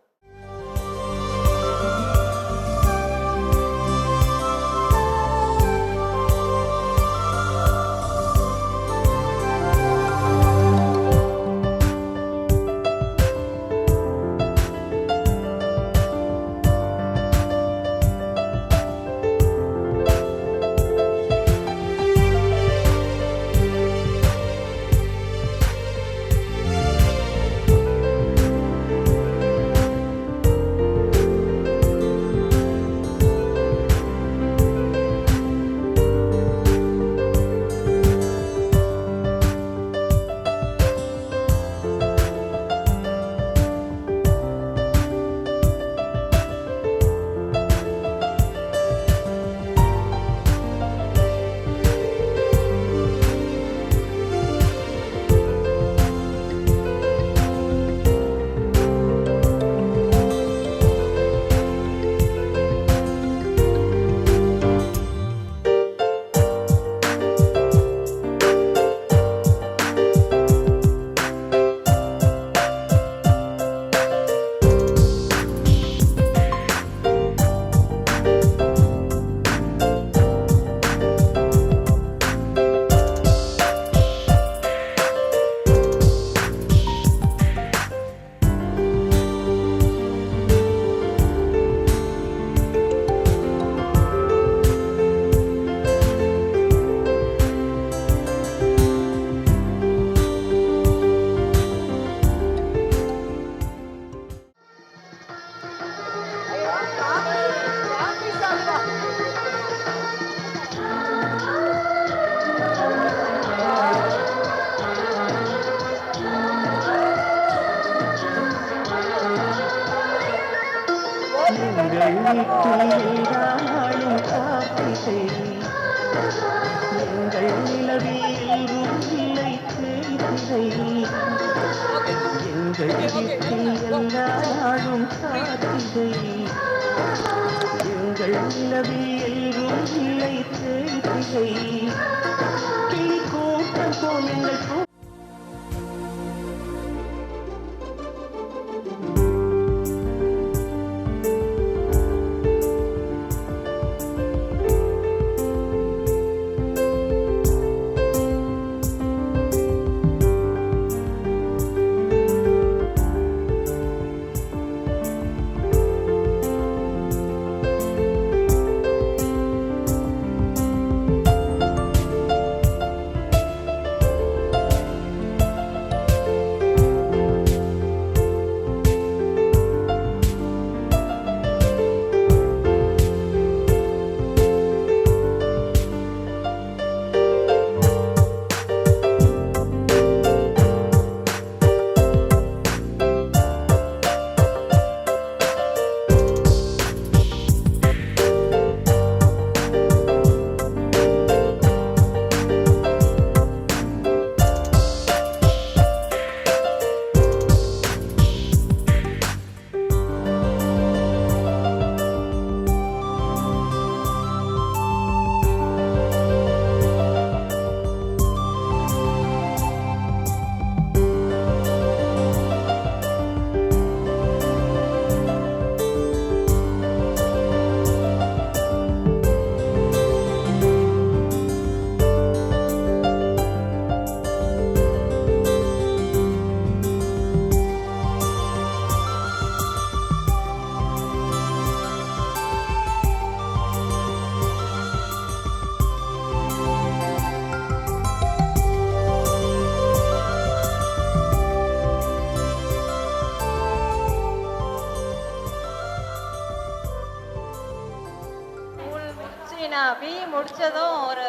நான் பிஇ முடிச்சதும் ஒரு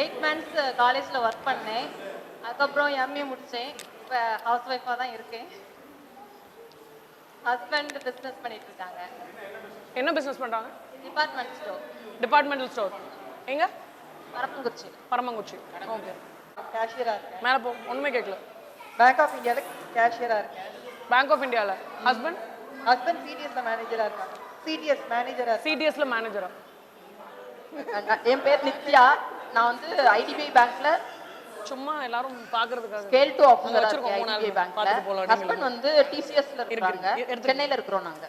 8 மந்த்ஸ் காலேஜில் ஒர்க் பண்ணேன். அதுக்கப்புறம் எம்ஏ முடித்தேன். இப்போ ஹவுஸ் ஒய்ஃபாக தான் இருக்கேன். ஹஸ்பண்ட் பிஸ்னஸ் பண்ணிட்டு இருக்காங்க. என்ன பிஸ்னஸ் பண்ணுறாங்க? Department store. டிபார்ட்மெண்டல் ஸ்டோர் எங்க? பரமங்குறிச்சி. பரமங்குறிச்சி. ஓகே. கேஷியராக இருக்கேன். மேலே போ, ஒன்றுமே கேட்கல. பேங்க் ஆஃப் இந்தியாவில் கேஷியராக இருக்கேன். பேங்க் ஆஃப் இந்தியாவில். ஹஸ்பண்ட்? ஹஸ்பண்ட் சிடிஎஸ்ல மேனேஜராக இருக்காங்க. சிடிஎஸ் மேனேஜராக. சிடிஎஸ்ல மேனேஜரா? என் பேர் நித்யா. நான் வந்து ஐடிபிஐ பேங்க்ல சும்மா எல்லாரும் பாக்குறதுக்காக ஸ்கேல் 2 ஆஃபீஸரா வச்சிருக்கோம் இருக்கேன் மூணு ஐடிபிஐ நாள் பேங்க்ல. பார்த்துட்டு போலாம் ஹஸ்பண்ட் வந்து டிசிஎஸ்ல இருக்காங்க, சென்னையில இருக்கிறோம் நாங்க.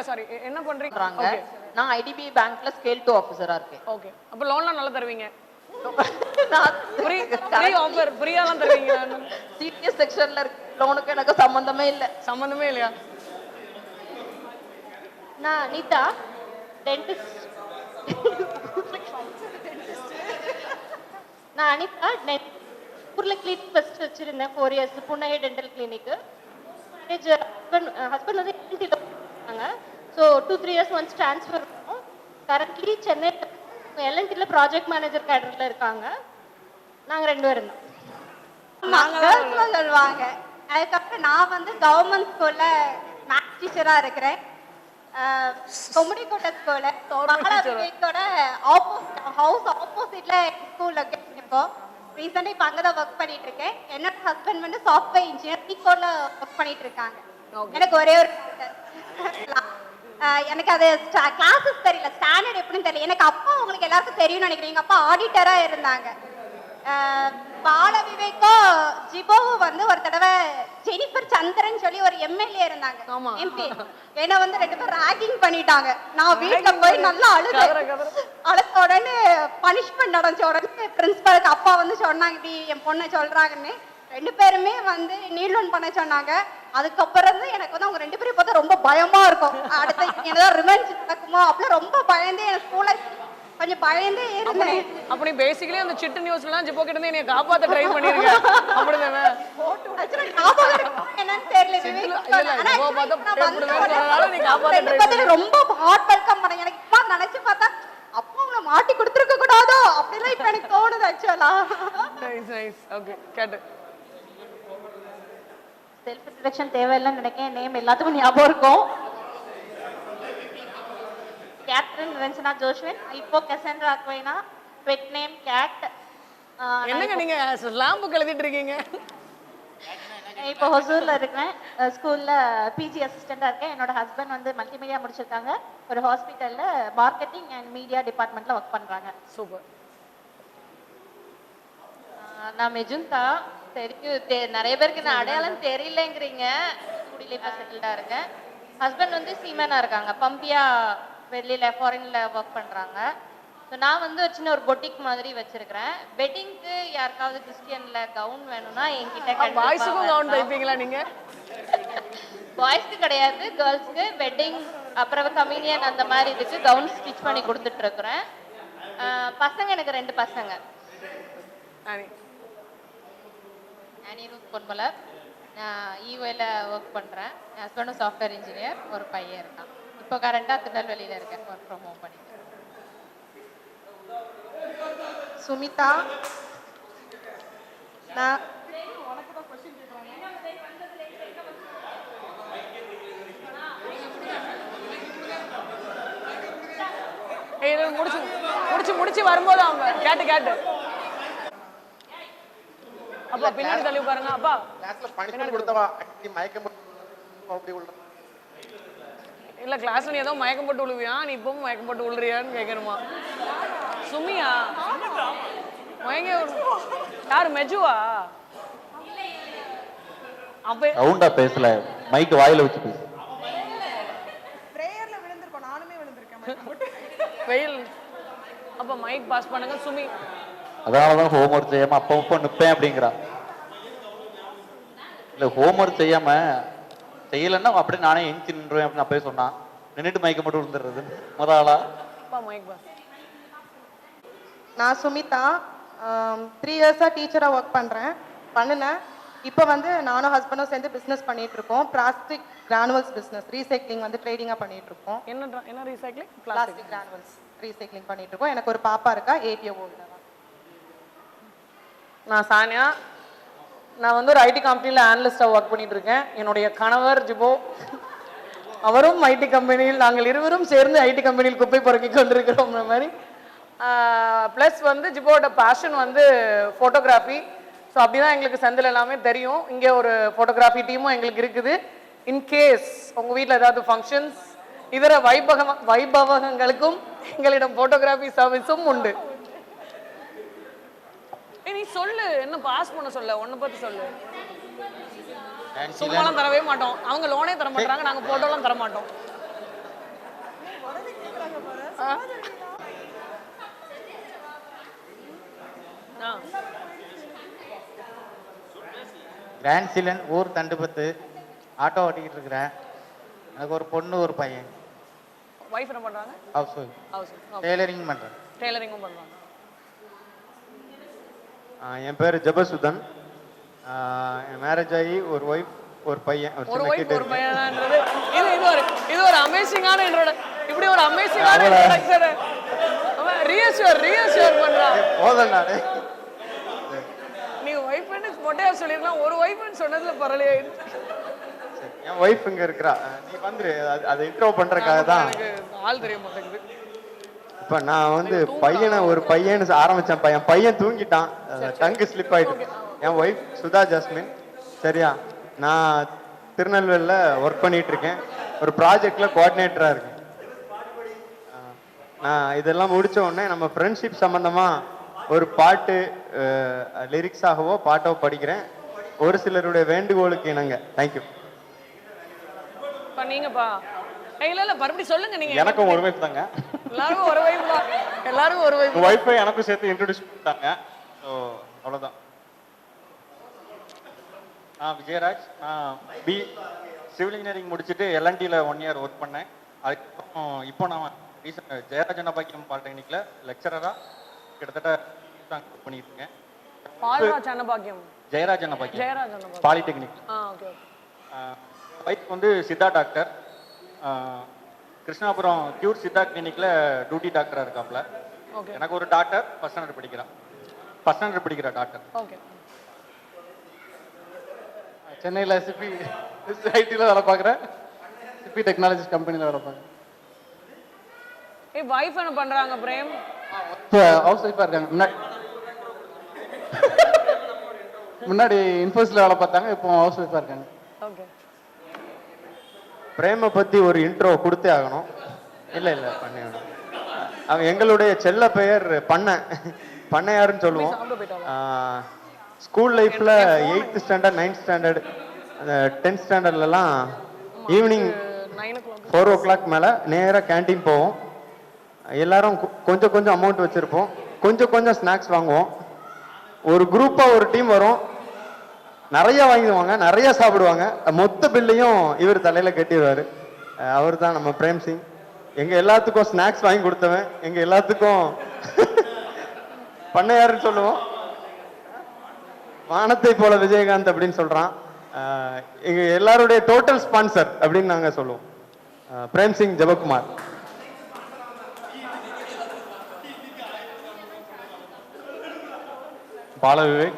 சாரி என்ன பண்றீங்க? ஓகே, நான் ஐடிபிஐ பேங்க்ல ஸ்கேல் 2 ஆஃபீஸரா இருக்கேன். ஓகே, அப்ப லோன்லாம் நல்லா தருவீங்க? நான் ஃப்ரீ ஆஃபர், ஃப்ரீயாலாம் தருவீங்க? சீனியர் செக்ஷன்ல இருக்க லோனுக்கு எனக்கு சம்பந்தமே இல்ல. சம்பந்தமே இல்லையா? நான் அனிதா, டென்டிஸ்ட். நான் அனிதா, ஊர்ல கிளினிக் ஃபர்ஸ்ட் வச்சிருந்தேன் 4 இயர்ஸ், புன்னகை டென்டல் கிளினிக். ஹஸ்பண்ட் வந்து எல்என்டில இருக்காங்க. ஸோ 2-3 இயர்ஸ் ஒன்ஸ் ட்ரான்ஸ்ஃபர் பண்ணோம். கரண்ட்லி சென்னை எல்என்டில ப்ராஜெக்ட் மேனேஜர் கேடர்ல இருக்காங்க. நாங்க 2 பேரும் தான் சொல்லுவாங்க. அதுக்கப்புறம் நான் வந்து கவர்மெண்ட் ஸ்கூல்ல மேத்ஸ் டீச்சரா இருக்கிறேன். கொமுடிக்கோட்டை ஸ்கூல்ல பாலாவிவேக்கோட ஹவுஸ் ஆப்போசிட்ல ஸ்கூல்ல இருக்கோம். ரீசெண்டா இப்ப அங்கதான் ஒர்க் பண்ணிட்டு இருக்கேன். என்னோட ஹஸ்பண்ட் வந்து சாஃப்ட்வேர் இன்ஜினியர் ஈகோல ஒர்க் பண்ணிட்டு இருக்காங்க. எனக்கு ஒரே ஒரு எனக்கு அது கிளாஸஸ் தெரியல, ஸ்டாண்டர்ட் எப்படின்னு தெரியல. எனக்கு அப்பா உங்களுக்கு எல்லாருக்கும் தெரியும்னு நினைக்கிறேன். எங்க அப்பா ஆடிட்டரா இருந்தாங்க. பால விவேக்கோ ஜிபோவும் வந்து ஒரு தடவை ஜெனிஃபர் சந்திரன் சொல்லி ஒரு எம்எல்ஏ இருந்தாங்க, எம்பி. என்ன வந்து 2 பேரும் ராகிங் பண்ணிட்டாங்க. நான் வீட்டுல போய் நல்லா அழுத உடனே பனிஷ்மெண்ட் நடந்த உடனே பிரின்சிபலுக்கு அப்பா வந்து சொன்னாங்க, இப்படி என் பொண்ணை சொல்றாங்கன்னு. 2 பேருமே வந்து நீல் ஒன் பண்ண சொன்னாங்க. அதுக்கப்புறம் எனக்கு வந்து அவங்க 2 பேரும் பார்த்தா ரொம்ப பயமா இருக்கும். அடுத்து என்னதான் ரிவெஞ்ச் நடக்குமோ அப்படி ரொம்ப பயந்து என் ஸ்கூல்ல கொஞ்சம் பயந்தே இருந்தேன். அப்படி பேசிக்கலி அந்த சிட்டு நியூஸ்லாம் ஜிப்போ கிட்ட இருந்து என்னைய காப்பாத்த ட்ரை பண்ணிருக்கேன். அப்படிதானே? என்னன்னு தெரியல. ரொம்ப ஹார்ட் வெல்கம் பண்ண. எனக்கு இப்ப நினைச்சு பார்த்தா அப்பா உங்களை மாட்டி கொடுத்துருக்க கூடாதோ அப்படிலாம் இப்ப எனக்கு தோணுது ஆக்சுவலா. நைஸ். ஓகே, கேட்டு. செல்ஃப் இன்ட்ரோடக்ஷன் தேவையில்லைன்னு நினைக்கிறேன். நேம் எல்லாத்துக்கும் ஞாபகம் இருக்கும். கேத்ரின் வென்சனா ஜோஷ்வின், இப்போ கசன்ட்ரா அக்வைனா, பெட் நேம் கேட். என்னங்க நீங்க லாம்புக்கு எழுதிட்டு இருக்கீங்க? இப்போ ஹொசூர்ல இருக்கேன். ஸ்கூல்ல பிஜி அசிஸ்டண்டா இருக்கேன். என்னோட ஹஸ்பண்ட் வந்து மல்டிமீடியா முடிச்சிருக்காங்க. ஒரு ஹாஸ்பிட்டல்ல மார்க்கெட்டிங் அண்ட் மீடியா டிபார்ட்மெண்ட்ல ஒர்க் பண்றாங்க. சூப்பர். நான் மெஜுந்தா. தெரியும், நிறைய பேருக்கு நான் அடையாளம் தெரியலங்கிறீங்க. குடியில இப்போ செட்டில்டா இருக்கேன். ஹஸ்பண்ட் வந்து சீமனா இருக்காங்க, பம்பியா வெளியில ஃபாரின்ல ஒர்க் பண்றாங்க. ஸோ நான் வந்து ஒரு சின்ன ஒரு பொட்டிக் மாதிரி வச்சிருக்கிறேன். வெட்டிங்க்கு யாருக்காவது கிறிஸ்டியன்ல கவுன் வேணும்னா என்கிட்ட. பாய்ஸுக்கும் கவுன் தைப்பீங்களா நீங்க? பாய்ஸ்க்கு கிடையாது, கேர்ள்ஸ்க்கு வெட்டிங் அப்புறம் கம்யூனியன் அந்த மாதிரி இதுக்கு கவுன் ஸ்டிச் பண்ணி கொடுத்துட்டு இருக்கிறேன். பசங்க எனக்கு 2 பசங்க. அனிருத் பொன்மலர். நான் ஈஓல ஒர்க் பண்றேன். என் ஹஸ்பண்டும் சாஃப்ட்வேர் இன்ஜினியர். ஒரு பையன் இருக்கான். இப்போ கரண்டா திருநெல்வேலியில இருக்கேன், ஒர்க் ஃப்ரம் ஹோம் பண்ணிட்டு. சுமிதா. நான் முடிச்சு வரும்போது அவங்க கேட்டு அப்பா பின்னாடி தள்ளி பாருங்க. அப்பா கிளாஸ்ல பனிஷ்மென்ட் கொடுத்தவா மயக்கம் அப்படி உள்ள இல்ல கிளாஸ்ல நீ ஏதோ மயக்கம் போட்டு விழுவியா, நீ இப்பவும் மயக்கம் போட்டு விழுறியான்னு கேட்கணுமா? சுமியா மயங்க யாரு? மெஜுவா? அப்ப ரவுண்டா பேசல, மைக் வாயில வச்சு பேசு. பிரேயர்ல விழுந்திருக்கோம், நானுமே விழுந்திருக்கேன். வெயில். அப்ப மைக் பாஸ் பண்ணுங்க சுமி. அதனாலதான் ஹோம்ஒர்க் செய்யாம அப்ப நிப்பேன் அப்படிங்கிறா. இல்ல ஹோம்ஒர்க் செய்யாம செய்யலன்னா அப்படியே நானே எஞ்சி நின்றுவேன் அப்படின்னு அப்பவே சொன்னான். நின்றுட்டு மைக்க மட்டும் விழுந்துடுறது முதலா. நான் சுமிதா. 3 இயர்ஸா டீச்சரா ஒர்க் பண்ணினேன். இப்போ வந்து நானும் ஹஸ்பண்டும் சேர்ந்து பிசினஸ் பண்ணிட்டு இருக்கோம். பிளாஸ்டிக் கிரானுவல்ஸ் பிசினஸ், ரீசைக்ளிங் வந்து ட்ரேடிங்கா பண்ணிட்டு இருக்கோம். என்ன ரீசைக்ளிங்? பிளாஸ்டிக் கிரானுவல்ஸ் ரீசைக்ளிங் பண்ணிட்டு இருக்கோம். எனக்கு ஒரு பாப்பா இருக்கா, 8 years old. நான் சானியா. நான் வந்து ஒரு ஐடி கம்பெனியில் ஆனலிஸ்டாக ஒர்க் பண்ணிட்டு இருக்கேன். என்னுடைய கணவர் ஜிபோ, அவரும் ஐடி கம்பெனியில், நாங்கள் இருவரும் சேர்ந்து ஐடி கம்பெனியில் குப்பை பொறுக்கி கொண்டிருக்கிறோம் மாதிரி. ப்ளஸ் வந்து ஜிபோட பேஷன் வந்து ஃபோட்டோகிராஃபி. ஸோ அப்படி தான் எங்களுக்கு செந்தில் எல்லாமே தெரியும். இங்கே ஒரு ஃபோட்டோகிராஃபி டீமும் எங்களுக்கு இருக்குது. இன்கேஸ் உங்கள் வீட்டில் ஏதாவது ஃபங்க்ஷன்ஸ் இதர வைபவங்களுக்கும் எங்களிடம் போட்டோகிராஃபி சர்வீஸும் உண்டு. நீ சொல்லு, என்ன பாஸ் பண்ண சொல்ல, உன்னை பத்தி சொல்லு. சும்மாலாம் தரவே மாட்டோம், அவங்க லோனே தர மாட்டாங்க, நாங்க போட்டோலாம் தர மாட்டோம். கிராண்ட் சீலன், ஊர் தண்டுபத்து, ஆட்டோ ஓட்டிக்கிட்டு இருக்கிறேன். எனக்கு ஒரு பொண்ணு ஒரு பையன். வைஃப் என்ன பண்றாங்க? House wife. டெய்லரிங் பண்றேன். டெய்லரிங்கும் பண்றாங்க. என் பேர் ஜபசுதன். என் மேரேஜ் ஆகி ஒரு ஒய்ஃப் ஒரு பையன். ஒரு ஒய்ஃப் ஒரு பையன்ன்றது இது ஒரு அமேசிங்கான இப்படி ஒரு அமேசிங்கான இன்ட்ரோடக்ஷன். அவன் ரீஅஷ்யூர் பண்றான். போதல்டா நீ ஒய்ஃப்னு மொட்டையா சொல்லிருக்கலாம், ஒரு ஒய்ஃப்னு சொன்னதுல பரலையே. என் ஒய்ஃப் இங்க இருக்கறா, நீ வந்துரு, அதை இன்ட்ரோ பண்றதுக்காக தான். எனக்கு ஆள் தெரிய மாட்டேங்குது. இப்ப நான் வந்து பையனை ஒரு பையன் ஆரம்பிச்சேன். பையன் தூங்கிட்டான், டங்கு ஸ்லிப் ஆயிட்டு. என் ஒய்ஃப் சுதா ஜாஸ்மின். சரியா, நான் திருநெல்வேலியில் ஒர்க் பண்ணிட்டு இருக்கேன். ஒரு ப்ராஜெக்ட்ல கோஆர்டினேட்டரா இருக்கேன். நான் இதெல்லாம் முடிச்ச உடனே நம்ம ஃப்ரெண்ட்ஷிப் சம்பந்தமா ஒரு பாட்டு லிரிக்ஸாகவோ பாட்டோ படிக்கிறேன். ஒரு சிலருடைய வேண்டுகோளுக்கு இணங்க. தேங்க்யூ. நீங்கப்பா இல்ல மறுபடியும் சொல்லுங்க. நீங்க எனக்கும் ஒரு வைஃப் தாங்க. எல்லாரும் ஒரு வைஃப் தான். எல்லாரும் ஒரு வைஃப். வைஃபை எனக்கும் சேர்த்து இன்ட்ரோடியூஸ் பண்ணிட்டாங்க. ஸோ அவ்வளோதான். நான் விஜயராஜ். நான் சிவில் இன்ஜினியரிங் முடிச்சுட்டு எல்என்டியில் 1 இயர் ஒர்க் பண்ணேன். அதுக்கப்புறம் இப்போ நான் ரீசெண்ட் ஜெயராஜ் அன்னபாக்கியம் பாலிடெக்னிக்ல லெக்சரராக கிட்டத்தட்ட ஒர்க் பண்ணிட்டு இருக்கேன். ஜெயராஜ் அன்னபாக்கியம் பாலிடெக்னிக். வைஃப் வந்து சித்தா டாக்டர். கிருஷ்ணாபுரம் கியூர் சித்தா கிளினிக்ல டியூட்டி டாக்டரா இருக்காப்ல. எனக்கு ஒரு டாக்டர் ஃபர்ஸ்ட் ஸ்டாண்டர்ட் படிக்கிற டாக்டர். சென்னையில் சிபி ஐடியில் வேலை பார்க்குறேன். சிபி டெக்னாலஜிஸ் கம்பெனியில் வேலை பார்க்குறேன். வைஃப் என்ன பண்றாங்க பிரேம்? ஹவுஸ் ஒய்ஃபாக இருக்காங்க. முன்னாடி இன்ஃபோசிஸ்ல வேலை பார்த்தாங்க, இப்போ ஹவுஸ் ஒய்ஃபாக இருக்காங்க. பிரேமை பத்தி ஒரு இன்ட்ரோ கொடுத்தே ஆகணும். இல்ல பண்ணணும். அவன் எங்களுடைய செல்ல பெயர் பண்ணையாருன்னு சொல்லுவோம். ஸ்கூல் லைஃப்ல 8th standard 9th standard 10th ஸ்டாண்டர்ட்லாம் evening 4 o'clock மேல நேரா கேண்டீன் போவோம். எல்லாரும் கொஞ்சம் கொஞ்சம் அமௌண்ட் வச்சிருப்போம், கொஞ்சம் ஸ்நாக்ஸ் வாங்குவோம். ஒரு குரூப்பா ஒரு டீம் வரும், நிறைய வாங்கிடுவாங்க, நிறைய சாப்பிடுவாங்க. மொத்த பில்லையும் இவர் தலையில கட்டிடுவாரு. அவர் தான் நம்ம பிரேம் சிங். எங்க எல்லாத்துக்கும் ஸ்நாக்ஸ் வாங்கி கொடுத்தவன், எங்க எல்லாத்துக்கும் பண்ணையாருன்னு சொல்லுவோம். வானத்தை போல விஜயகாந்த் அப்படின்னு சொல்றான். எங்க எல்லாருடைய டோட்டல் ஸ்பான்சர் அப்படின்னு நாங்க சொல்லுவோம். பிரேம் சிங் ஜெபகுமார். பால விவேக்.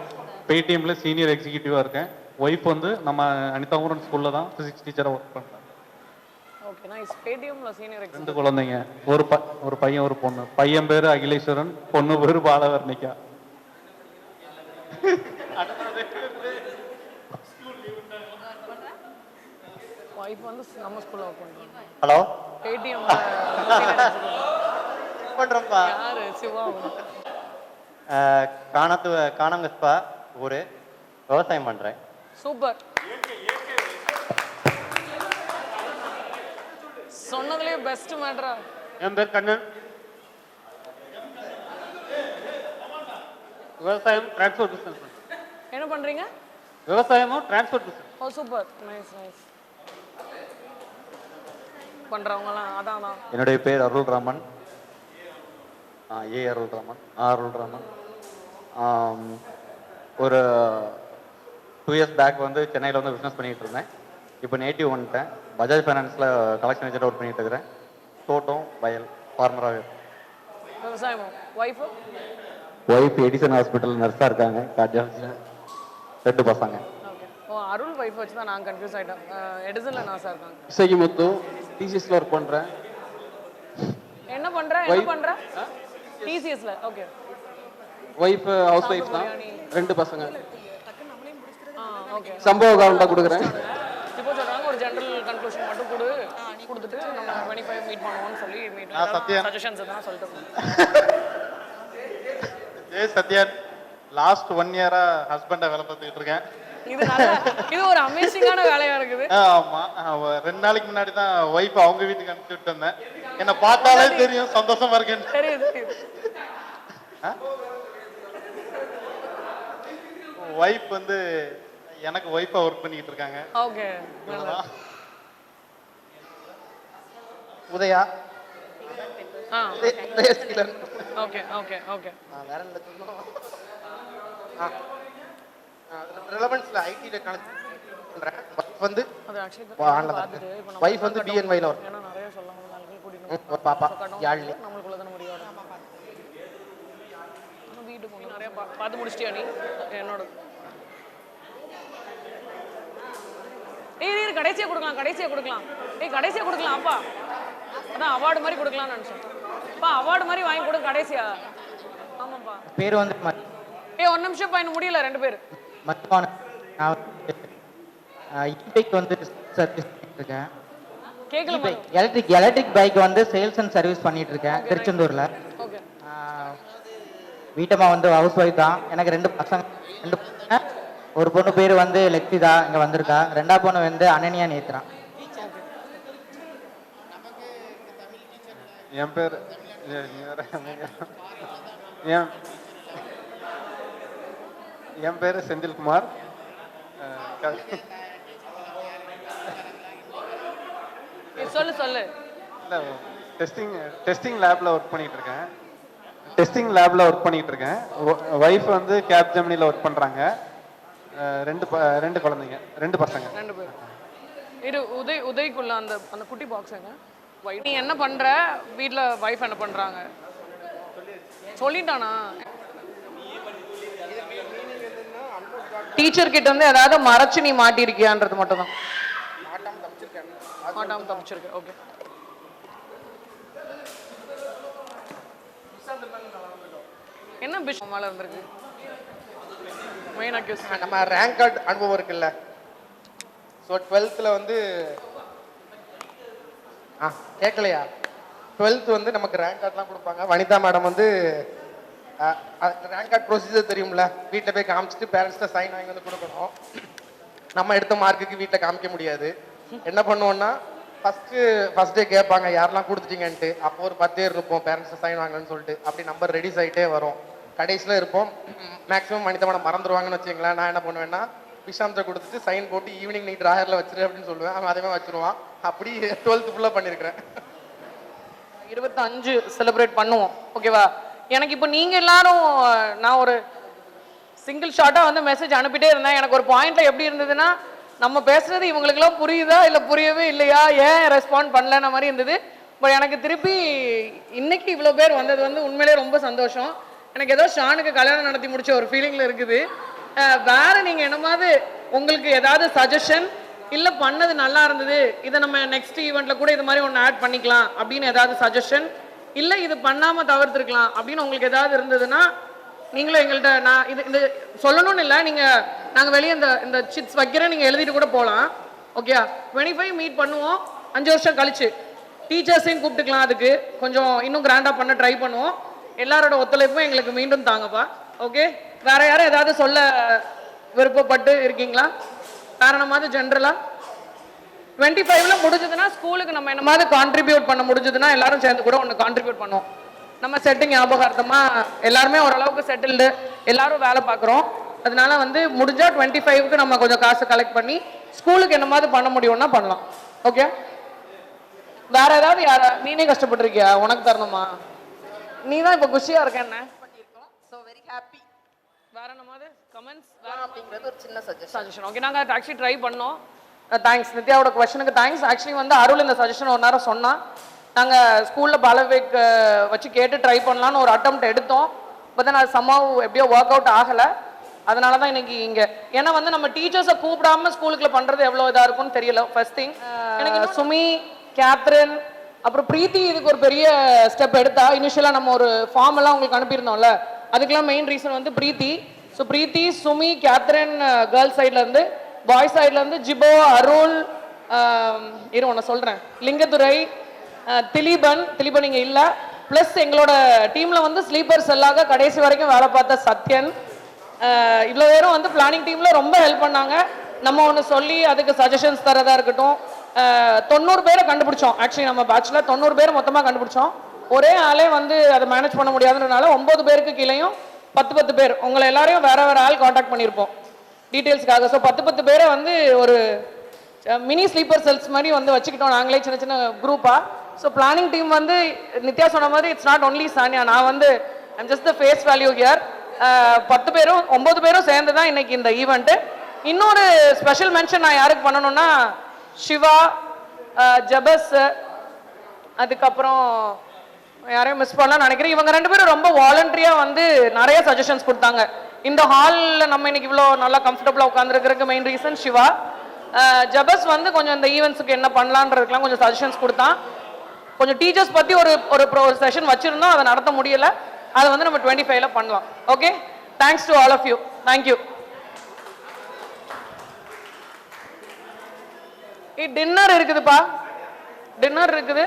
பேடிஎம்ல சீனியர் எக்ஸிக்யூட்டிவா இருக்கேன். ஒய்ஃப் வந்து நம்ம அனிதாபுரம் ஸ்கூல்ல தான் பிசிக்ஸ் டீச்சரா ஒர்க் பண்றாங்க. Okay nice. பேடிஎம்ல சீனியர் எக்ஸிக்யூட்டிவ். 2 குழந்தைங்க, ஒரு பையன் ஒரு பொண்ணு. பையன் பேரு அகிலேஸ்வரன், பொண்ணு பேரு பாலவர்ணிகா. வைஃப் வந்து நம்ம ஸ்கூல்ல ஒர்க் பண்றாங்க. ஹலோ, பேடிஎம்ல பண்றப்பா. யாரு? சிவா. காணங்கஸ்பா ஊரு, விவசாயம் பண்றேன். சூப்பர். சொன்னதுலயே பெஸ்ட் மேட்டரா. என் பேர் கண்ணன். விவசாயம் டிரான்ஸ்போர்ட் பிசினஸ். என்ன பண்றீங்க? விவசாயமும் டிரான்ஸ்போர்ட் பிசினஸ். ஓ சூப்பர், நைஸ் நைஸ். பண்றவங்கலாம் அதான். என்னுடைய பேர் அருள்ராமன். அருள்ராமன். ஒரு 2 years பேக் வந்து சென்னையில் வந்து பிஸ்னஸ் பண்ணிட்டு இருந்தேன். இப்போ நேட்டிவ் வந்துட்டேன். பஜாஜ் ஃபைனான்ஸில் கலெக்ஷன் ஏஜென்ட்டாக ஒர்க் பண்ணிட்டு இருக்கிறேன். தோட்டம் வயல் ஃபார்மராகவே. விவசாயம். ஒய்ஃப் எடிசன் ஹாஸ்பிட்டல் நர்ஸாக இருக்காங்க. கார்டியாலஜியில் 2 பசங்க. ஓ அருள் வைஃப் வச்சு தான் நான் கன்ஃபியூஸ் ஆகிட்டேன். எடிசன்ல நர்ஸாக இருக்காங்க. இசைக்கு முத்து டிசிஎஸ்ல ஒர்க் பண்ணுறேன். என்ன பண்ற? டிசிஎஸ்ல. ஓகே. ஒய்ஃப் ஹவுஸ் ஒய்ஃப் தான். 2 பசங்க. ஓகே. சம்பவ காரணம் தான் கொடுக்குறேன். இப்போ சொல்றாங்க ஒரு ஜெனரல் கன்க்ளூஷன் மட்டும் கொடுத்துட்டு நம்ம 25 மீட் பண்ணுவோம்னு சொல்லி மீட் சத்யன். சஜஷன்ஸ் தான் சொல்லிட்டு சத்யன் லாஸ்ட் 1 இயரா ஹஸ்பண்டா வேலை பார்த்துக்கிட்டு இருக்கேன். இது ஒரு அமேசிங்கான வேலையா இருக்குது. ஆமா 2 நாளைக்கு முன்னாடி தான் ஒய்ஃப் அவங்க வீட்டுக்கு அனுப்பிச்சு விட்டு வந்தேன். என்ன பார்த்தாலே தெரியும் சந்தோஷமா இருக்கேன். ஒய்ஃப் வந்து எனக்கு ஒய்ஃபா ஒர்க் பண்ணிட்டு இருக்காங்க. Okay. Udaya. Okay okay okay. வேற என்ன சொல்லணும்? ரெலவன்ஸ்ல ஐடில கனெக்ட் பண்றேன். வந்து வைஃப் வந்து பிஎன்வைல வரும். ஏன்னா நிறைய சொல்லணும் நாளைக்கு கூட்டிட்டு ஒரு பாப்பா யாழ்னி. நம்மளுக்குள்ள தான முடியாது. நம்ம வீட்டுக்கு நிறைய பார்த்து முடிச்சிட்டியா நீ? என்னோட ஏய் கடைசியா கொடுக்கலாம் கடைசியா கொடுக்கலாம் அப்பா. அதான் அவார்டு மாதிரி கொடுக்கலாம்னு நினைச்சேன். அப்பா அவார்டு மாதிரி வாங்கி கொடு கடைசியா. ஆமாப்பா. பேர் வந்து ஒரு நிமிஷம் பா, இன்னும் முடியல 2 பேர். மத்வான. நான் இபைக் வந்து சர்வீஸ் பண்ணிட்டு இருக்கேன். கேக்கல. எலக்ட்ரிக் பைக் வந்து சேல்ஸ் அண்ட் சர்வீஸ் பண்ணிட்டு இருக்கேன் திருச்செந்தூர்ல. ஓகே. வீட்டம்மா வந்து ஹவுஸ் ஒய்ஃப் தான். எனக்கு 2 பசங்க. ஒரு பொண்ணு பேர் வந்து லெக்திதா இங்க வந்திருக்கா. 2ஆவது பொண்ணு வந்து அனன்யா நேத்ரா. என் பேர் என் பேரு செந்தில்குமார். சொல்லு. இல்ல டெஸ்டிங் லேப்ல ஒர்க் பண்ணிட்டு இருக்கேன். வைஃப் வந்து கேப் ஜெமினில ஒர்க் பண்றாங்க. 2 குழந்தைங்க, 2 பசங்க. 2 பேர். இது உதய்க்குள்ள அந்த குட்டி பாக்ஸுங்க. நீ என்ன பண்ற? வீட்ல வைஃப் என்ன பண்றாங்க? சொல்லிட்டானா? டீச்சர் கிட்ட வந்து ஏதாவது மறைச்சு நீ மாட்டிருக்கியான்றது மட்டும் தான். மாட்டாம தப்பிச்சிருக்க. ஓகே. என்ன பிஷ் மேல இருந்திருக்கு? Main accused. நம்ம ரேங்க் கார்டு அனுபவம் இருக்குல்ல. ஸோ 12th வந்து கேட்கலையா? 12th வந்து நமக்கு ரேங்க் கார்டுலாம் கொடுப்பாங்க. வனிதா மேடம் வந்து ரேங்க் கார்டு ப்ரொசீஜர் தெரியும்ல. வீட்டில் போய் காமிச்சிட்டு பேரண்ட்ஸ்ட்ட சைன் வாங்கி வந்து கொடுக்கணும். நம்ம எடுத்த மார்க்குக்கு வீட்டில் காமிக்க முடியாது. என்ன பண்ணுவோம்னா ஃபர்ஸ்ட் டே கேட்பாங்க யாரெல்லாம் கொடுத்துட்டீங்கன்ட்டு. அப்போ ஒரு 10 பேர் இருப்போம் பேரண்ட்ஸ்ட்ட சைன் வாங்கணும்னு சொல்லிட்டு. அப்படி நம்பர் ரெடியூஸ் ஆகிட்டே வரும். கடைசியில் இருப்போம். மேக்ஸிமம் வனிதா மேடம் மறந்துடுவாங்கன்னு வச்சுங்களேன். நான் என்ன பண்ணுவேன்னா விஷாந்தை கொடுத்துட்டு சைன் போட்டு ஈவினிங் நீ ட்ராயரில் வச்சிரு அப்படின்னு சொல்லுவேன். அவன் அதே மாதிரி வச்சிருவான். அப்படி 12th ஃபுல்லாக பண்ணியிருக்கிறேன். 25 செலிப்ரேட் பண்ணுவோம். ஓகேவா? எனக்கு இப்போ நீங்க எல்லாரும் நான் ஒரு சிங்கிள் ஷாட்டா வந்து மெசேஜ் அனுப்பிட்டே இருந்தேன். எனக்கு ஒரு பாயிண்ட்ல எப்படி இருந்ததுன்னா நம்ம பேசுறது இவங்களுக்குலாம் புரியுதா இல்லை புரியவே இல்லையா, ஏன் ரெஸ்பாண்ட் பண்ணலன்ற மாதிரி இருந்தது. பட் எனக்கு திருப்பி இன்னைக்கு இவ்வளோ பேர் வந்தது வந்து உண்மையிலே ரொம்ப சந்தோஷம். எனக்கு ஏதோ ஷானுக்கு கல்யாணம் நடத்தி முடிச்ச ஒரு ஃபீலிங்ல இருக்குது. வேற நீங்க என்னமாவது உங்களுக்கு ஏதாவது சஜஷன் இல்ல பண்ணது நல்லா இருந்தது, இதை நம்ம நெக்ஸ்ட் ஈவெண்ட்ல கூட இது மாதிரி ஒன்று ஆட் பண்ணிக்கலாம் அப்படின்னு ஏதாவது சஜஷன், இல்ல இது பண்ணாம தவிர்த்துருக்கலாம் அப்படின்னு உங்களுக்கு ஏதாவது இருந்ததுன்னா நீங்களும் எங்கள்கிட்ட நான் இது சொல்லணும்னு இல்லை, நீங்க நாங்க வெளியே இந்த சிட்ஸ் வைக்கிறேன் நீங்க எழுதிட்டு கூட போகலாம். ஓகே 25 மீட் பண்ணுவோம். 5 வருஷம் கழிச்சு டீச்சர்ஸையும் கூப்பிட்டுக்கலாம். அதுக்கு கொஞ்சம் இன்னும் கிராண்டா பண்ண ட்ரை பண்ணுவோம். எல்லாரோட ஒத்துழைப்பும் எங்களுக்கு மீண்டும் தாங்கப்பா. ஓகே, வேற யாரும் ஏதாவது சொல்ல விருப்பப்பட்டு இருக்கீங்களா? காரணமாவது ஜென்ரலா 25ல முடிஞ்சதுன்னா ஸ்கூலுக்கு நம்ம என்னமாவது கான்ட்ரிபியூட் பண்ண முடிஞ்சதுன்னா எல்லாரும் சேர்ந்து கூட ஒன்று கான்ட்ரிபியூட் பண்ணுவோம். நம்ம செட்டிங் ஞாபகார்த்தமா எல்லாருமே ஓரளவுக்கு செட்டில்டு, எல்லாரும் வேலை பார்க்குறோம். அதனால வந்து முடிஞ்சா 25க்கு நம்ம கொஞ்சம் காசு கலெக்ட் பண்ணி ஸ்கூலுக்கு என்னமாவது பண்ண முடியும்னா பண்ணலாம். ஓகே, வேற ஏதாவது நீனே கஷ்டப்பட்டிருக்கியா? உனக்கு தரணுமா? நீ தான் இப்போ குஷியா இருக்க. என்ன ஸோ வெரி ஹாப்பி. வேற என்னமாவது கமெண்ட்ஸ் அப்படிங்கிறது ஒரு சின்ன சஜஷன். ஓகே, நாங்கள் ஆக்சுவலி ட்ரை பண்ணோம். தேங்க்ஸ் நித்யாவோட கொஸ்டனுக்கு தேங்க்ஸ். ஆக்சுவலி வந்து அருள் இந்த சஜஷன் ஒரு நேரம் சொன்னால் நாங்கள் ஸ்கூலில் பாலவேக் வச்சு கேட்டு ட்ரை பண்ணலான்னு ஒரு அட்டெம்ப்ட் எடுத்தோம். பட் தென் அது சம்மாவ் எப்படியோ ஒர்க் அவுட் ஆகலை. அதனால தான் இன்னைக்கு இங்கே, ஏன்னா வந்து நம்ம டீச்சர்ஸை கூப்பிடாம ஸ்கூலுக்குள்ள பண்ணுறது எவ்வளோ இதாக இருக்கும்னு தெரியல. ஃபர்ஸ்ட் திங் எனக்கு சுமி, கேத்ரின், அப்புறம் பிரீத்தி இதுக்கு ஒரு பெரிய ஸ்டெப் எடுத்தா. இனிஷியலாக நம்ம ஒரு ஃபார்ம் எல்லாம் உங்களுக்கு அனுப்பியிருந்தோம்ல, அதுக்கெல்லாம் மெயின் ரீசன் வந்து பிரீத்தி. ஸோ பிரீத்தி, சுமி, கேத்ரின் கேர்ள்ஸ் சைட்லேருந்து, பாய்ஸ் சைட்லேருந்து ஜிபோ, அருள், இரு ஒன்று சொல்கிறேன். லிங்கத்துரை, திலீபன் இங்கே இல்லை. ப்ளஸ் எங்களோட டீமில் வந்து ஸ்லீப்பர் செல்லாக கடைசி வரைக்கும் வேலை பார்த்த சத்யன், இவ்வளோ பேரும் வந்து பிளானிங் டீமில் ரொம்ப ஹெல்ப் பண்ணாங்க. நம்ம ஒன்று சொல்லி அதுக்கு சஜஷன்ஸ் தரதா இருக்கட்டும். 90 பேரை கண்டுபிடிச்சோம். ஆக்சுவலி நம்ம பேட்சில் 90 பேர் மொத்தமாக கண்டுபிடிச்சோம். ஒரே ஆளே வந்து அதை மேனேஜ் பண்ண முடியாதுன்றனால 9 பேருக்கு கீழேயும் 10 பேர் உங்களை எல்லாரையும் வேற வேற ஆள் காண்டாக்ட் பண்ணியிருப்போம் டீட்டெயில்ஸ்க்காக. ஸோ 10 பேரை வந்து ஒரு மினி ஸ்லீப்பர் செல்ஸ் மாதிரி வந்து வச்சுக்கிட்டோம் நாங்களே சின்ன சின்ன குரூப்பாக. ஸோ பிளானிங் டீம் வந்து நித்யா சொன்ன மாதிரி இட்ஸ் நாட் ஒன்லி சானியா, நான் வந்து I'm just the face value here. 10 பேரும் 9 பேரும் சேர்ந்து தான் இன்னைக்கு இந்த ஈவெண்ட்டு. இன்னொரு ஸ்பெஷல் மென்ஷன் நான் யாருக்கு பண்ணணும்னா சிவா, ஜபஸ், அதுக்கப்புறம் யாரையும் மிஸ் பண்ணலாம்னு நினைக்கிறேன். இவங்க 2 பேரும் ரொம்ப வாலண்டரியாக வந்து நிறைய சஜஷன்ஸ் கொடுத்தாங்க. இந்த ஹாலில் நம்ம இன்னைக்கு இவ்வளோ நல்லா கம்ஃபர்டபுளாக உட்காந்துருக்கிறதுக்கு மெயின் ரீசன் சிவா. ஜபஸ் வந்து கொஞ்சம் இந்த ஈவெண்ட்ஸுக்கு என்ன பண்ணலான்றதுக்கெலாம் கொஞ்சம் சஜஷன்ஸ் கொடுத்தான். கொஞ்சம் டீச்சர்ஸ் பற்றி ஒரு செஷன் வச்சுருந்தோம், அதை நடத்த முடியலை. அதை வந்து நம்ம 25ல பண்ணலாம். Okay, thanks to all of you. Thank you. Dinner இருக்குதுப்பா, டின்னர் இருக்குது.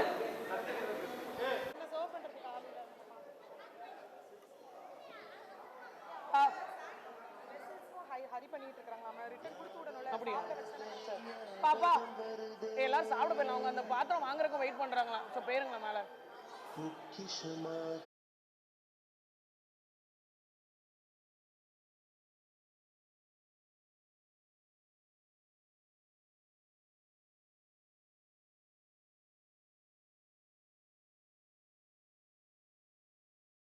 பாப்பா எல்லாரும் சாப்பிட போயிடலாம். அவங்க அந்த பாத்திரம் வாங்குறதுக்கு வெயிட் பண்றாங்களா? ஸோ போயிருங்களா மேல.